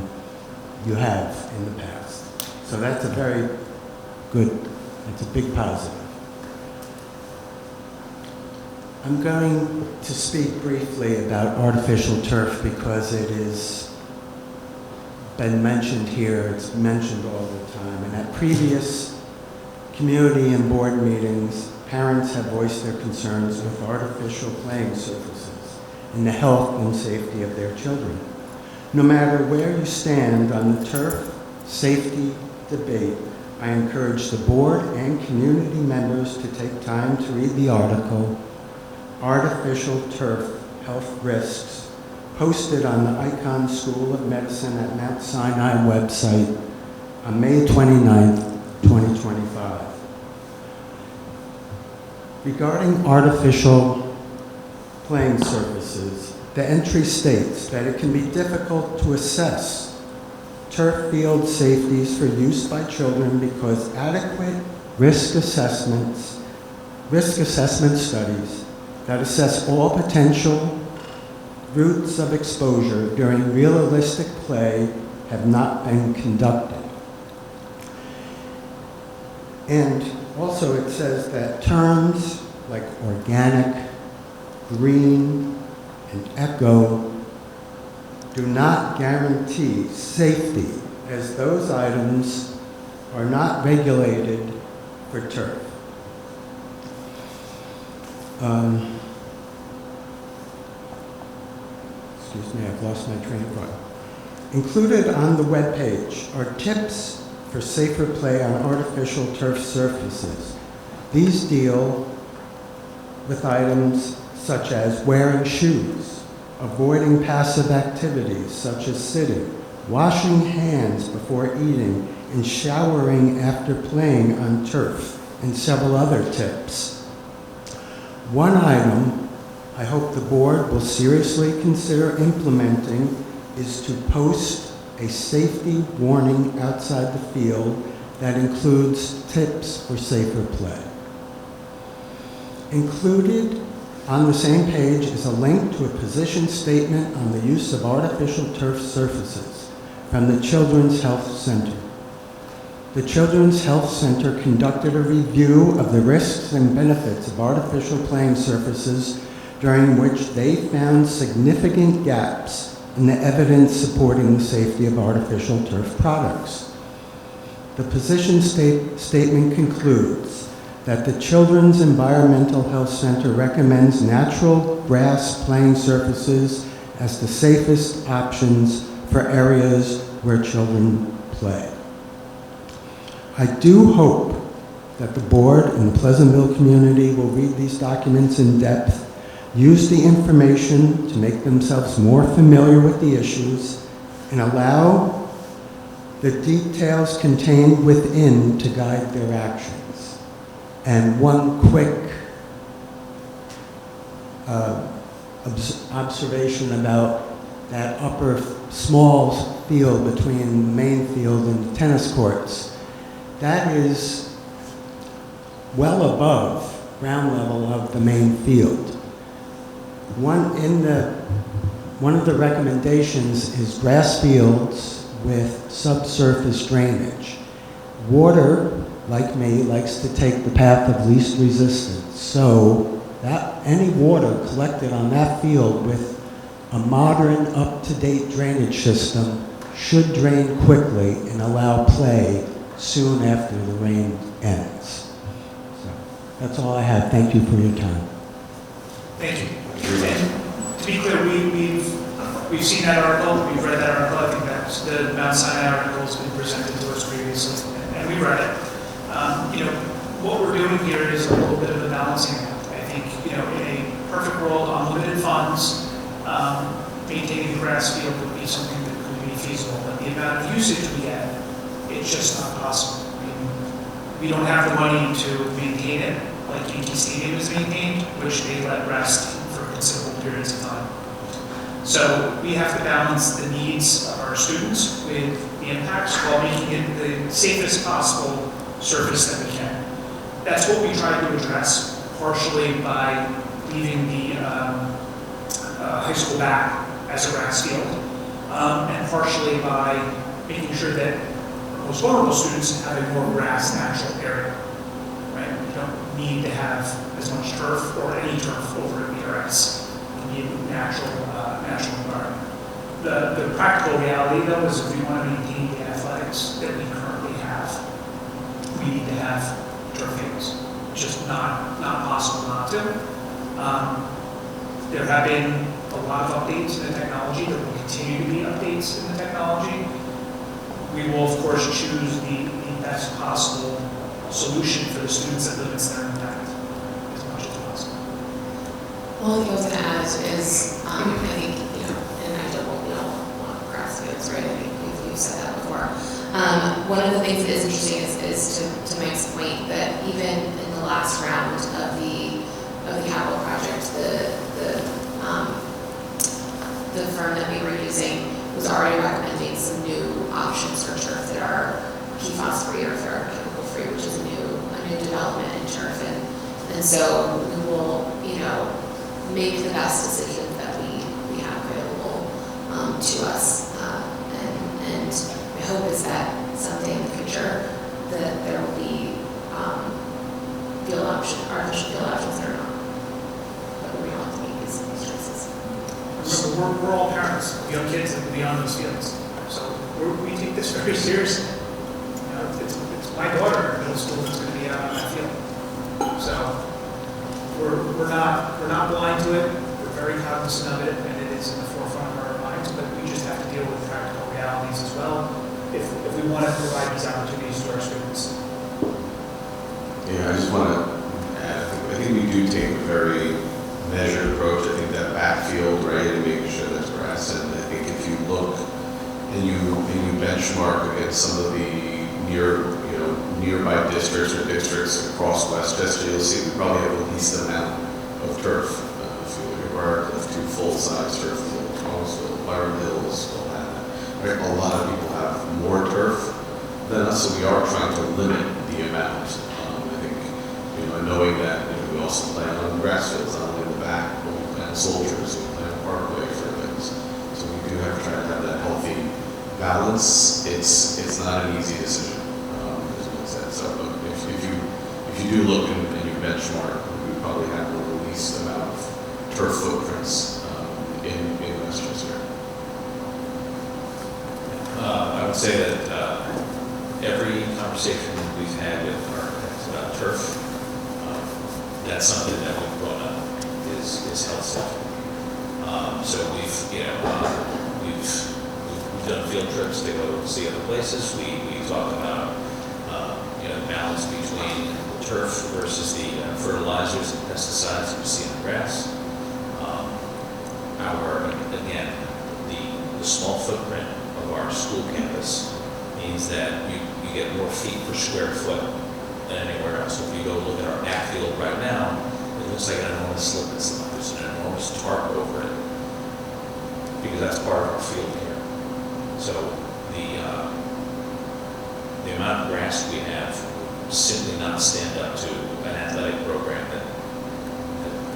you have in the past. So that's a very good, it's a big positive. I'm going to speak briefly about artificial turf because it has been mentioned here, it's mentioned all the time, and at previous community and board meetings, parents have voiced their concerns with artificial playing surfaces and the health and safety of their children. No matter where you stand on the turf safety debate, I encourage the board and community members to take time to read the article, Artificial Turf Health Risks, posted on the Icahn School of Medicine at Mount Sinai website on May 29, 2025. Regarding artificial playing surfaces, the entry states that it can be difficult to assess turf field safeties for use by children because adequate risk assessment studies that assess all potential routes of exposure during realistic play have not been conducted. And also it says that terms like organic, green, and eco do not guarantee safety, as those items are not regulated for turf. Excuse me, I've lost my train of thought. Included on the webpage are tips for safer play on artificial turf surfaces. These deal with items such as wearing shoes, avoiding passive activities such as sitting, washing hands before eating, and showering after playing on turf, and several other tips. One item I hope the board will seriously consider implementing is to post a safety warning outside the field that includes tips for safer play. Included on the same page is a link to a position statement on the use of artificial turf surfaces from the Children's Health Center. The Children's Health Center conducted a review of the risks and benefits of artificial playing surfaces, during which they found significant gaps in the evidence supporting the safety of artificial turf products. The position statement concludes that the Children's Environmental Health Center recommends natural grass playing surfaces as the safest options for areas where children play. I do hope that the board and the Pleasantville community will read these documents in depth, use the information to make themselves more familiar with the issues, and allow the details contained within to guide their actions. And one quick observation about that upper small field between the main field and the tennis courts. That is well above ground level of the main field. One of the recommendations is grass fields with subsurface drainage. Water, like me, likes to take the path of least resistance. So that any water collected on that field with a modern, up-to-date drainage system should drain quickly and allow play soon after the rain ends. So that's all I have. Thank you for your time. Thank you. And to be clear, we've seen that article, we've read that article. I think that's the Mount Sinai article has been presented to us previously, and we read it. What we're doing here is a little bit of a balancing act. I think, in a perfect world, unlimited funds, maintaining a grass field would be something that could be feasible. But the amount of usage we get, it's just not possible. I mean, we don't have the money to maintain it like Yankee Stadium is maintained, which they let rest for considerable periods of time. So we have to balance the needs of our students with the impacts while making it the safest possible surface that we can. That's what we tried to address, partially by leaving the high school back as a grass field, and partially by making sure that most vulnerable students have a more grass natural area. Right? You don't need to have as much turf or any turf over at BRS. You need a natural environment. The practical reality, though, is if we want to maintain the athletics that we currently have, we need to have turf fields. It's just not possible not to. There have been a lot of updates in the technology. There will continue to be updates in the technology. We will, of course, choose the best possible solution for the students that limits their impact as much as possible. Well, the thing I was going to add is, I think, and I don't want grass fields, right? I think we've said that before. One of the things that is interesting is to Mike's point that even in the last round of the capital project, the firm that we were using was already recommending some new options for turf that are PFAS free or chemical free, which is a new development in turf, and so we will make the best decisions that we have available to us, and my hope is that someday in the future that there will be artificial field options that are not, but we don't have to make these choices. Remember, we're all parents of young kids that will be on those fields. So we take this very seriously. You know, it's my daughter in middle school that's going to be out on that field. So we're not blind to it. We're very cognizant of it, and it is in the forefront of our minds. But we just have to deal with practical realities as well if we want to provide these opportunities to our students. Yeah, I just want to add, I think we do take a very measured approach. I think that backfield, right, and making sure that's grass. And I think if you look and you benchmark against some of the nearby districts or districts across Westchester, you'll see we probably have the least amount of turf. If you look at Briarcliff, 2 full-size turf fields, Thomasville, Byron Hills, will have that. Right? A lot of people have more turf than us, so we are trying to limit the amount. I think, knowing that we also plan on grass fields, not only in the back, but we plan on Soldiers, we plan on Parkway for things. So we do have to try to have that healthy balance. It's not an easy decision, as Bill said. So if you do look and you benchmark, we probably have one of the least amount of turf footprints in Westchester. I would say that every conversation we've had with architects about turf, that's something that we've brought up is health safety. So we've done field trips to go see other places. We talk about the balance between turf versus the fertilizers and pesticides you see in the grass. The small footprint of our school campus means that you get more feet per square foot than anywhere else. So if you go look at our backfield right now, it looks like an enormous slip and slide. There's an enormous tarp over it because that's part of our field care. So the amount of grass we have simply not stand up to an athletic program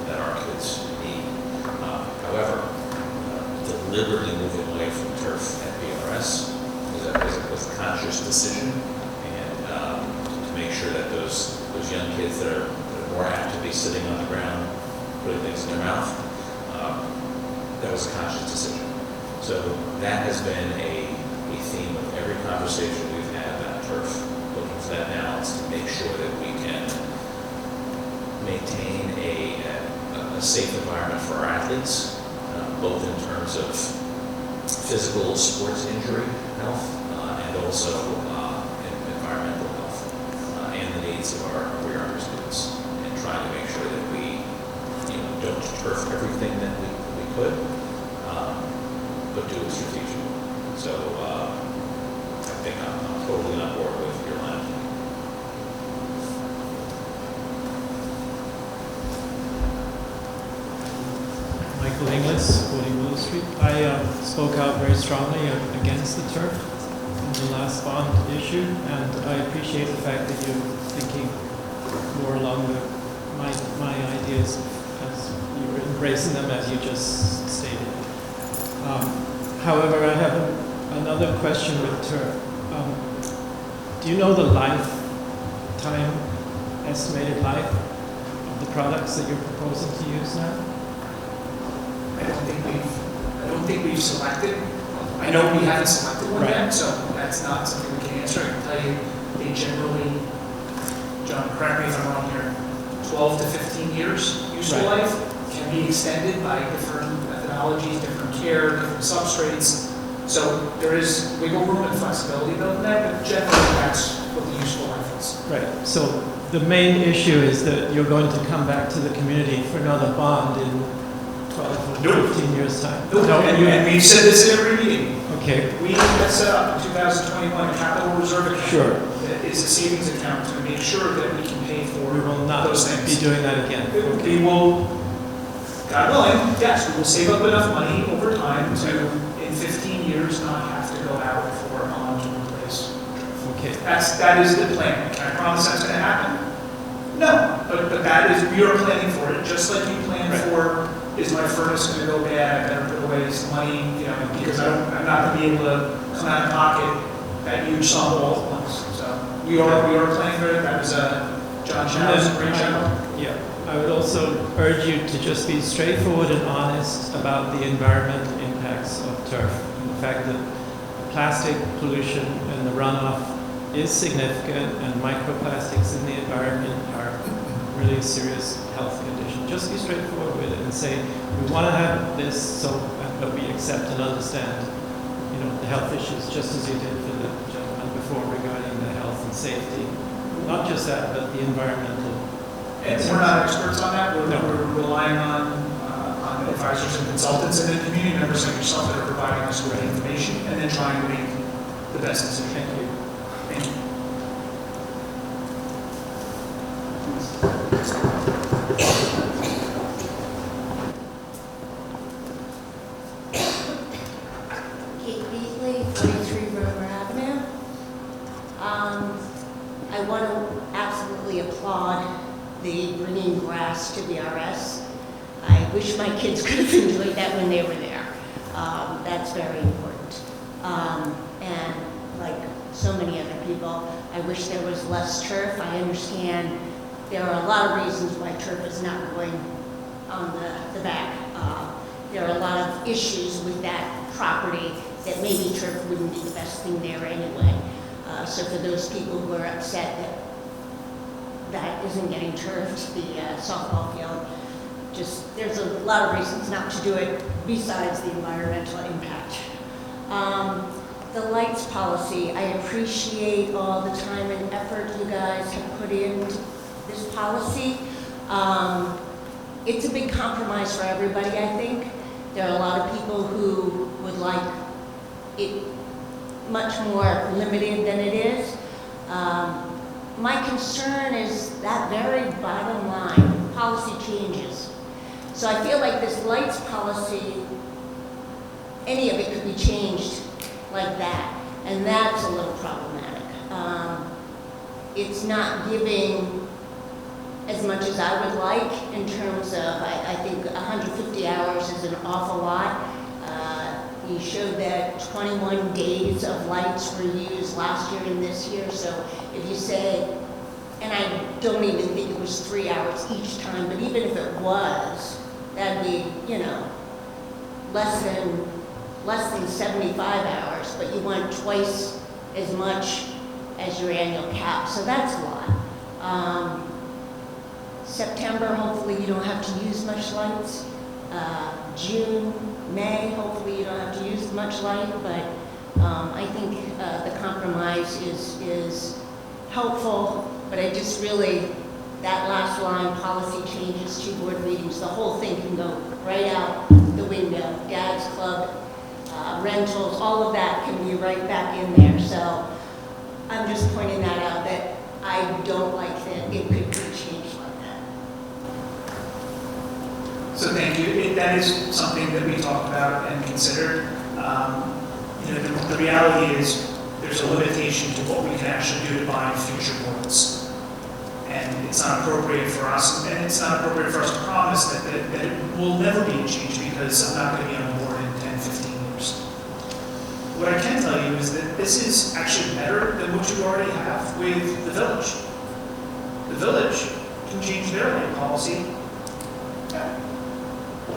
that our kids need. However, deliberately moving away from turf at BRS was a conscious decision, and to make sure that those young kids that are more apt to be sitting on the ground, putting things in their mouth, that was a conscious decision. So that has been a theme of every conversation we've had about turf, looking for that balance to make sure that we can maintain a safe environment for our athletes, both in terms of physical sports injury health and also environmental health and the needs of our younger students, and trying to make sure that we don't turf everything that we could, but do it strategically. So I think I'm totally on board with your line. Michael Inglis, 40 Willow Street. I spoke out very strongly against the turf in the last bond issue, and I appreciate the fact that you're thinking more along my ideas as you're embracing them as you just stated. However, I have another question with turf. Do you know the lifetime, estimated life of the products that you're proposing to use now? I don't think we've selected. I know we haven't selected one yet, so that's not something we can answer. I can tell you they generally, John, correct me if I'm wrong here, 12 to 15 years useful life, can be extended by different methodologies, different care, different substrates. So there is wiggle room and flexibility built in that, but generally that's what the useful life is. Right. So the main issue is that you're going to come back to the community for another bond in 12 or 15 years' time. No, and we've said this in every meeting. Okay. We have set up in 2021 a capital reserve account. Sure. That is a savings account to make sure that we can pay for We will not those things. be doing that again. We will, God willing, yes, we will save up enough money over time to, in 15 years, not have to go out for a bond to replace. Okay. That is the plan. Can I promise that's going to happen? No, but that is, we are planning for it, just like you plan for, is my furnace going to go bad, I better put away some money, because I'm not going to be able to come out of pocket that huge sum all at once. So we are planning for it. That was John Chow's great job. Yeah. I would also urge you to just be straightforward and honest about the environmental impacts of turf. And the fact that plastic pollution and the runoff is significant, and microplastics in the environment are really a serious health condition. Just be straightforward with it and say, we want to have this, but we accept and understand, the health issues, just as you did for the gentleman before regarding the health and safety. Not just that, but the environmental. And we're not experts on that. We're, No. we're relying on advisors and consultants and then community members like yourself that are providing us with the information and then trying to make the best decision. Thank you. Thank you. Kate Beasley, 43 Rover Avenue. I want to absolutely applaud the bringing grass to BRS. I wish my kids could have enjoyed that when they were there. That's very important. And like so many other people, I wish there was less turf. I understand there are a lot of reasons why turf is not going on the back. There are a lot of issues with that property that maybe turf wouldn't be the best thing there anyway. So for those people who are upset that that isn't getting turfed, the softball field, there's a lot of reasons not to do it besides the environmental impact. The lights policy, I appreciate all the time and effort you guys have put into this policy. It's a big compromise for everybody, I think. There are a lot of people who would like it much more limited than it is. My concern is that very bottom line, policy changes. So I feel like this lights policy, any of it could be changed like that, and that's a little problematic. It's not giving as much as I would like in terms of, I think 150 hours is an awful lot. You showed that 21 days of lights were used last year and this year, so if you say, and I don't even think it was 3 hours each time, but even if it was, that'd be, less than 75 hours, but you want twice as much as your annual cap, so that's a lot. September, hopefully you don't have to use much lights. June, May, hopefully you don't have to use much light, but I think the compromise is helpful, but I just really, that last line, policy changes, 2 board meetings, the whole thing can go right out the window. Dad's Club, rentals, all of that can be right back in there. So I'm just pointing that out, that I don't like that it could be changed like that. So thank you. That is something that we talked about and considered. The reality is there's a limitation to what we can actually do to bind future boards. And it's not appropriate for us, and it's not appropriate for us to promise that it will never be a change because I'm not going to be on board in 10, 15 years. What I can tell you is that this is actually better than what you already have with the village. The village can change their light policy.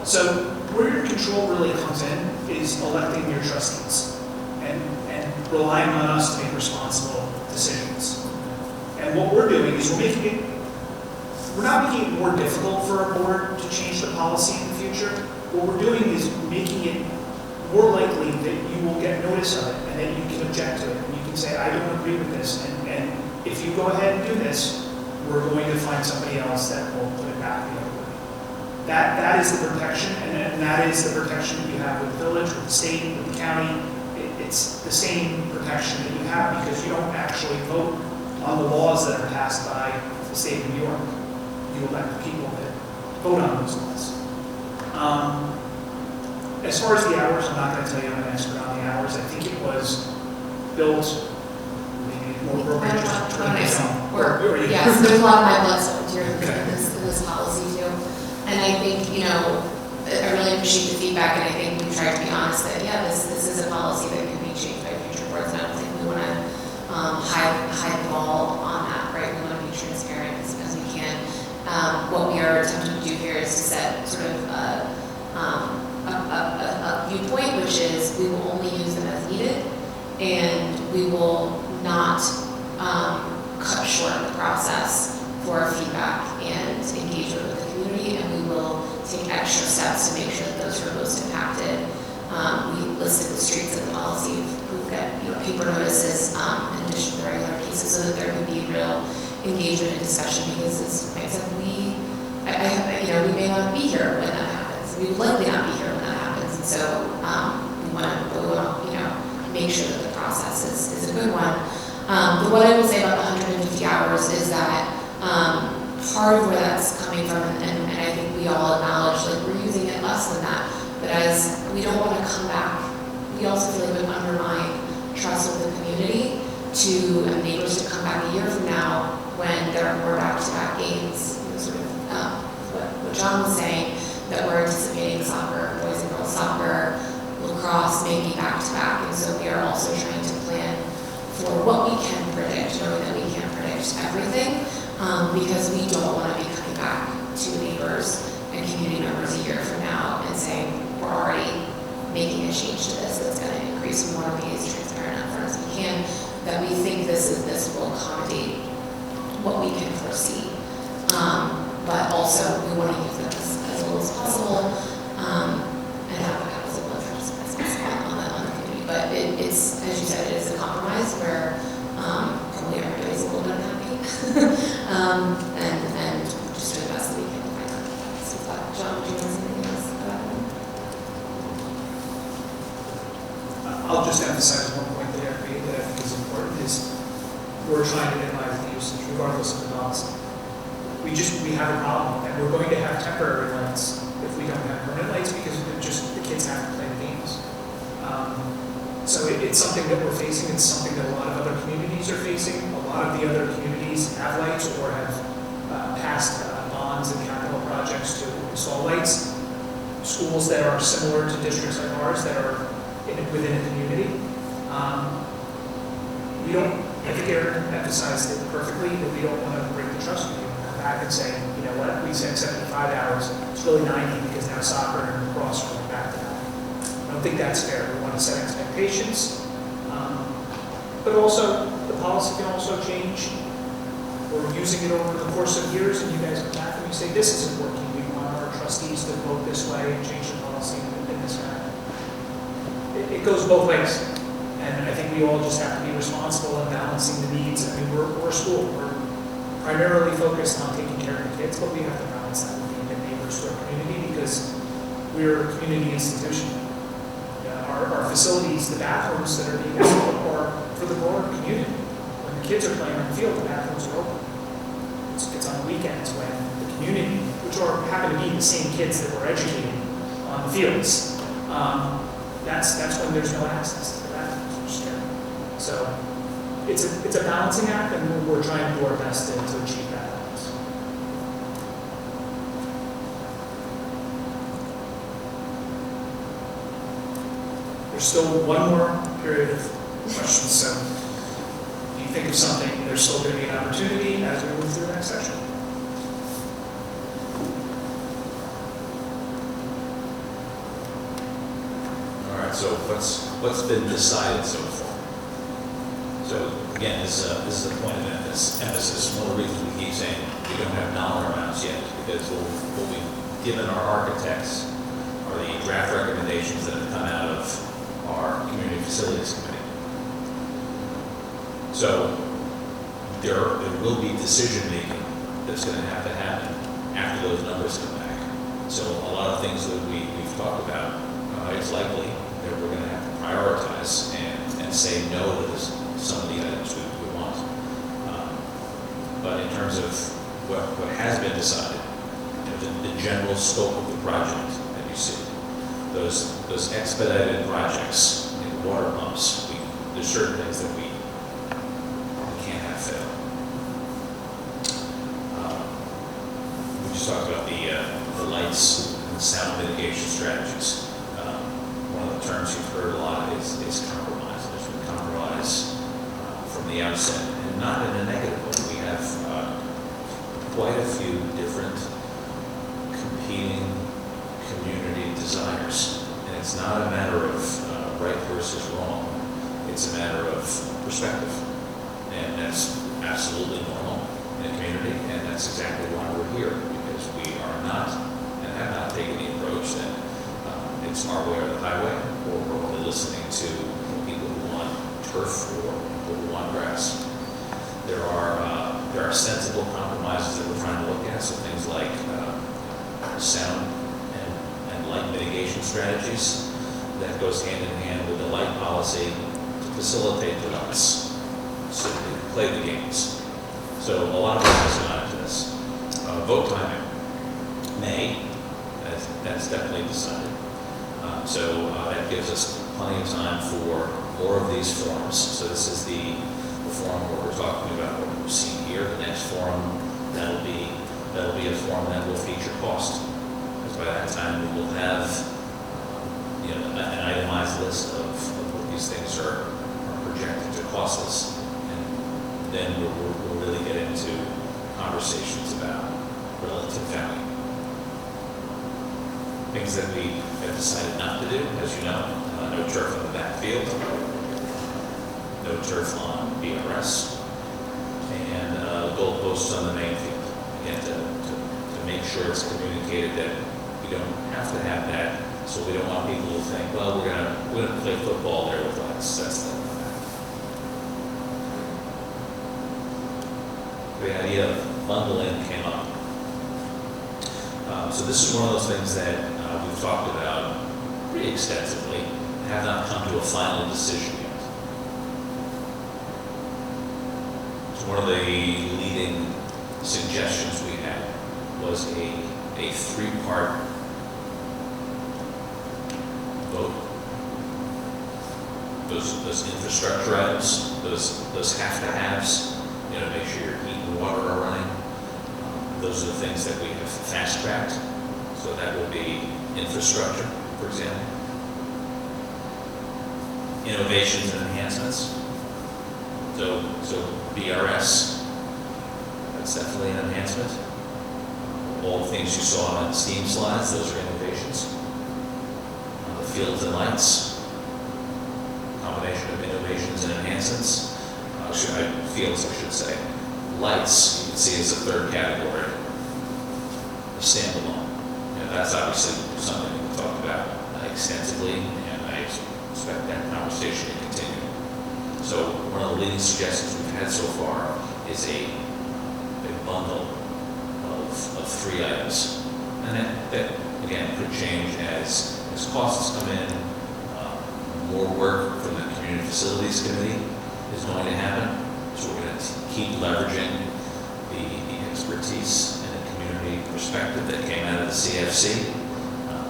So where your control really comes in is electing your trustees and relying on us to make responsible decisions. And what we're doing is we're not making it more difficult for our board to change the policy in the future. What we're doing is making it more likely that you will get notice of it and that you can object to it. And you can say, I don't agree with this. And if you go ahead and do this, we're going to find somebody else that will put it back the other way. That is the protection, and that is the protection that you have with the village, with the state, with the county. It's the same protection that you have because you don't actually vote on the laws that are passed by the state of New York. You elect the people that vote on those laws. As far as the hours, I'm not going to tell you I'm an expert on the hours. I think it was built maybe more appropriate just to turn this on. Yes, there's a lot of my blood soaked here in this policy too. And I think, I really appreciate the feedback, and I think we tried to be honest that, this is a policy that can be changed by future boards, and I don't think we want to hide the ball on that, right? We want to be transparent as we can. What we are to set sort of a viewpoint, which is we will only use them as needed, and we will not cut short the process for feedback and engagement with the community, and we will take extra steps to make sure that those who are most impacted. We listed the streets in the policy who get paper notices in addition to the regular cases, so that there can be real engagement and discussion. Because as Mike said, we may not be here when that happens. We will likely not be here when that happens, and so we want to make sure that the process is a good one. But what I will say about the 150 hours is that part of where that's coming from, and I think we all acknowledge, like, we're using it less than that, but as we don't want to come back, we also feel like it would undermine trust with the community to neighbors to come back a year from now when there are more back-to-back games, sort of what John was saying, that we're anticipating soccer, boys and girls soccer, lacrosse, maybe back-to-back, and so we are also trying to plan for what we can predict, knowing that we can't predict everything, because we don't want to be coming back to neighbors and community members a year from now and saying, we're already making a change to this that's going to increase. We want to be as transparent and upfront as we can, that we think this will accommodate what we can foresee. But also, we want to use them as little as possible, and have as little effect as possible on the community. But it's, as you said, it is a compromise where probably everybody's a little bit unhappy, and just do the best that we can to find that. So, John, would you want to say anything else about it? I'll just emphasize one point that Eric made that I think is important, is we're trying to minimize the usage regardless of the policy. We have a problem, and we're going to have temporary lights if we don't have permanent lights, because the kids have to play the games. So it's something that we're facing. It's something that a lot of other communities are facing. A lot of the other communities have lights or have passed bonds and capital projects to install lights. Schools that are similar to districts like ours that are within a community. We don't, I think Aaron emphasized it perfectly, that we don't want to break the trust with you and come back and say, you know what, we said 75 hours, it's really 90 because now soccer and lacrosse are going back to that. I don't think that's fair. We want to set expectations. But also, the policy can also change. We're using it over the course of years, and you guys come back and you say, this isn't working. We want our trustees to vote this way and change the policy in this manner. It goes both ways. And I think we all just have to be responsible in balancing the needs. I mean, we're a school. We're primarily focused on taking care of the kids, but we have to balance that with being good neighbors to our community, because we're a community institution. Our facilities, the bathrooms that are being used are for the broader community. When the kids are playing on the field, the bathrooms are open. It's on the weekends when the community, which happen to be the same kids that we're educating on the fields, that's when there's no access to the bathrooms. So it's a balancing act, and we're trying to do our best to achieve that balance. There's still one more period of questions, so if you think of something, there's still going to be an opportunity as we move through the next section. All right, so what's been decided so far? So again, this is a point of emphasis. One of the reasons we keep saying we don't have dollar amounts yet, because what we've given our architects are the draft recommendations that have come out of our Community Facilities Committee. So there will be decision making that's going to happen after those numbers come back. So a lot of things that we've talked about, it's likely that we're going to have to prioritize and say no to some of the items we want. But in terms of what has been decided, the general scope of the project that you see, those expedited projects, water pumps, there's certain things that we can't have fail. We just talked about the lights and the sound mitigation strategies. One of the terms you've heard a lot is compromise. There's been compromise from the outset, and not in a negative way. We have quite a few different competing community desires. And it's not a matter of right versus wrong. It's a matter of perspective. And that's absolutely normal in a community, and that's exactly why we're here, because we are not, and have not taken the approach that it's our way or the highway, or we're only listening to people who want turf or people who want grass. There are sensible compromises that we're trying to look at, so things like sound and light mitigation strategies that goes hand in hand with the light policy to facilitate the lights, so that they can play the games. So a lot of work has gone into this. Vote timing, May, that's definitely decided. So that gives us plenty of time for more of these forums. So this is the forum where we're talking about what we've seen here. The next forum, that'll be a forum that will feature cost. Because by that time we will have an itemized list of what these things are projected to cost us. And then we'll really get into conversations about relative value. Things that we have decided not to do, as you know, no turf on the backfield, no turf on BRS, and goalposts on the main field. Again, to make sure it's communicated that we don't have to have that, so we don't want people to think, well, we're gonna play football there with lights. That's not that. The idea of bundling came up. So this is one of those things that we've talked about pretty extensively, have not come to a final decision yet. So one of the leading suggestions we had was a three-part vote. Those infrastructure items, those have-to-haves, make sure your heat and water are running. Those are the things that we have fast-tracked. So that will be infrastructure, for example. Innovations and enhancements. So BRS, that's definitely an enhancement. All the things you saw on STEAM slides, those are innovations. The fields and lights, combination of innovations and enhancements. Fields, I should say. Lights, you can see as a third category, a standalone. That's obviously something we talked about extensively, and I expect that conversation to continue. So one of the leading suggestions we've had so far is a bundle of three items. And that again, could change as costs come in, more work from the Community Facilities Committee is going to happen. So we're going to keep leveraging the expertise and the community perspective that came out of the CFC.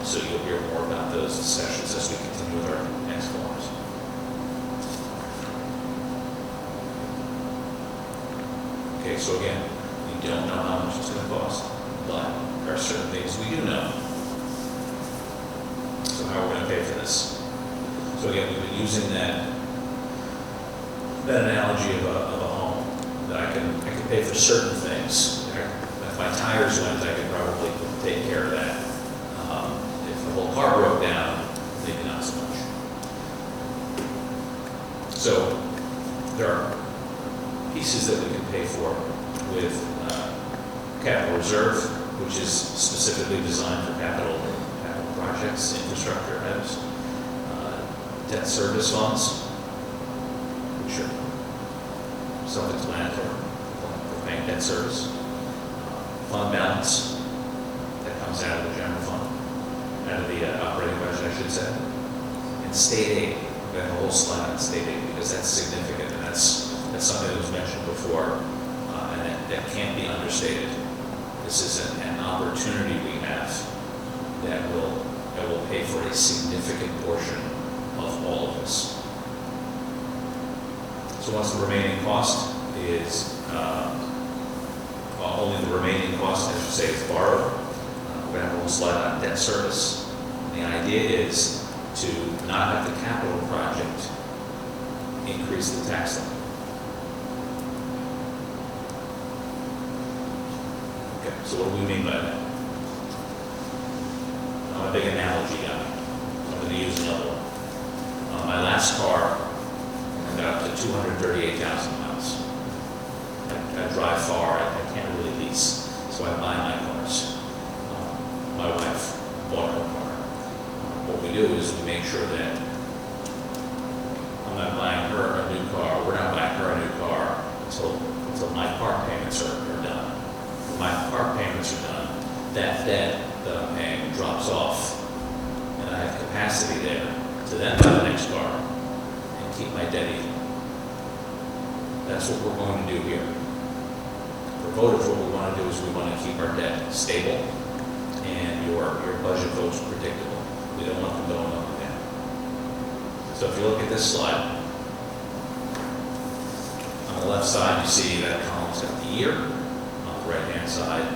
So you'll hear more about those discussions as we continue with our next forums. Okay, so again, we don't know how much it's going to cost, but there are certain things we do know. So how are we going to pay for this? So again, we've been using that analogy of a home, that I can pay for certain things. If my tires went, I could probably take care of that. If the whole car broke down, maybe not so much. So there are pieces that we can pay for with capital reserve, which is specifically designed for capital projects, infrastructure items, debt service funds, which are self-explanatory for paying debt service, fund balance that comes out of the general fund, out of the operating budget, I should say, and state aid. We have a whole slide on state aid because that's significant, and that's something that was mentioned before, and that can't be understated. This is an opportunity we have that will pay for a significant portion of all of this. So once the remaining cost is, only the remaining cost, I should say, is borrowed, we're going to have a whole slide on debt service. And the idea is to not have the capital project increase the tax limit. Okay, so what do we mean by that? I'm a big analogy guy. I'm going to use another one. My last car, I got up to 238,000 miles. I drive far, I can't really lease, so I buy my cars. My wife bought her car. What we do is we make sure that I'm not buying her a new car, we're not buying her a new car until my car payments are done. When my car payments are done, that debt that I'm paying drops off, and I have capacity there to then buy the next car and keep my debt even. That's what we're going to do here. For voters, what we want to do is we want to keep our debt stable and your budget votes predictable. We don't want them going up and down. So if you look at this slide, on the left side you see that column's got the year. On the right-hand side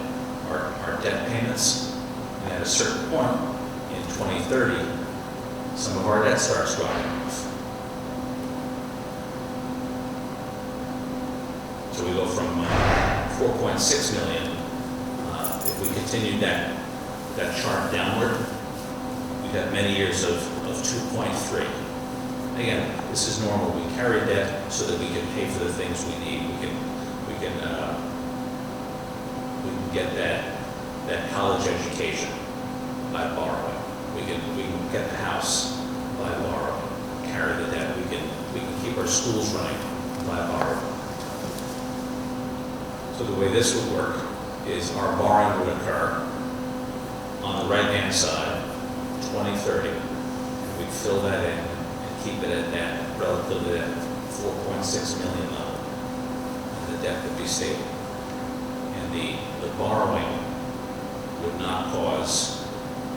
are debt payments. And at a certain point in 2030, some of our debt starts dropping off. So we go from 4.6 million. If we continued that chart downward, we'd have many years of 2.3. Again, this is normal. We carry debt so that we can pay for the things we need. We can get that college education by borrowing. We can get the house by borrowing. Carry the debt. We can keep our schools running by borrowing. So the way this would work is our borrowing would occur on the right-hand side, 2030. And we'd fill that in and keep it at that, relatively at 4.6 million level. And the debt would be stable. And the borrowing would not cause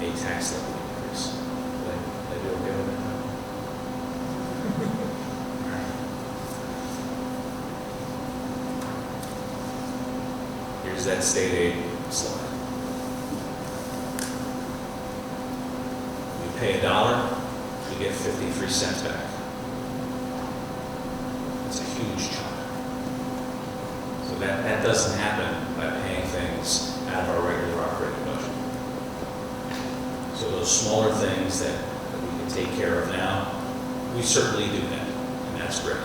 a tax levy increase. Did I do okay with that? Here's that state aid slide. We pay $1, we get 53 cents back. It's a huge chunk. So that doesn't happen by paying things out of our regular operating budget. So those smaller things that we can take care of now, we certainly do that, and that's great.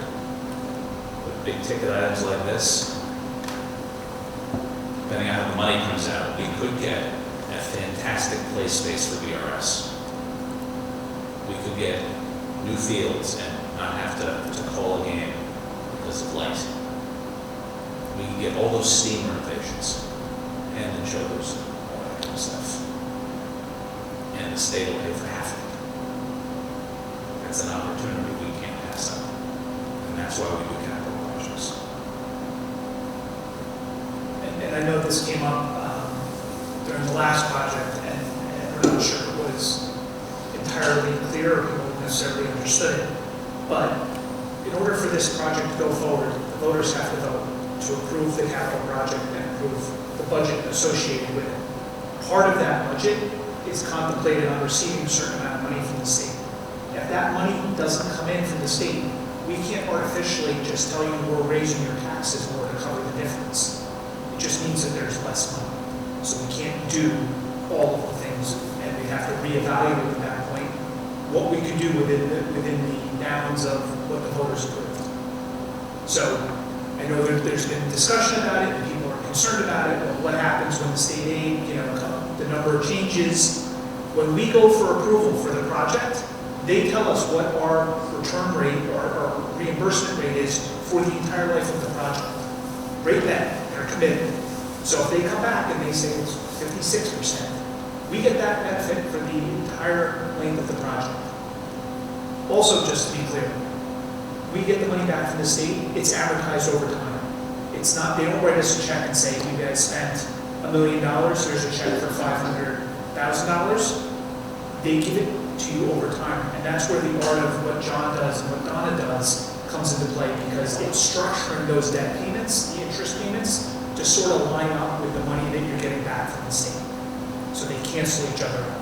But big ticket items like this, depending on how the money comes out, we could get a fantastic play space for BRS. We could get new fields and not have to call a game because of light. We can get all those STEAM renovations and the children's and all that kind of stuff. And the state will pay for half of it. That's an opportunity we can't pass up. And that's why we do capital projects. And I know this came up during the last project, and we're not sure it was entirely clear or people necessarily understood it. But in order for this project to go forward, the voters have to vote to approve the capital project and approve the budget associated with it. Part of that budget is contemplated on receiving a certain amount of money from the state. If that money doesn't come in from the state, we can't artificially just tell you we're raising your taxes more to cover the difference. It just means that there's less money. So we can't do all of the things, and we have to reevaluate at that point what we could do within the bounds of what the voters approved. So I know there's been discussion about it, and people are concerned about it. Well, what happens when the state aid, the number changes? When we go for approval for the project, they tell us what our return rate or our reimbursement rate is for the entire life of the project. Right then, they're committed. So if they come back and they say it's 56%, we get that benefit for the entire length of the project. Also, just to be clear, we get the money back from the state, it's amortized over time. It's not, they don't write us a check and say, you guys spent $1 million, here's a check for $500,000. They give it to you over time. And that's where the art of what John does and what Donna does comes into play, because it's structuring those debt payments, the interest payments, to sort of line up with the money that you're getting back from the state. So they cancel each other out.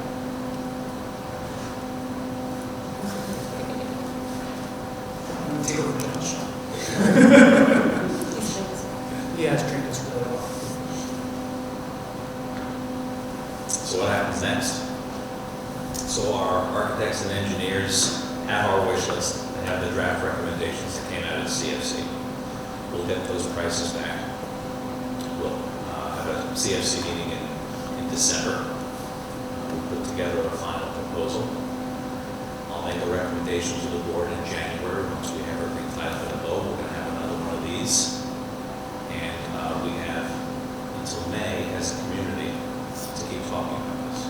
I'm going to take over John's shot. Yeah, it's treated us really well. So what happens next? So our architects and engineers have our wish list. They have the draft recommendations that came out of the CFC. We'll get those prices back. We'll have a CFC meeting in December. We'll put together a final proposal. I'll make a recommendation to the board in January. Once we have everything tied up in a vote, we're going to have another one of these. And we have until May as a community to keep talking about this.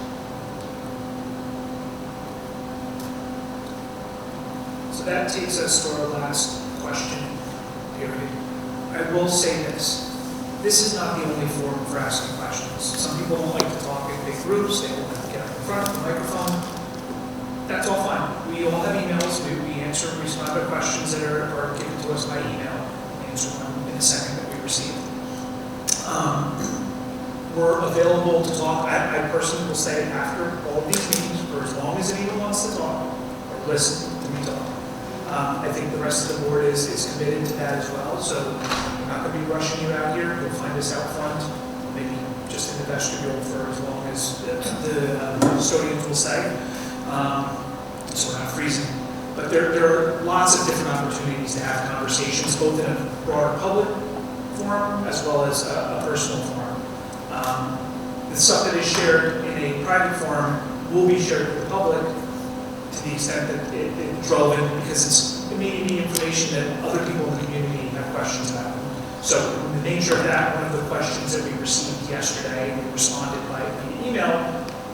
So that takes us to our last question period. I will say this. This is not the only forum for asking questions. Some people don't like to talk in big groups. They don't like to get up in front of the microphone. That's all fine. We all have emails. We answer and respond to questions that are given to us by email. We answer them in a second that we receive. We're available to talk. I personally will say after all of these meetings, for as long as anyone wants to talk or listen to me talk. I think the rest of the board is committed to that as well. So I'm not going to be rushing you out here. You'll find us out front, maybe just in the vestibule for as long as the custodians will say. So we're not freezing. But there are lots of different opportunities to have conversations, both in a broader public forum as well as a personal forum. The stuff that is shared in a private forum will be shared with the public to the extent that it's relevant, because it may be information that other people in the community have questions about. So in the nature of that, one of the questions that we received yesterday, we responded by email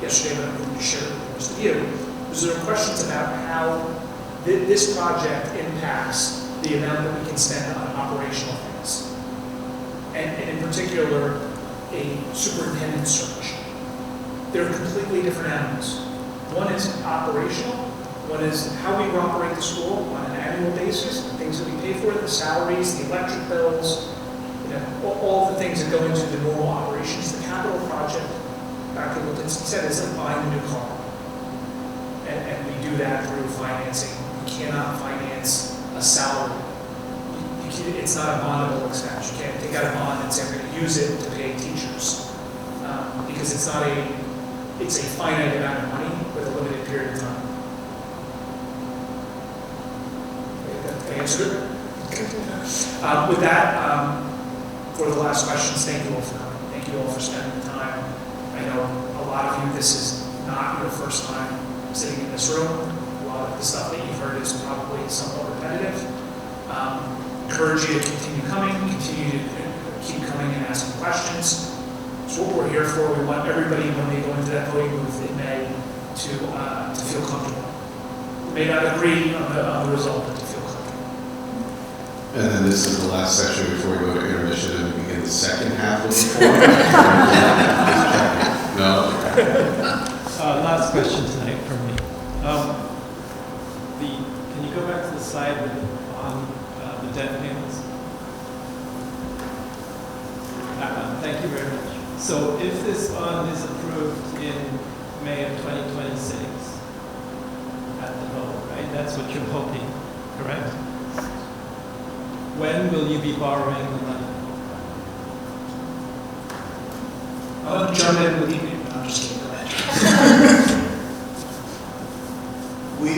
yesterday, but I'm going to share it with most of you, was there are questions about how this project impacts the amount that we can spend on operational things. And in particular, a superintendent search. They're completely different animals. One is operational, one is how we operate the school on an annual basis, the things that we pay for, the salaries, the electric bills, all the things that go into the normal operations. The capital project, Dr. Lipinski said, is like buying a new car. And we do that through financing. You cannot finance a salary. It's not a bondable expense. You can't take out a bond and say, I'm going to use it to pay teachers. Because it's a finite amount of money with a limited period of time. I answered it? With that, for the last questions, thank you all for coming. Thank you all for spending the time. I know a lot of you, this is not your first time sitting in this room. A lot of the stuff that you've heard is probably somewhat repetitive. Encourage you to continue coming, continue to keep coming and asking questions. It's what we're here for. We want everybody, when they go into that voting booth in May, to feel comfortable. We may not agree on the result, but to feel comfortable. And then this is the last section before we go to intermission and we begin the second half of the forum. No? Last question tonight from me. Can you go back to the slide on the debt payments? Thank you very much. So if this bond is approved in May of 2026 at the vote, right? That's what you're hoping, correct? When will you be borrowing the money? I'll jump in with you. I'm just kidding. Go ahead. We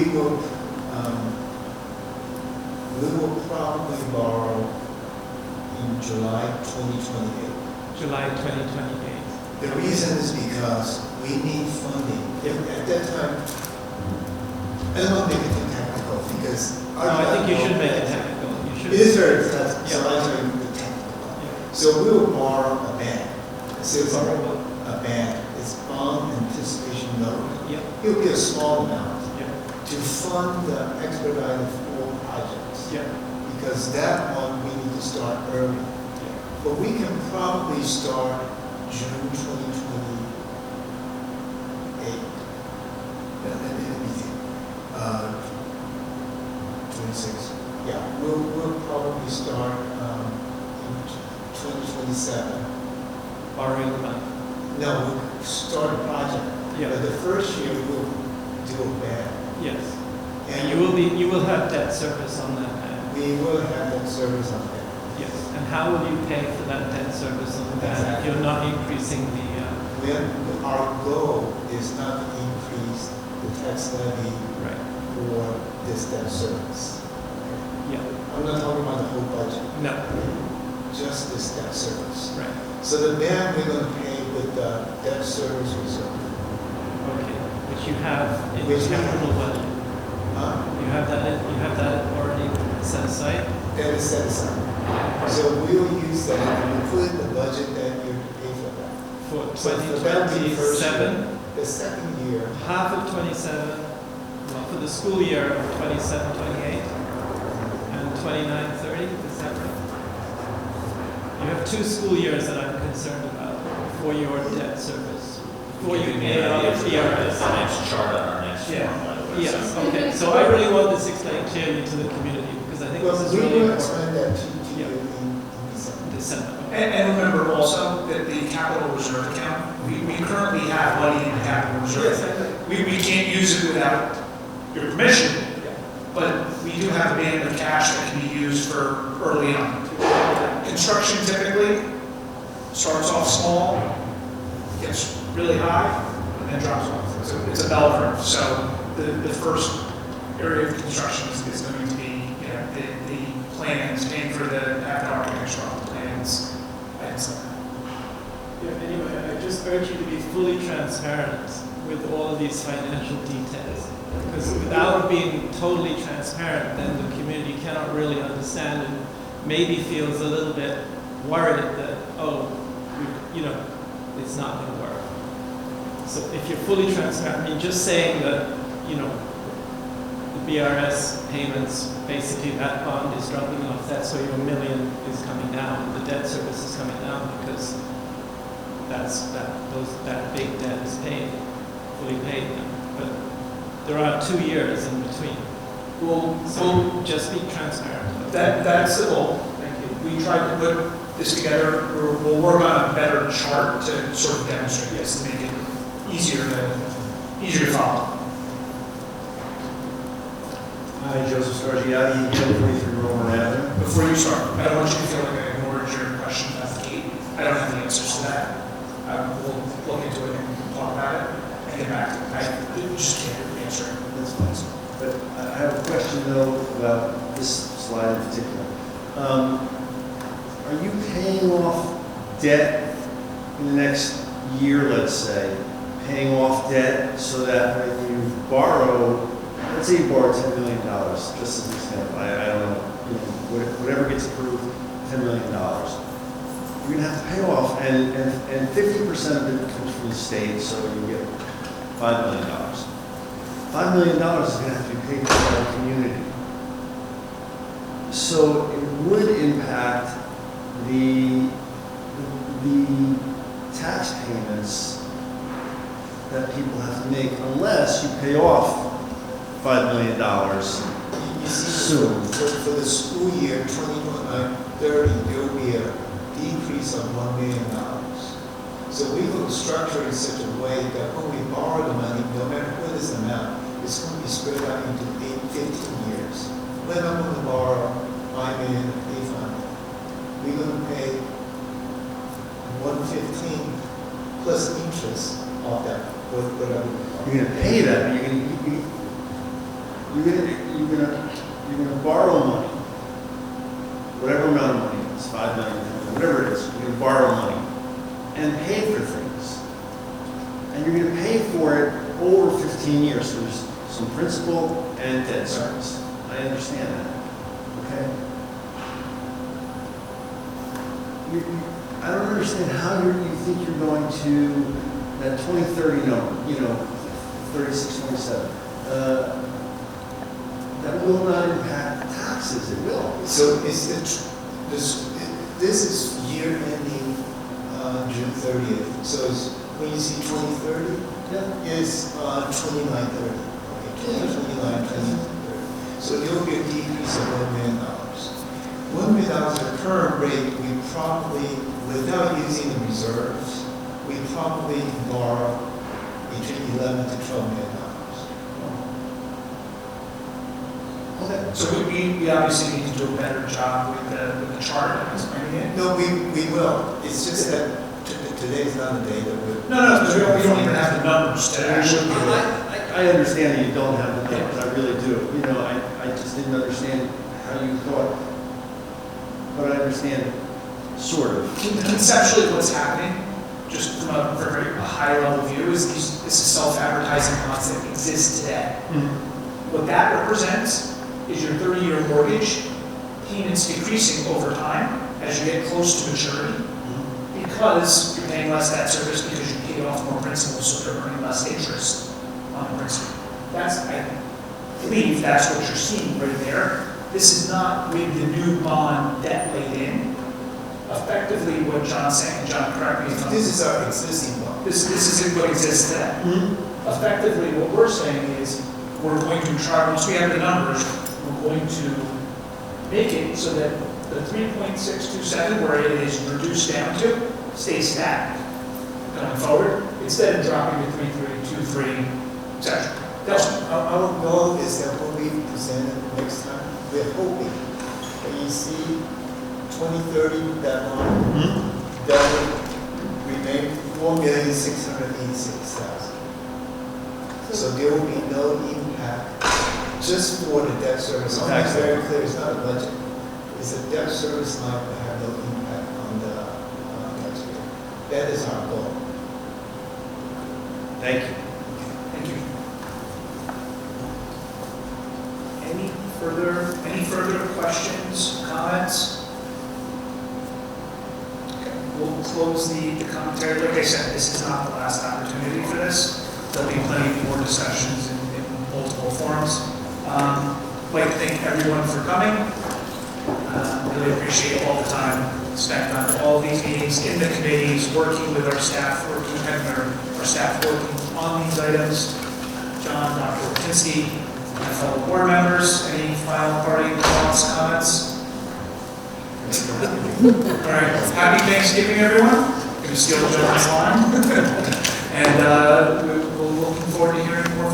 will probably borrow in July 2028. July 2028. The reason is because we need funding. At that time, I don't want to make it technical because No, I think you should make it technical. You should. it is very technical, so I'm doing the technical. Yeah. So we will borrow a band. So it's Borrow what? a band. It's bond anticipation note. Yeah. It'll be a small amount Yeah. to fund the expedited full projects. Yeah. Because that one we need to start early. Yeah. But we can probably start June 2028. And 26. Yeah, we'll probably start in 2027. Borrowing the money. No, we'll start a project. Yeah. But the first year we'll do a band. Yes. And You will have debt service on that band. we will have that service on that. Yes. And how will you pay for that debt service on the band if Exactly. you're not increasing the? Our goal is not to increase the tax levy Right. for this debt service. Yeah. I'm not talking about the whole budget, No. just this debt service. Right. So the ban we're going to pay with the debt service reserve. Okay. Which you have in Which the we have. capital budget. You have that already set aside? That is set aside. So we'll use that and we put in the budget that you pay for that. For So for that be the first year. 2027, The second year, half of 27, well, for the school year of 27, 28, and 29, 30, is that right? You have 2 school years that I'm concerned about for your debt service. For you pay out of DRS. The next chart on our next Yeah. form, by the way. Yes, okay. So I really want this explained clearly to the community because I think well, this is we really will important. explain that to you Yeah. in December. December. And remember also that the capital reserve account, we currently have money in the capital reserve. We can't use it without your permission, but we do have a band of cash that can be used for early on. Construction typically starts off small, gets really high, and then drops off. It's a bell curve. So the first area of construction is going to be, the plans, paying for the architectural plans, items like that. Yeah, anyway, I just urge you to be fully transparent with all of these financial details. Because without being totally transparent, then the community cannot really understand and maybe feels a little bit worried that, it's not going to work. So if you're fully transparent, I mean, just saying that, the BRS payments, basically that bond is dropping off, that's where your $1 million is coming down, the debt service is coming down because that big debt is paid, fully paid now. But there are 2 years in between. So just be transparent. That's the goal. We tried to put this together. We'll work on a better chart to sort of demonstrate this to make it easier to follow. Hi, Joseph Scargiati, 1023 Roman Avenue. Before you start, I don't want you to feel like I ignored your question about the gate. I don't have the answers to that. We'll look into it and talk about it and get back to it. I just can't answer it. That's fine. But I have a question though about this slide in particular. Are you paying off debt in the next year, let's say, paying off debt so that when you borrow, let's say you borrow $10 million, just as an example, I don't know, whatever gets approved, $10 million. You're gonna have to pay off, and 50% of it comes from the state, so you get $5 million. $5 million is gonna have to be paid for by the community. So it would impact the tax payments that people have to make unless you pay off $5 million You see, soon. for the school year 2029-30, there will be a decrease of $1 million. So we will structure it in such a way that when we borrow the money, no matter what is the amount, it's going to be spread out into 15 years. When I'm going to borrow $5 million to pay $5 million, we're going to pay 115 plus interest of that, whatever. You're gonna pay that, but you're gonna borrow money, whatever amount of money, it's $5 million, whatever it is, you're gonna borrow money and pay for things. And you're gonna pay for it over 15 years, so there's some principal and debt service. I understand that, okay? I don't understand how you think you're going to, that 2030 number, 36, 27, that will not impact taxes, it will. So this is year ending June 30th. So it's, when you see 2030, it's 2930. Okay, 29, 2030. So there will be a decrease of $1 million. $1 million at the current rate, we probably, without using the reserves, we probably borrow between $11 to $12 million. Okay. So we obviously need to do a better job with the chart and explaining it. No, we will. It's just that today is not a day that we're. No, because we don't even have the numbers to actually. I I understand that you don't have the numbers, I really do. You know, I just didn't understand how you thought, but I understand, sort of. Conceptually, what's happening, just from a very high level view, is this is self-advertising bonds that exist today. What that represents is your 30-year mortgage payments decreasing over time as you get close to maturity, because you're paying less debt service because you paid off more principal, so you're earning less interest on the principal. I believe that's what you're seeing right there. This is not with the new bond debt laid in. Effectively, what John's saying, John, correct me if I'm... This is our existing bond. This is what exists today. Effectively, what we're saying is, we're going to try, once we have the numbers, we're going to make it so that the 3.627, where it is reduced down to, stays static going forward, instead of dropping to 3.323, etc. Our goal is that when we present it next time, we're hoping that you see 2030, that line, that will remain 4,686,000. So there will be no impact just for the debt service. I want to be very clear, it's not a budget. It's a debt service line that have no impact on the taxpayer. That is our goal. Thank you. Thank you. Any further questions, comments? Okay, we'll close the commentary. Like I said, this is not the last opportunity for this. There'll be plenty more discussions in multiple forums. I'd like to thank everyone for coming. Really appreciate all the time spent on all these meetings, in the committees, working with our staff, our staff working on these items. John, Dr. Wojcinski, my fellow board members, any final parting thoughts, comments? All right, happy Thanksgiving, everyone. Going to steal John's line. And we're looking forward to hearing more